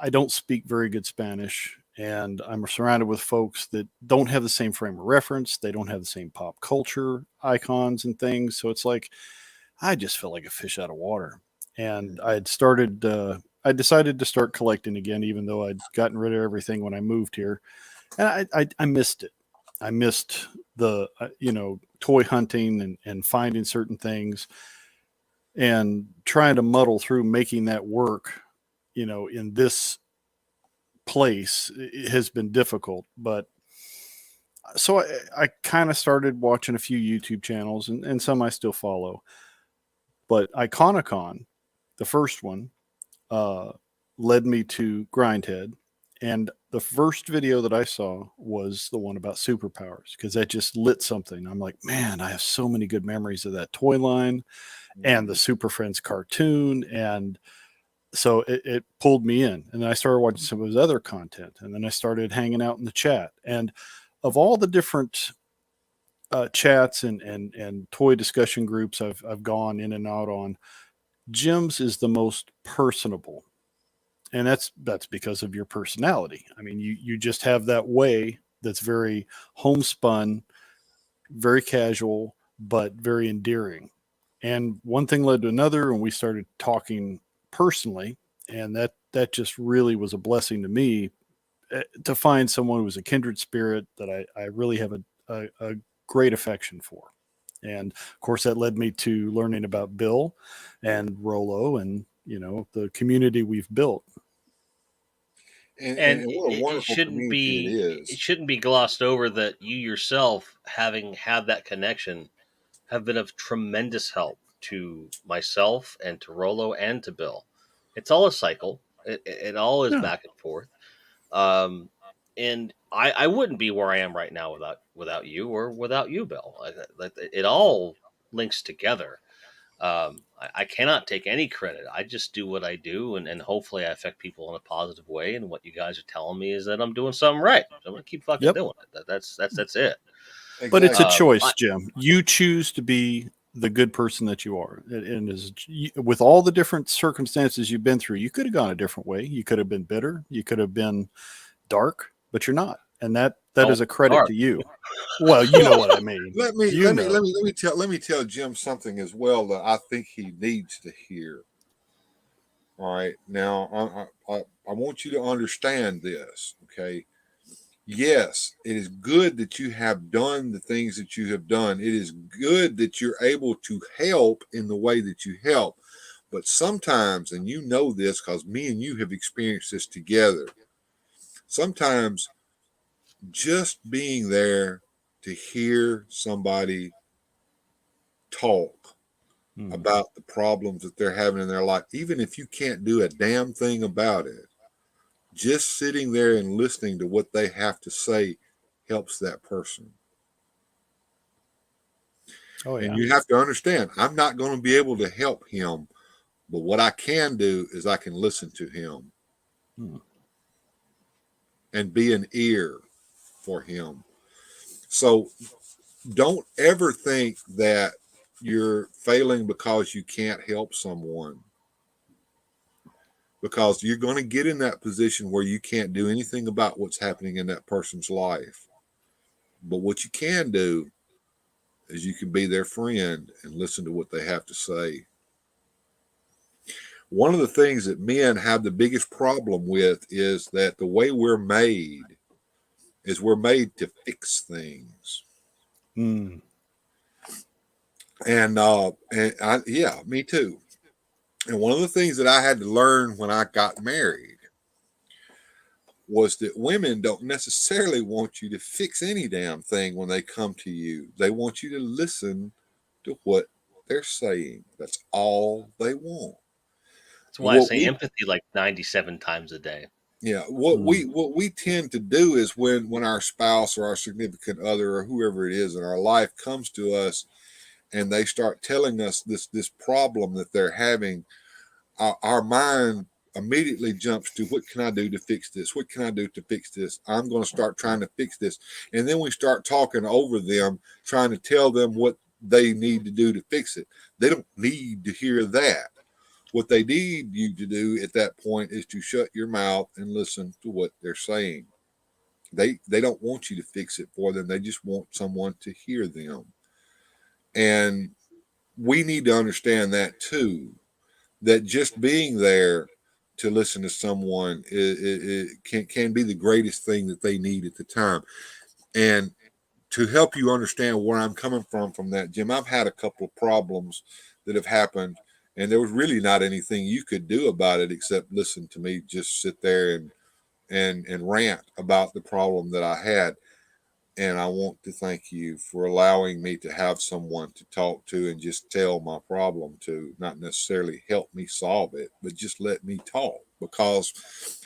I don't speak very good Spanish, and I'm surrounded with folks that don't have the same frame of reference. They don't have the same pop culture icons and things. So it's like I just felt like a fish out of water. And I decided to start collecting again, even though I'd gotten rid of everything when I moved here. And I missed it. I missed the, toy hunting and finding certain things and trying to muddle through making that work, in this place has been difficult. But so I kind of started watching a few YouTube channels and some I still follow. But Iconicon, the first one, uh, led me to Grindhead. And the first video that I saw was the one about superpowers because that just lit something. I'm like, man, I have so many good memories of that toy line and the Super Friends cartoon. And so it pulled me in. And then I started watching some of his other content. And then I started hanging out in the chat. And of all the different chats and toy discussion groups I've gone in and out on, Jim's is the most personable, and that's because of your personality. I mean, you just have that way that's very homespun, very casual, but very endearing. And one thing led to another, and we started talking personally, and that just really was a blessing to me to find someone who was a kindred spirit that I really have a great affection for. And of course, that led me to learning about Bill and Rolo and, the community we've built. And And what a it wonderful shouldn't community it be is. glossed over that you yourself, having had that connection, have been of tremendous help to myself and to Rolo and to Bill. It's all a cycle. It all is Yeah. back and forth. Um, and I wouldn't be where I am right now without you or without you, Bill. It all links together. I cannot take any credit. I just do what I do, and hopefully I affect people in a positive way. And what you guys are telling me is that I'm doing something right. So I'm gonna keep fucking Yep. doing it. That's it. But it's a Exactly. choice, Jim. You choose to be the good person that you are. And with all the different circumstances you've been through, you could have gone a different way. You could have been bitter. You could have been dark, but you're not. And that Oh, is a credit dark. to you. Well, you know Well, what I mean. let me tell Jim something as well that I think he needs to hear. All right, now I want you to understand this. Okay, yes, it is good that you have done the things that you have done. It is good that you're able to help in the way that you help. But sometimes, and you know this because me and you have experienced this together, sometimes just being there to hear somebody talk about the problems that they're having in their life, even if you can't do a damn thing about it, just sitting there and listening to what they have to say helps that person. Oh, And yeah. you have to understand, I'm not going to be able to help him, but what I can do is I can listen to him and be an ear for him. So don't ever think that you're failing because you can't help someone, because you're going to get in that position where you can't do anything about what's happening in that person's life. But what you can do is you can be their friend and listen to what they have to say. One of the things that men have the biggest problem with is that the way we're made is we're made to fix things. Mm. Yeah, me too. And one of the things that I had to learn when I got married was that women don't necessarily want you to fix any damn thing when they come to you. They want you to listen to what they're saying. That's all they want. That's why I say empathy like 97 times a day. Yeah, what we tend to do is when our spouse or our significant other or whoever it is in our life comes to us and they start telling us this problem that they're having, our mind immediately jumps to, what can I do to fix this? What can I do to fix this? I'm going to start trying to fix this. And then we start talking over them, trying to tell them what they need to do to fix it. They don't need to hear that. What they need you to do at that point is to shut your mouth and listen to what they're saying. They don't want you to fix it for them. They just want someone to hear them. And we need to understand that too, that just being there to listen to someone can be the greatest thing that they need at the time. And to help you understand where I'm coming from that, Jim, I've had a couple of problems that have happened, and there was really not anything you could do about it except listen to me just sit there and rant about the problem that I had. And I want to thank you for allowing me to have someone to talk to and just tell my problem to, not necessarily help me solve it, but just let me talk. Because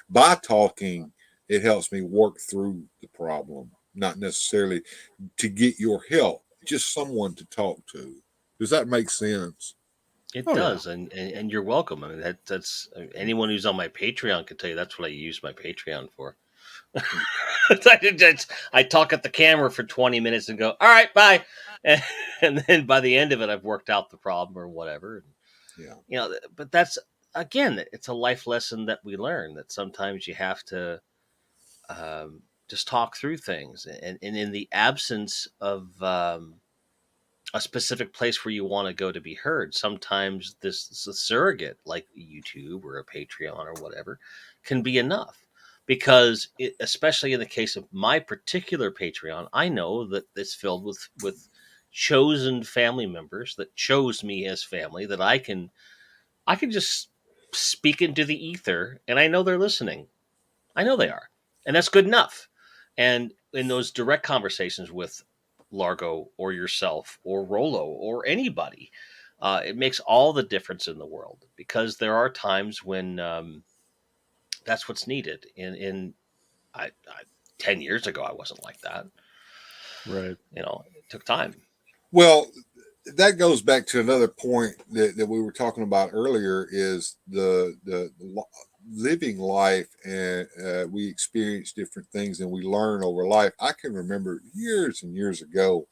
by talking, it helps me work through the problem, not necessarily to get your help, just someone to talk to. Does that make sense? It does, yeah. And you're welcome. I mean, that's anyone who's on my Patreon can tell you that's what I use my Patreon for. I talk at the camera for 20 minutes and go, all right, bye. And then by the end of it, I've worked out the problem or whatever. Yeah. You know, but that's, again, it's a life lesson that we learn, that sometimes you have to just talk through things. And in the absence of a specific place where you want to go to be heard, sometimes this a surrogate like YouTube or a Patreon or whatever can be enough. Because especially in the case of my particular Patreon, I know that it's filled with chosen family members that chose me as family, that I can just speak into the ether, and I know they're listening. I know they are, and that's good enough. And in those direct conversations with Largo or yourself or Rolo or anybody, it makes all the difference in the world, because there are times when that's what's needed. I 10 years ago, I wasn't like that. Right. You know, it took time. Well, that goes back to another point that we were talking about earlier, is the living life, and we experience different things and we learn over life. I can remember years and years ago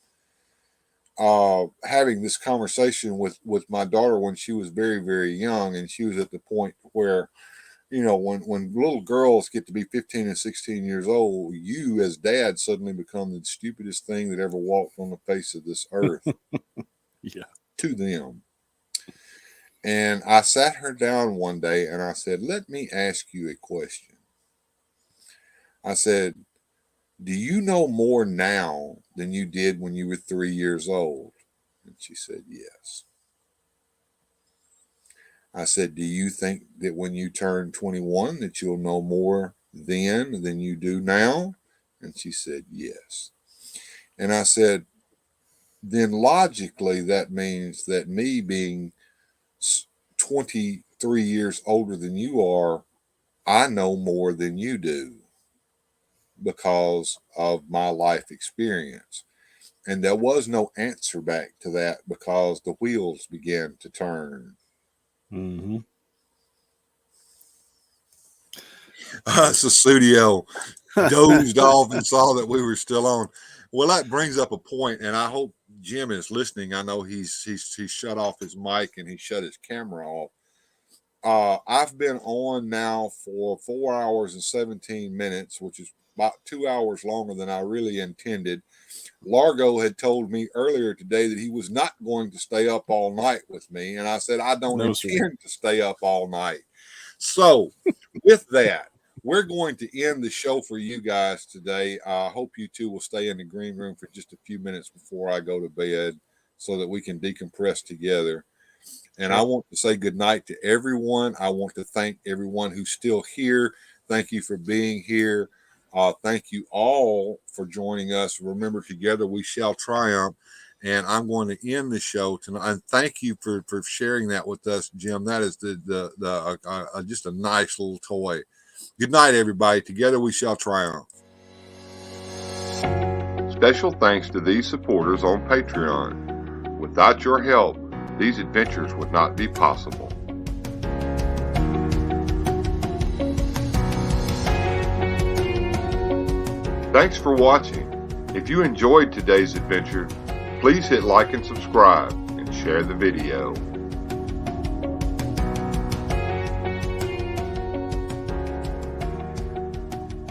having this conversation with my daughter when she was very, very young, and she was at the point where, you know, when little girls get to be 15 and 16 years old, you as dad suddenly become the stupidest thing that ever walked on the face of this earth. Yeah. To them. And I sat her down one day and I said, let me ask you a question. I said, do you know more now than you did when you were 3 years old? And she said, yes. I said, do you think that when you turn 21 that you'll know more then than you do now? And she said, yes. And I said, then logically that means that me being 23 years older than you are, I know more than you do because of my life experience. And there was no answer back to that because the wheels began to turn. Mm-hmm. Studio dozed off and saw that we were still on. Well, that brings up a point, and I hope Jim is listening. I know he's shut off his mic and he shut his camera off. I've been on now for 4 hours and 17 minutes, which is about 2 hours longer than I really intended. Largo had told me earlier today that he was not going to stay up all night with me, and I said I don't intend to stay up all night. So, with that, we're going to end the show for you guys today. I hope you two will stay in the green room for just a few minutes before I go to bed so that we can decompress together. And I want to say good night to everyone. I want to thank everyone who's still here. Thank you for being here. Thank you all for joining us. Remember, together we shall triumph. And I'm going to end the show tonight. And thank you for sharing that with us, Jim. That is just a nice little toy. Good night, everybody. Together we shall triumph. Special thanks to these supporters on Patreon. Without your help, these adventures would not be possible. Thanks for watching. If you enjoyed today's adventure, please hit like and subscribe and share the video.